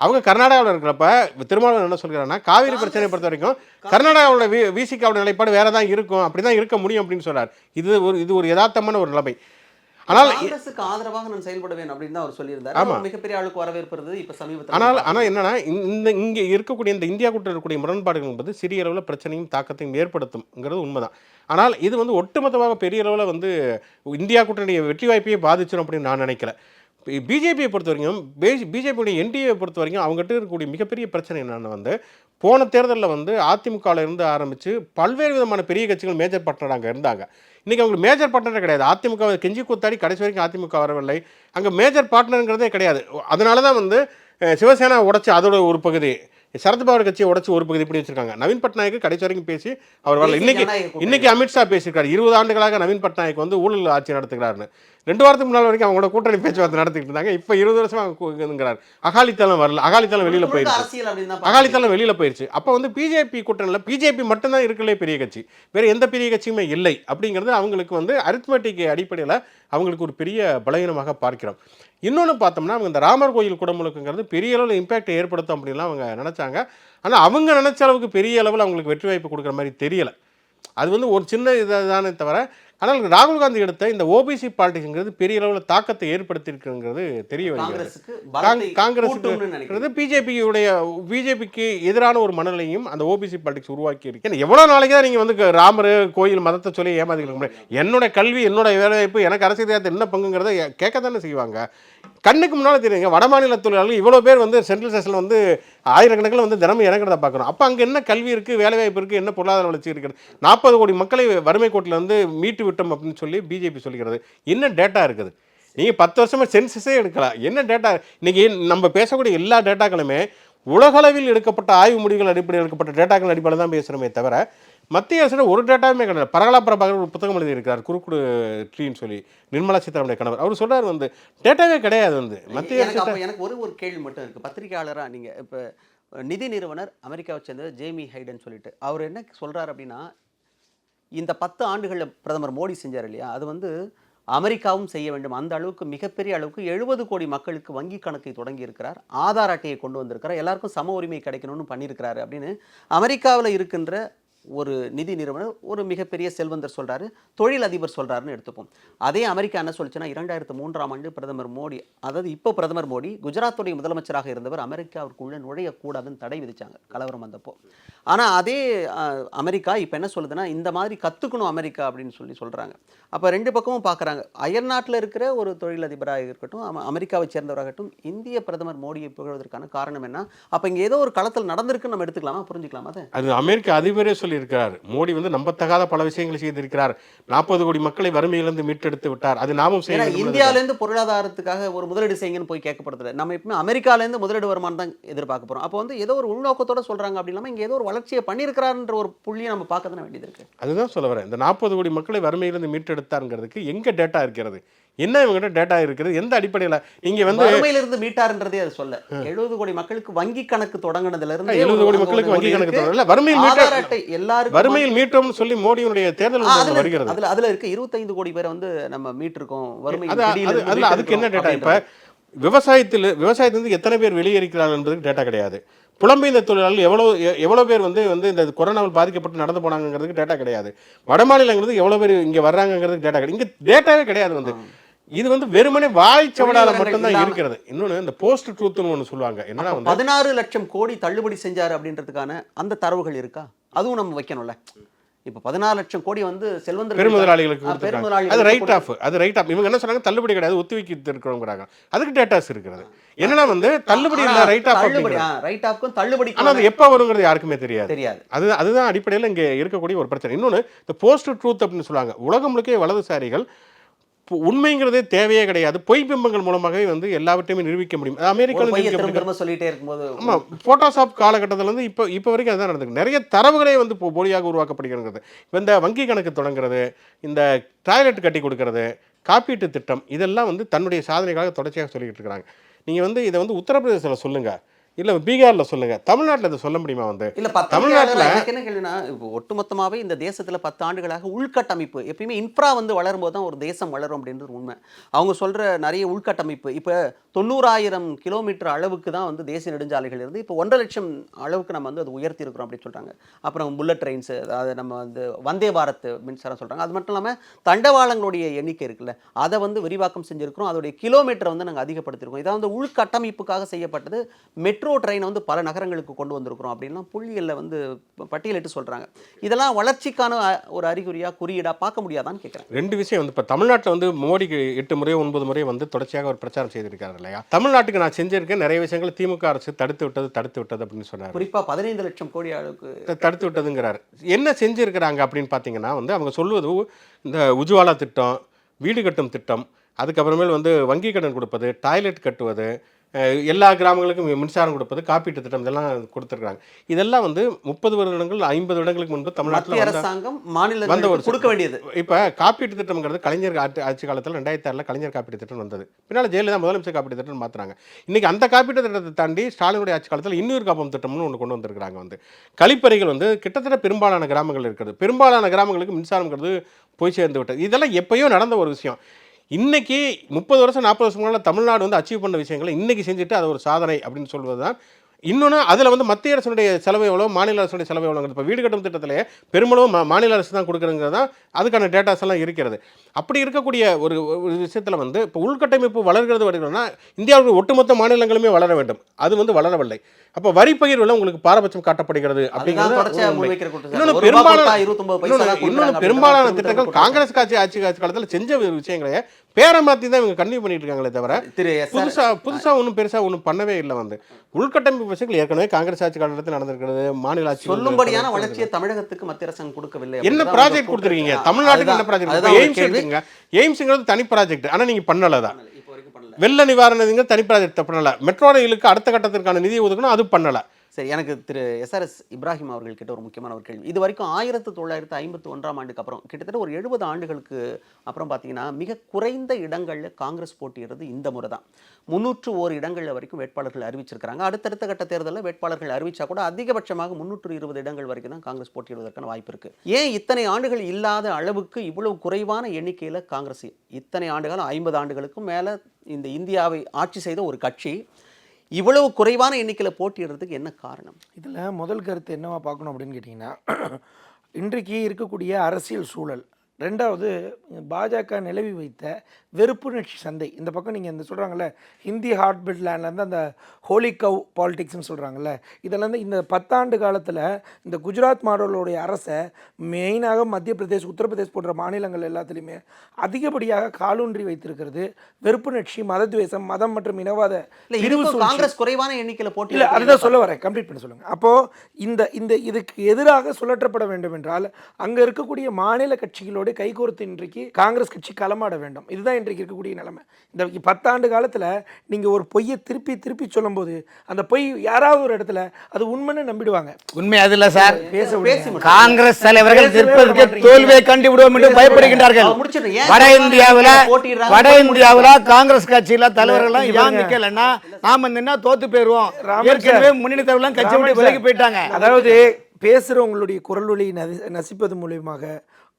அவங்க கர்நாடகாவில் இருக்கிறப்ப திருமாவளவன் என்ன சொல்கிறாங்கன்னா காவிரி பிரச்சனையை பொறுத்த வரைக்கும் கர்நாடகாவோட விசிகாவோட நிலைப்பாடு வேற தான் இருக்கும், அப்படி தான் இருக்க முடியும் அப்படின்னு சொல்றாரு. இது ஒரு யதார்த்தமான ஒரு நிலைமை. ஆனால் காங்கிரஸுக்கு ஆதரவாக நான் செயல்படுவேன் அப்படின்னு தான் அவர் சொல்லியிருந்தார். ஆமா, மிகப்பெரிய அளவுக்கு வரவேற்பு இருந்தது இப்ப சமீபத்தில். ஆனால் என்னன்னா இங்கே இருக்கக்கூடிய இந்த இந்தியா கூட்டத்தில் இருக்கக்கூடிய முரண்பாடுகள் என்பது சிறிய அளவில் பிரச்சனையும் தாக்கத்தையும் ஏற்படுத்தும்ங்கிறது உண்மைதான். ஆனால் இது வந்து ஒட்டுமொத்தமாக பெரிய அளவில் வந்து இந்தியா கூட்டணியை வெற்றி வாய்ப்பையே பாதிச்சிடும் அப்படின்னு நான் நினைக்கல. பிஜேபியை பொறுத்த வரைக்கும் பிஜேபியுடைய என்டிஏவை பொறுத்த வரைக்கும் அவங்ககிட்ட இருக்கக்கூடிய மிகப்பெரிய பிரச்சனை என்னென்னு வந்து போன தேர்தலில் வந்து அதிமுகவில் இருந்து ஆரம்பித்து பல்வேறு விதமான பெரிய கட்சிகள் மேஜர் பார்ட்னர் அங்கே இருந்தாங்க. இன்றைக்கி அவங்களுக்கு மேஜர் பார்ட்னரே கிடையாது. அதிமுக கெஞ்சி கூத்தாடி கடைசி வரைக்கும் அதிமுக வரவில்லை. அங்கே மேஜர் பார்ட்னருங்கிறதே கிடையாது. அதனால தான் வந்து சிவசேனா உடைச்சி அதோட ஒரு பகுதி, சரத்பவார் கட்சியை உடச்சி ஒரு பகுதி இப்படி வச்சிருக்காங்க. நவீன் பட்நாயக் கடைசி வரைக்கும் பேசி அவர் வரல. இன்னைக்கு அமித்ஷா பேசியிருக்காரு 20 ஆண்டுகளாக நவீன் பட்நாயக் வந்து ஊழல் ஆட்சி நடத்துகிறாருன்னு. 2 வாரத்துக்கு முன்னால் வரைக்கும் அவங்களோட கூட்டணி பேச்சுவார்த்தை நடத்திட்டு இருந்தாங்க. இப்போ 20 வருஷமாக அகாலித்தளம் வரல. அகாலித்தளம் வெளியில் போயிடுச்சு. அப்போ வந்து பிஜேபி கூட்டணியில் பிஜேபி மட்டும்தான் இருக்கலே பெரிய கட்சி, வேறு எந்த பெரிய கட்சியுமே இல்லை. அப்படிங்கிறது அவங்களுக்கு வந்து அரித்மெட்டிக் அடிப்படையில் அவங்களுக்கு ஒரு பெரிய பலவீனமாக பார்க்கிறோம். இன்னொன்று பார்த்தோம்னா அவங்க இந்த ராமர் கோயில் குடமுழுக்குங்கிறது பெரிய அளவில் இம்பேக்ட் ஏற்படுத்தும் அப்படின்லாம் அவங்க நினச்சாங்க. ஆனால் அவங்க நினச்ச அளவுக்கு பெரிய அளவில் அவங்களுக்கு வெற்றி வாய்ப்பு கொடுக்குற மாதிரி தெரியலை. அது வந்து ஒரு சின்ன இதானே தவிர, ஆனால் ராகுல் காந்தி எடுத்த இந்த ஓபிசி பாலிடிக்ஸ்ங்கிறது பெரிய அளவில் தாக்கத்தை ஏற்படுத்தியிருக்குங்கிறது தெரிய வருகிறது. காங்கிரஸுக்கு பிஜேபிக்கு எதிரான ஒரு மனநிலையும் அந்த ஓபிசி பாலிடிக்ஸ் உருவாக்கி இருக்கு. ஏன்னா எவ்வளோ நாளைக்கு தான் நீங்கள் வந்து ராமர் கோயில் மதத்தை சொல்லி ஏமாத்திக்க முடியாது. என்னோட கல்வி, என்னோட வேலைவாய்ப்பு, எனக்கு அரசியல் என்ன பங்குங்கிறத கேட்க தானே செய்வாங்க. கண்ணுக்கு முன்னால் தெரியுங்க, வட மாநில தொழிலாளர்கள் இவ்வளோ பேர் வந்து சென்ட்ரல் ஸ்டேஷனில் வந்து ஆயிரக்கணக்கில் வந்து தினமும் இறங்குறத பார்க்குறோம். அப்போ அங்கே என்ன கல்வி இருக்குது, வேலைவாய்ப்பு இருக்குது, என்ன பொருளாதார வளர்ச்சி இருக்குது? 40 கோடி மக்களை வறுமை கோட்டில் வந்து மீட்டு விட்டோம் அப்படின்னு சொல்லி பிஜேபி சொல்லிக்கிறது. என்ன டேட்டா இருக்குது? நீங்கள் 10 வருஷமாக சென்சஸே எடுக்கலாம். என்ன டேட்டா? இன்றைக்கி நம்ம பேசக்கூடிய எல்லா டேட்டாக்களுமே உலகளவில் எடுக்கப்பட்ட ஆய்வு முடிவுகள் அடிப்படையில் எடுக்கப்பட்ட டேட்டாக்கள் அடிப்படையில் தான் பேசுகிறோமே தவிர மத்திய அரசு ஒரு டேட்டாவுமே கிடையாது. பரகலா பிரபாகர் ஒரு புத்தகம் எழுதியிருக்கார், குறுக்குடு ட்ரீன்னு சொல்லி, நிர்மலா சீதாராமனுடைய கணவர். அவர் சொல்கிறார் வந்து டேட்டாவே கிடையாது வந்து மத்திய அரசு. எனக்கு ஒரு கேள்வி மட்டும் இருக்குது. பத்திரிகையாளராக நீங்கள் இப்போ நிதி நிறுவனர் அமெரிக்காவை சேர்ந்த ஜேமி ஹைடன் சொல்லிட்டு அவர் என்ன சொல்கிறார் அப்படின்னா, இந்த 10 ஆண்டுகளில் பிரதமர் மோடி செஞ்சார் இல்லையா, அது வந்து அமெரிக்காவும் செய்ய வேண்டும். அந்த அளவுக்கு மிகப்பெரிய அளவுக்கு 70 கோடி மக்களுக்கு வங்கி கணக்கை தொடங்கி இருக்கிறார், ஆதார் அட்டையை கொண்டு வந்திருக்கிறார், எல்லாருக்கும் சம உரிமை கிடைக்கணும்னு பண்ணியிருக்கிறாரு அப்படின்னு அமெரிக்காவில் இருக்கின்ற ஒரு நிதி நிறுவனர், ஒரு மிகப்பெரிய செல்வந்தர் சொல்கிறாரு, தொழில் அதிபர் சொல்கிறாருன்னு எடுத்துப்போம். அதே அமெரிக்கா என்ன சொல்லிச்சுன்னா 2003ஆம் ஆண்டு பிரதமர் மோடி, அதாவது இப்போ பிரதமர் மோடி குஜராத்துடைய முதலமைச்சராக இருந்தவர் அமெரிக்காவிற்குள்ளே நுழையக்கூடாதுன்னு தடை விதிச்சாங்க கலவரம் வந்தப்போ. ஆனால் அதே அமெரிக்கா இப்போ என்ன சொல்லுதுன்னா இந்த மாதிரி கற்றுக்கணும் அமெரிக்கா அப்படின்னு சொல்கிறாங்க. அப்போ 2 பக்கமும் பார்க்குறாங்க. அயல்நாட்டில் இருக்கிற ஒரு தொழிலதிபராக இருக்கட்டும், அமெரிக்காவை சேர்ந்தவராகட்டும், இந்திய பிரதமர் மோடியை புகழ்வதற்கான காரணம் என்ன? அப்போ இங்கே ஏதோ ஒரு களத்தில் நடந்திருக்குன்னு நம்ம எடுத்துக்கலாமா, புரிஞ்சுக்கலாமா? அது அமெரிக்க அதிபரே சொல்லியிருக்கிறார். மோடி வந்து நம்பத்தகாத பல விஷயங்களை செய்திருக்கிறார். 40 கோடி மக்களை வறுமையிலிருந்து மீட்டெடுத்து விட்டார். அது நாமும் செய்யணும். இந்தியாவிலேருந்து பொருளாதாரத்துக்காக ஒரு முதலீடு செய்யுங்கன்னு போய் கேட்கப்படுறது. நம்ம எப்பவுமே அமெரிக்காவிலேருந்து முதலீடு வருமானம் தான் எதிர்பார்க்க போகிறோம். அப்போ வந்து ஏதோ ஒரு உள்நோக்கத்தோட சொல்கிறாங்க. அப்படி இல்லாமல் இங்கே ஏதோ ஒரு வளர்ச்சியை பண்ணியிருக்கிறாருன்ற ஒரு புள்ளியை நம்ம பார்க்க தானே வேண்டியது இருக்குது. அதுதான் சொல்ல வரேன். இந்த 40 கோடி மக்களை வறுமையிலிருந்து மீட்டெடுத்தாருங்கிறதுக்கு எங்கே டேட்டா இருக்கிறது? என்ன இவங்ககிட்ட டேட்டா இருக்குது? எந்த அடிப்படையில் இங்கே வந்து வறுமையிலிருந்து மீட்டாருன்றதே அது சொல்ல. 70 கோடி மக்களுக்கு வங்கி கணக்கு தொடங்கினதுல இருந்து 70 கோடி மக்களுக்கு வங்கி கணக்கு தொடங்கல, வறுமையில் மீட்டோம்னு சொல்லி மோடியுடைய தேர்தல் வருகிறது. அதுல இருக்கு 25 கோடி பேரை வந்து நம்ம மீட்டிருக்கோம் வறுமை. அதுக்கு என்ன டேட்டா? இப்ப விவசாயத்திலிருந்து எத்தனை பேர் வெளியேறிக்கிறார்கள் என்பதுக்கு டேட்டா கிடையாது. புலம்பெயர்ந்த தொழிலாளர்கள் எவ்வளோ பேர் வந்து இந்த கொரோனாவில் பாதிக்கப்பட்டு நடந்து போனாங்கிறதுக்கு டேட்டா கிடையாது. வட மாநிலங்கிறது எவ்வளோ பேர் இங்கே வர்றாங்கிறதுக்கு டேட்டா கிடையாது. இங்கே டேட்டாவே கிடையாது வந்து. இது வந்து வெறுமனே வாய்ச்சவடால மட்டும்தான் இருக்கிறது. இன்னொன்று இந்த போஸ்ட் ட்ரூத்னு ஒன்று சொல்லுவாங்க. என்னன்னா வந்து 16 லட்சம் கோடி தள்ளுபடி செஞ்சாரு அப்படின்றதுக்கான அந்த தரவுகள் இருக்கா? அதுவும் நம்ம வைக்கணும்ல. இப்போ 16 லட்சம் கோடி வந்து செல்வந்தர்கள் பெருமுதலாளிகளுக்கு கொடுத்துருக்காங்க. அது ரைட் ஆஃப். இவங்க என்ன சொன்னாங்க, தள்ளுபடி கிடையாது, ஒத்திவைக்கிட்டு இருக்கிறோங்கிறாங்க. அதுக்கு டேட்டாஸ் இருக்கிறது. என்னன்னா வந்து தள்ளுபடி இல்ல, ரைட் ஆஃப். ரைட் ஆஃப்க்கும் தள்ளுபடி ஆனால் அது எப்போ வருங்கிறது யாருக்குமே தெரியாது. அதுதான் அடிப்படையில் இங்கே இருக்கக்கூடிய ஒரு பிரச்சனை. இன்னொன்று இந்த போஸ்ட் ட்ரூத் அப்படின்னு சொல்லுவாங்க. உலகம் முழுக்க வலதுசாரிகள் உண்மைங்கிறதே தேவையே கிடையாது, பொய் பிம்பங்கள் மூலமாகவே வந்து எல்லாவற்றையுமே நிரூபிக்க முடியும். அமெரிக்காவில் சொல்லிட்டே இருக்கும்போது ஆமாம், போட்டோஷாப் காலகட்டத்தில் வந்து இப்போ வரைக்கும் அதுதான் நடந்துருக்கு. நிறைய தரவுகளே வந்து இப்போ போலியாக உருவாக்கப்படுகிறது. இப்போ இந்த வங்கி கணக்கு தொடங்குறது, இந்த டாய்லெட் கட்டி கொடுக்கறது, காப்பீட்டு திட்டம், இதெல்லாம் வந்து தன்னுடைய சாதனைகளாக தொடர்ச்சியாக சொல்லிக்கிட்டு இருக்கிறாங்க. நீங்கள் வந்து இதை வந்து உத்தரப்பிரதேசத்தில் சொல்லுங்கள், இல்லை பீகாரில் சொல்லுங்கள், தமிழ்நாட்டில் இதை சொல்ல முடியுமா? வந்து இல்லை, தமிழ்நாட்டில் என்ன கேள்வினா, இப்போ ஒட்டுமொத்தமாகவே இந்த தேசத்தில் 10 ஆண்டுகளாக உள்கட்டமைப்பு எப்பயுமே இன்ஃப்ரா வந்து வளரும்போது தான் ஒரு தேசம் வளரும் அப்படின்றது உண்மை. அவங்க சொல்கிற நிறைய உள்கட்டமைப்பு இப்போ 90,000 கிலோமீட்டர் அளவுக்கு தான் வந்து தேசிய நெடுஞ்சாலைகள் இருந்து இப்போ 1.5 லட்சம் அளவுக்கு நம்ம வந்து அது உயர்த்தி இருக்கிறோம் அப்படின்னு சொல்கிறாங்க. அப்புறம் புல்லட் ட்ரெயின்ஸு, அதாவது நம்ம வந்து வந்தே பாரத் மின்சாரம் சொல்கிறாங்க. அது மட்டும் இல்லாமல் தண்டவாளங்களுடைய எண்ணிக்கை இருக்குல்ல, அதை வந்து விரிவாக்கம் செஞ்சுருக்கிறோம். அதோடைய கிலோமீட்டரை வந்து நாங்கள் அதிகப்படுத்தியிருக்கோம். இதை வந்து உள்கட்டமைப்புக்காக செய்யப்பட்டது. மெட்ரோ ட்ரெயினை வந்து பல நகரங்களுக்கு கொண்டு வந்திருக்கிறோம் அப்படின்லாம் புள்ளிகளில் வந்து பட்டியலிட்டு சொல்கிறாங்க. இதெல்லாம் வளர்ச்சிக்கான ஒரு அறிகுறியாக குறியீடாக பார்க்க முடியாதான்னு கேட்குறேன். 2 விஷயம் வந்து இப்போ தமிழ்நாட்டில் வந்து மோடிக்கு 8 முறையோ 9 முறையோ வந்து தொடர்ச்சியாக ஒரு பிரச்சாரம் செய்திருக்காரு இல்லையா? தமிழ்நாட்டுக்கு நான் செஞ்சிருக்கேன் நிறைய விஷயங்கள் திமுக அரசு தடுத்து விட்டது அப்படின்னு சொன்னார். குறிப்பாக 15 லட்சம் கோடி அளவுக்கு தடுத்து விட்டதுங்கிறாரு. என்ன செஞ்சுருக்கிறாங்க அப்படின்னு பார்த்தீங்கன்னா வந்து அவங்க சொல்வது இந்த உஜ்வாலா திட்டம், வீடு கட்டும் திட்டம், அதுக்கப்புறமேல் வந்து வங்கி கடன் கொடுப்பது, டாய்லெட் கட்டுவது, எல்லா கிராமங்களுக்கும் மின்சாரம் கொடுப்பது, காப்பீட்டு திட்டம், இதெல்லாம் கொடுத்துருக்காங்க. இதெல்லாம் வந்து 30 வருடங்கள் 50 வருடங்களுக்கு முன்பு தமிழ்நாட்டில் அரசாங்கம் மாநில கொடுக்க வேண்டியது. இப்போ காப்பீட்டு திட்டம்ங்கிறது கலைஞர் ஆட்சி காலத்தில் 2006 கலைஞர் காப்பீட்டு திட்டம் வந்தது. பின்னால் ஜெயலலிதா முதலமைச்சர் காப்பீட்டு திட்டம் மாற்றுறாங்க. இன்றைக்கி அந்த காப்பீட்டு திட்டத்தை தாண்டி ஸ்டாலினுடைய ஆட்சி காலத்தில் இன்னொரு காப்பீட்டு திட்டம்னு ஒன்று கொண்டு வந்திருக்கிறாங்க. வந்து கழிப்பறைகள் வந்து கிட்டத்தட்ட பெரும்பாலான கிராமங்கள் இருக்கிறது. பெரும்பாலான கிராமங்களுக்கு மின்சாரம்ங்கிறது போய் சேர்ந்து விட்டது. இதெல்லாம் எப்பயோ நடந்த ஒரு விஷயம். இன்றைக்கி 30 வருஷம் 40 வருஷம் முன்னால் தமிழ்நாடு வந்து அச்சீவ் பண்ண விஷயங்களை இன்றைக்கி செஞ்சுட்டு அது ஒரு சாதனை அப்படின்னு சொல்வது தான். இன்னொன்று அதில் வந்து மத்திய அரசுடைய செலவு எவ்வளோ, மாநில அரசுடைய செலவு எவ்வளோங்கிறது இப்போ வீடு கட்டும் திட்டத்திலே பெருமளவு மாநில அரசு தான் கொடுக்குறங்கிறது தான் அதுக்கான டேட்டாஸ் எல்லாம் இருக்கிறது. அப்படி இருக்கக்கூடிய ஒரு விஷயத்தில் வந்து இப்போ உள்கட்டமைப்பு வருகிறதுனா இந்தியாவுக்கு ஒட்டுமொத்த மாநிலங்களுமே வளர வேண்டும். அது வந்து வளரவில்லை. அப்போ வரி பகிர்வில் உங்களுக்கு பாரபட்சம் காட்டப்படுகிறது அப்படிங்கிறது. இன்னொன்று பெரும்பாலான திட்டங்கள் காங்கிரஸ் ஆட்சி காலத்தில் செஞ்ச விஷயங்களே பேரமாத்தி தான் இவங்க கன்டினியூ பண்ணிட்டு இருக்காங்களே தவிர புதுசா ஒன்றும் பெருசா ஒன்றும் பண்ணவே இல்லை. வந்து உள்கட்டமைப்பு விஷயங்கள் ஏற்கனவே காங்கிரஸ் ஆட்சி காலத்தில் நடந்திருக்கிறது. மாநில ஆட்சி சொல்லும்படியான வளர்ச்சியை தமிழகத்துக்கு மத்திய அரசாங்கம் கொடுக்கவில்லை. என்ன ப்ராஜெக்ட் கொடுத்துருக்கீங்க தமிழ்நாட்டுக்கு? என்ன ப்ராஜெக்ட்? எய்ம்ஸ் எடுத்துங்க. எய்ம்ஸ்ங்கிறது தனி ப்ராஜெக்ட், ஆனால் நீங்கள் பண்ணலதான். வெள்ள நிவாரணங்க தனி ப்ராஜெக்ட் பண்ணல. மெட்ரோ ரயிலுக்கு அடுத்த கட்டத்திற்கான நிதி ஒதுக்கணும், அது பண்ணல. சரி, எனக்கு திரு SRS இப்ராஹிம் அவர்கள்கிட்ட ஒரு முக்கியமான ஒரு கேள்வி. இது வரைக்கும் 1951ஆம் ஆண்டுக்கு அப்புறம் கிட்டத்தட்ட ஒரு 70 ஆண்டுகளுக்கு அப்புறம் பார்த்தீங்கன்னா மிக குறைந்த இடங்களில் காங்கிரஸ் போட்டியிடுறது இந்த முறை தான். 301 இடங்களில் வரைக்கும் வேட்பாளர்கள் அறிவிச்சிருக்கிறாங்க. அடுத்தடுத்த கட்ட தேர்தலில் வேட்பாளர்கள் அறிவிச்சா கூட அதிகபட்சமாக 320 இடங்கள் வரைக்கும் தான் காங்கிரஸ் போட்டியிடுவதற்கான வாய்ப்பு இருக்குது. ஏன் இத்தனை ஆண்டுகள் இல்லாத அளவுக்கு இவ்வளவு குறைவான எண்ணிக்கையில் காங்கிரஸ் இத்தனை ஆண்டுகள் 50 ஆண்டுகளுக்கும் மேலே இந்த இந்தியாவை ஆட்சி செய்த ஒரு கட்சி இவ்வளவு குறைவான எண்ணிக்கையில் போட்டியிடுறதுக்கு என்ன காரணம்? இதில் முதல் கருத்து என்னவா பார்க்கணும் அப்படின்னு கேட்டிங்கன்னா, இன்றைக்கு இருக்கக்கூடிய அரசியல் சூழல், ரெண்டாவது பாஜக நிலவி வைத்த வெறுப்புணர்ச்சி சந்தை. இந்த பக்கம் நீங்கள் இந்த சொல்கிறாங்கல்ல ஹிந்தி ஹார்ட்பிட் லேண்ட்லேருந்து அந்த ஹோலி கவ் பாலிடிக்ஸ்னு சொல்கிறாங்கல்ல, இதெல்லாம் இந்த 10 ஆண்டு காலத்தில் இந்த குஜராத் மாடலுடைய அரசை மெயினாக மத்திய பிரதேஷ், உத்தரப்பிரதேஷ் போன்ற மாநிலங்கள் எல்லாத்துலேயுமே அதிகப்படியாக காலூன்றி வைத்திருக்கிறது வெறுப்புணர்ச்சி, மதத்வேஷம், மதம் மற்றும் இனவாத காங்கிரஸ் குறைவான எண்ணிக்கையில் போட்டி இல்லை. அதுதான் சொல்ல வரேன், கம்ப்ளீட் பண்ண சொல்லுங்கள். அப்போது இந்த இதுக்கு எதிராக சுழற்றப்பட வேண்டும் என்றால் அங்கே இருக்கக்கூடிய மாநில கட்சிகளோடு கைகோர்த்து இன்றைக்கு காங்கிரஸ் கட்சி களமாட வேண்டும். இதுதான் இன்றைக்கு இருக்கக்கூடிய நிலைமை. இந்த 10 ஆண்டு காலத்தில் நீங்கள் ஒரு பொய்யை திருப்பி சொல்லும்போது அந்த பொய் யாராவது ஒரு இடத்துல அது உண்மைன்னு நம்பிடுவாங்க. உண்மை அது இல்லை சார். காங்கிரஸ் தலைவர்கள் நிற்பதற்கு தோல்வியை கண்டு விடுவோம் என்று பயப்படுகின்றார்கள். வட இந்தியாவில் காங்கிரஸ் கட்சியில தலைவர்கள் ஏன் நிக்கலன்னா நாம நின்னா தோத்து போயிருவோம். ஏற்கனவே முன்னணி தலைவர்கள் கட்சி விட்டு விலகி போயிட்டாங்க. அதாவது பேசுகிறவங்களுடைய குரல் ஒலி நசிப்பது மூலியமாக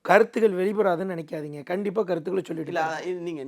கருத்துக்கள் வெளிப்படாதுன்னு நினைக்காதீங்க. கண்டிப்பாக கருத்துக்களை சொல்லிட்டு இல்லை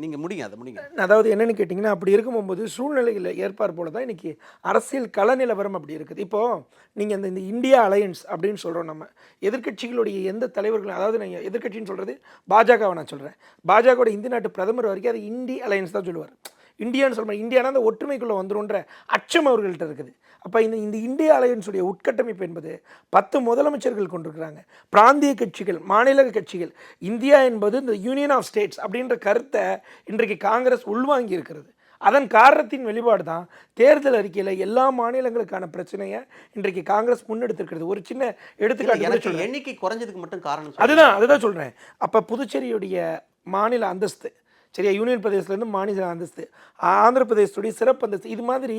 நீங்கள் முடிங்க அதை முடிங்க. அதாவது என்னென்னு கேட்டிங்கன்னா, அப்படி இருக்கும்போது சூழ்நிலைகள் ஏற்பார் போல தான் இன்றைக்கி அரசியல் கள நிலவரம் அப்படி இருக்குது. இப்போது நீங்கள் இந்த இந்தியா அலையன்ஸ் அப்படின்னு சொல்கிறோம். நம்ம எதிர்க்கட்சிகளுடைய எந்த தலைவர்களும், அதாவது நீங்கள் எதிர்க்கட்சின்னு சொல்கிறது பாஜகவை நான் சொல்கிறேன். பாஜகவோட இந்திய நாட்டு பிரதமர் வரைக்கும் அது இந்திய அலையன்ஸ் தான் சொல்லுவார். இந்தியான்னு சொல்ல இந்தியானா அந்த ஒற்றுமைக்குள்ளே வந்துருன்ற அச்சம் அவர்கள்ட்ட இருக்குது. அப்போ இந்த இந்திய அலையன்ஸுடைய உட்கட்டமைப்பு என்பது 10 முதலமைச்சர்கள் கொண்டிருக்கிறாங்க, பிராந்திய கட்சிகள், மாநில கட்சிகள். இந்தியா என்பது இந்த யூனியன் ஆஃப் ஸ்டேட்ஸ் அப்படின்ற கருத்தை இன்றைக்கு காங்கிரஸ் உள்வாங்கி இருக்கிறது. அதன் காரணத்தின் வெளிப்பாடு தான் தேர்தல் அறிக்கையில் எல்லா மாநிலங்களுக்கான பிரச்சனையை இன்றைக்கு காங்கிரஸ் முன்னெடுத்திருக்கிறது. ஒரு சின்ன எடுத்துக்காட்டு எண்ணிக்கை குறைஞ்சதுக்கு மட்டும் காரணம் அதுதான் சொல்கிறேன். அப்போ புதுச்சேரியுடைய மாநில அந்தஸ்து, சரியா, யூனியன் பிரதேசத்துலேருந்து மாநில அந்தஸ்து, ஆந்திர பிரதேசத்துடைய சிறப்பு அந்தஸ்து, இது மாதிரி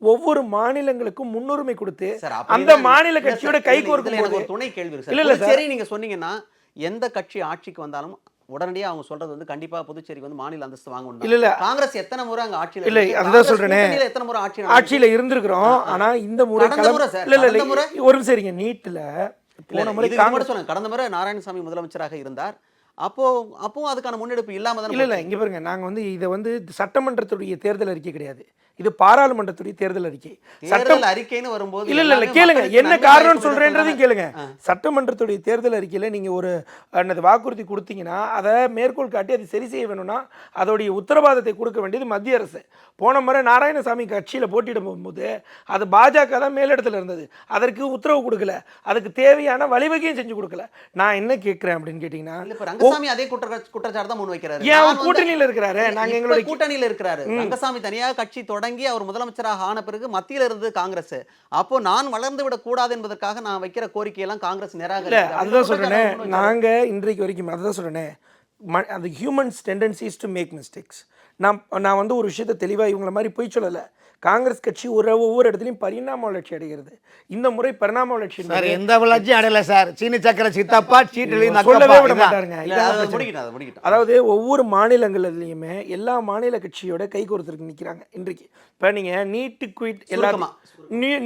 ஒவ்வொரு மாநிலங்களுக்கும் முன்னுரிமை கொடுத்து அந்த மாநில கட்சியோட கைகோர்க்கும் துணை கேள்வி. இல்லை சரி, நீங்கள் சொன்னீங்கன்னா எந்த கட்சி ஆட்சிக்கு வந்தாலும் உடனடியாக அவங்க சொல்றது வந்து கண்டிப்பா புதுச்சேரிக்கு வந்து மாநில அந்தஸ்து வாங்கணும். இல்ல காங்கிரஸ் எத்தனை முறை அங்க ஆட்சியில இல்ல, அதுதான் சொல்றேனே, எத்தனை முறை ஆட்சியில இருந்திருக்கிறோம். ஆனா இந்த முறை இல்ல ஒரு சரிங்க நீட்ல போன முறை காங்கிரஸ் சொல்லுங்க, கடந்த முறை நாராயணசாமி முதலமைச்சராக இருந்தார். அப்போ அதுக்கான முன்னெடுப்பு இல்லாம தான். இல்லை இங்கே பாருங்க, நாங்கள் வந்து இதை வந்து சட்டமன்றத்துடைய தேர்தல் அறிக்கை கிடையாது, இது பாராளுமன்றத்துடைய தேர்தல் அறிக்கை. சட்டம் அறிக்கைன்னு வரும்போது இல்லை கேளுங்க, என்ன காரணம்னு சொல்றேன்றதையும் கேளுங்க. சட்டமன்றத்துடைய தேர்தல் அறிக்கையில நீங்க ஒரு வாக்குறுதி கொடுத்தீங்கன்னா அதை மேற்கோள் காட்டி அதை சரி செய்ய வேணும்னா அதோடைய உத்தரவாதத்தை கொடுக்க வேண்டியது மத்திய அரசு. போன முறை நாராயணசாமி கட்சியில் போட்டியிட போகும்போது அது பாஜக தான் மேலிடத்துல இருந்தது, அதற்கு உத்தரவு கொடுக்கல, அதுக்கு தேவையான வழிவகையும் செஞ்சு கொடுக்கல. நான் என்ன கேட்கிறேன் அப்படின்னு கேட்டீங்கன்னா, ரங்கசாமி அதே குற்றச்சாட்டு தான் முன் வைக்கிறாரு. ஏன் அவர் கூட்டணியில் இருக்கிறாரு? நாங்க எங்களுடைய கூட்டணியில் இருக்கிறாரு. ரங்கசாமி தனியாக கட்சி தொடங்கி அவர் முதலமைச்சராக ஆன பிறகு மத்தியில் இருந்தது காங்கிரஸ். அப்போ நான் வளர்ந்து விடக் கூடாது என்பதற்காக நான் வைக்கிற கோரிக்கையெல்லாம் காங்கிரஸ் நிராகரிக்கிறது. அதுதான் சொல்றேனே, நாங்க இன்றைக்கு வரைக்கும் அதுதான் சொல்றேனே, அந்த humans tendencies to make mistakes. நான் வந்து ஒரு விஷயத்தை தெளிவாக இவங்கள மாதிரி போய் சொல்லலை. காங்கிரஸ் கட்சி ஒவ்வொரு இடத்துலையும் பரிணாம வளர்ச்சி அடைகிறது. இந்த முறை பரிணாம வளர்ச்சி சார் எந்த வளர்ச்சியும் அடையல சார். சீனி சக்கரை சித்தப்பா சொல்லவே விட மாட்டாருங்க. அதாவது ஒவ்வொரு மாநிலங்களிலுமே எல்லா மாநில கட்சியோட கை கோர்த்துருக்கு நிற்கிறாங்க இன்றைக்கு. இப்போ நீங்கள் நீட்டு குயிட் எல்லாரும்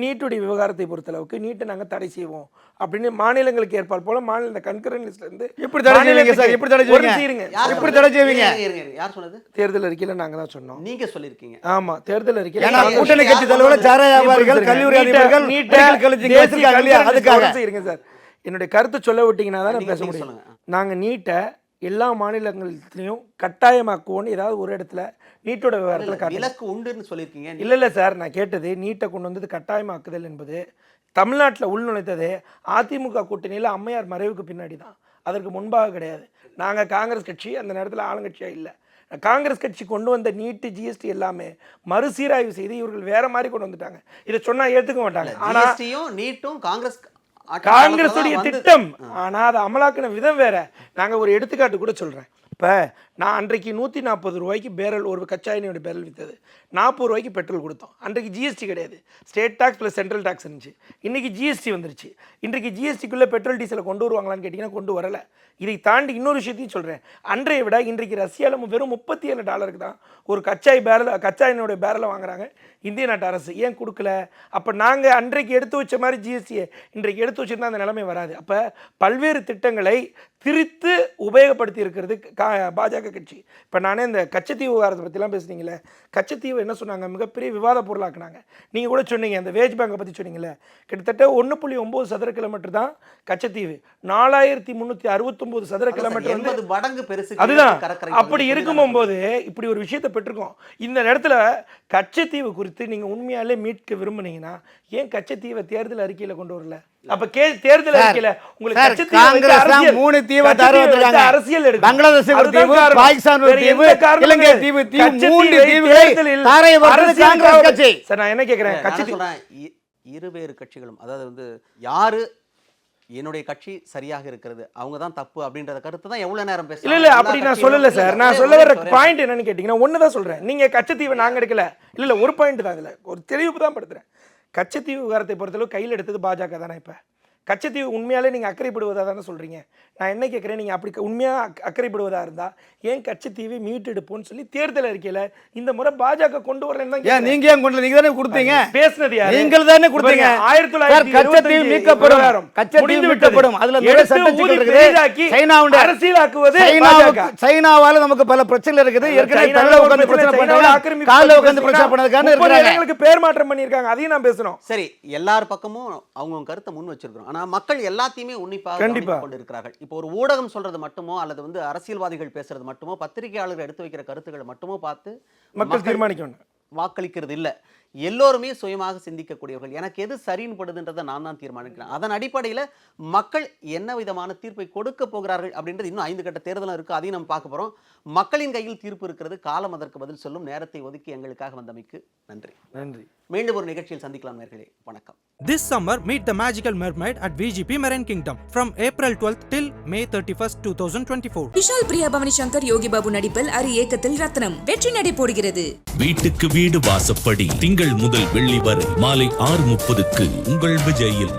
நீட்டுடைய விவகாரத்தை பொறுத்தளவுக்கு நீட்டை நாங்கள் தடை செய்வோம் அப்படின்னு மாநிலங்களுக்கு ஏற்பாடு போல மாநில கன்கரன் லிஸ்ட்ல இருந்து எப்படி தடை செய்வீங்க சார்? எப்படி தடை செய்வீங்க? எப்படி தடை செய்வீங்க? யார் சொன்னது? தேர்தல் அறிக்கையில நாங்க தான் சொன்னோம். நீங்க சொல்லிருக்கீங்க. ஆமா, தேர்தல் அறிக்கையில கூட்டணி கட்சி தலைவர்கள், சாராய வியாபாரிகள், கல்லூரி அதிபர்கள், மெடிக்கல் காலேஜ் வச்சிருக்காங்க இல்லையா? அதுக்காக இருங்க சார், என்னுடைய கருத்து சொல்ல விட்டீங்கன்னா தான் பேச முடியும். நாங்க நீட்டை எல்லா மாநிலங்களிலும் கட்டாயமாக்குவோன்னு ஏதாவது ஒரு இடத்துல நீட்டோட விவகாரத்தில் விலக்கு உண்டுன்னு சொல்லியிருக்கீங்க. இல்லை சார், நான் கேட்டது நீட்டை கொண்டு வந்தது கட்டாயமாக்குதல் என்பது தமிழ்நாட்டில் உள்நுழைத்தது அதிமுக கூட்டணியில் அம்மையார் மறைவுக்கு பின்னாடி தான், அதற்கு முன்பாக கிடையாது. நாங்கள் காங்கிரஸ் கட்சி அந்த நேரத்தில் ஆளுங்கட்சியாக இல்லை. காங்கிரஸ் கட்சி கொண்டு வந்த நீட்டு ஜிஎஸ்டி எல்லாமே மறுசீராய்வு செய்து இவர்கள் வேற மாதிரி கொண்டு வந்துட்டாங்க. இதை சொன்னால் ஏற்றுக்க மாட்டாங்க. ஆனால் நீட்டும் காங்கிரஸுடைய திட்டம், ஆனால் அதை அமலாக்கின விதம் வேற. நாங்கள் ஒரு எடுத்துக்காட்டு கூட சொல்கிறேன். இப்போ நான் அன்றைக்கு 140 ரூபாய்க்கு பேரல் ஒரு கச்சா எண்ணெயோட பேரல் விற்றது, 40 ரூபாய்க்கு பெட்ரோல் கொடுத்தோம். அன்றைக்கு ஜிஎஸ்டி கிடையாது, state tax plus central tax இருந்துச்சு. இன்றைக்கி ஜிஎஸ்டி வந்துருச்சு. இன்றைக்கு ஜிஎஸ்டிக்குள்ளே பெட்ரோல் டீசலை கொண்டு வருவாங்களான்னு கேட்டிங்கன்னா கொண்டு வரலை. இதை தாண்டி இன்னொரு விஷயத்தையும் சொல்கிறேன். அன்றைய விட இன்றைக்கு ரஷ்யாவில் வெறும் $37 தான் ஒரு கச்சா எண்ணெயோட பேரலை வாங்குறாங்க இந்திய நாட்டு அரசு. ஏன் கொடுக்கல? அப்போ நாங்கள் அன்றைக்கு எடுத்து வச்ச மாதிரி ஜிஎஸ்டியை இன்றைக்கு எடுத்து வச்சுருந்தா அந்த நிலைமை வராது. அப்போ பல்வேறு திட்டங்களை திரித்து உபயோகப்படுத்தி இருக்கிறது பாஜக கட்சி. இப்போ நானே இந்த கச்சத்தீவு விவகாரத்தை பற்றிலாம் பேசுனீங்களே, கச்சத்தீவு என்ன சொன்னாங்க, மிகப்பெரிய விவாத பொருளாக்குனாங்க. நீங்கள் கூட சொன்னீங்க அந்த வேஜ் பேங்கை பற்றி சொன்னீங்களே, கிட்டத்தட்ட 1.9 சதுர கிலோமீட்டர் தான் கச்சத்தீவு, 4369 சதுர கிலோமீட்டர் வந்து மடங்கு பெருசு. அதுதான். அப்படி இருக்கும்போது இப்படி ஒரு விஷயத்தை பெற்றிருக்கோம். இந்த நேரத்தில் கச்சத்தீவு குறித்து நீங்கள் உண்மையாலே மீட்க விரும்புனீங்கன்னா ஏன் கச்சத்தீவை தேர்தல் அறிக்கையில் கொண்டு வரல? அப்ப தேர்தல் அறிக்கையில உங்களுக்கு காங்கிரஸ் 3 தீவை தருவதற்காக அரசியல் எடுக்கும். பங்களாதேஷ் ஒரு தீவு, பாகிஸ்தான் ஒரு தீவு, இலங்கை தீவு, 3 தீவுகளை தாரை வர்றது காங்கிரஸ் கட்சி. சார் நான் என்ன கேக்குறேன், கட்சி சொல்றேன், இருவேறு கட்சிகளும், அதாவது வந்து யாரு என்னுடைய கட்சி சரியாக இருக்கிறது, அவங்க தான் தப்பு அப்படின்ற கருத்து தான் எவ்வளவு நேரம் பேச. இல்ல அப்படி நான் சொல்லல சார். நான் சொல்ல வர பாயிண்ட் என்னன்னு கேட்டீங்கன்னா ஒண்ணுதான் சொல்றேன். நீங்க கச்சத்தீவை நாங்க எடுக்கல, இல்ல ஒரு பாயிண்ட் தான், இதுல ஒரு தெளிவு தான் படுத்துறேன். கச்சத்தீவு விவகாரத்தை பொறுத்தளவு கையில் எடுத்தது பாஜக தானே. இப்போ கச்சத்தீவு உண்மையாலே நீங்கள் அக்கறைப்படுவதாக தானே சொல்கிறீங்க. நான் என்ன கேட்குறேன், நீங்கள் அப்படி உண்மையாக அக்கறைப்படுவதாக இருந்தால் ஏன் கச்சத்தீவை மீட்டெடுப்போம்னு சொல்லி தேர்தல் அறிக்கையில் இந்த முறை பாஜக கொண்டு வரலன்னு தான் ஏன் நீங்க ஏன் கொண்டு நீங்க தானே கொடுத்தீங்க? பேசுனது யாரு? நீங்கள் தானே கொடுத்தீங்க. 1975 கச்சத்தீவு மீட்கப்படும், கச்சத்தீவு மீட்கப்படும். அதுல நிறைய சட்டங்கள் இருக்குது. சைனாவுடைய அரசியலாக்குவது சைனாவால நமக்கு பல பிரச்சனை இருக்குது. ஏற்கனவே தள்ள உட்கார்ந்து பிரச்சனை பண்ணாங்க, கால்ல உட்கார்ந்து பிரச்சனை பண்ணதுக்கான இருக்கிறாங்க. பேர் மாற்றம் பண்ணிருக்காங்க, அதையும் நான் பேசணும். சரி, எல்லார் பக்கமும் அவங்க கருத்தை முன் வச்சிருக்கிறோம். ஆனா மக்கள் எல்லாத்தையுமே உன்னிப்பாக கவனித்துக் கொண்டிருக்கிறார்கள். இப்போ ஒரு ஊடகம் சொல்றது மட்டுமோ அல்லது வந்து அரசியல்வாதிகள் பேசுறது மட்டுமோ, பத்திரிகையாளர்கள் எடுத்து வைக்கிற கருத்துக்களை மட்டுமோ பார்த்து மக்கள் தீர்மானிக்கணும், வாக்களிக்கிறது இல்ல. எல்லோருமே சுயமாக சிந்திக்கக்கூடியவர்கள். எனக்கு எது சரின்னு படுதுன்றதை நான் தான் தீர்மானிக்கிறேன். அதன் அடிப்படையில் மக்கள் என்ன விதமான தீர்ப்பை கொடுக்க போகிறார்கள் அப்படின்றது இன்னும் 5 கட்ட தேர்தலும் இருக்குது. அதையும் நம்ம பார்க்க போகிறோம். மக்களின் கையில் தீர்ப்பு இருக்கிறது. காலம் அதற்கு பதில் சொல்லும். நேரத்தை ஒதுக்கி எங்களுக்காக வந்தமைக்கு நன்றி. நன்றி. மீண்டும் ஒரு நிகழ்ச்சியில் சந்திக்கலாம் நேயர்களே. வணக்கம். This summer, meet the magical mermaid at VGP Marine Kingdom from April 12th till May 31st, 2024. Vishal Priya Bhavani Shankar Yogi Babu நடிப்பில் அரி இயக்கத்தில் ரத்னம் வெற்றி நடை போடுகிறது. வீட்டுக்கு வீடு வாசப்படி திங்கள் முதல் வெள்ளி வரை மாலை 6:30க்கு உங்கள் விஜயில்.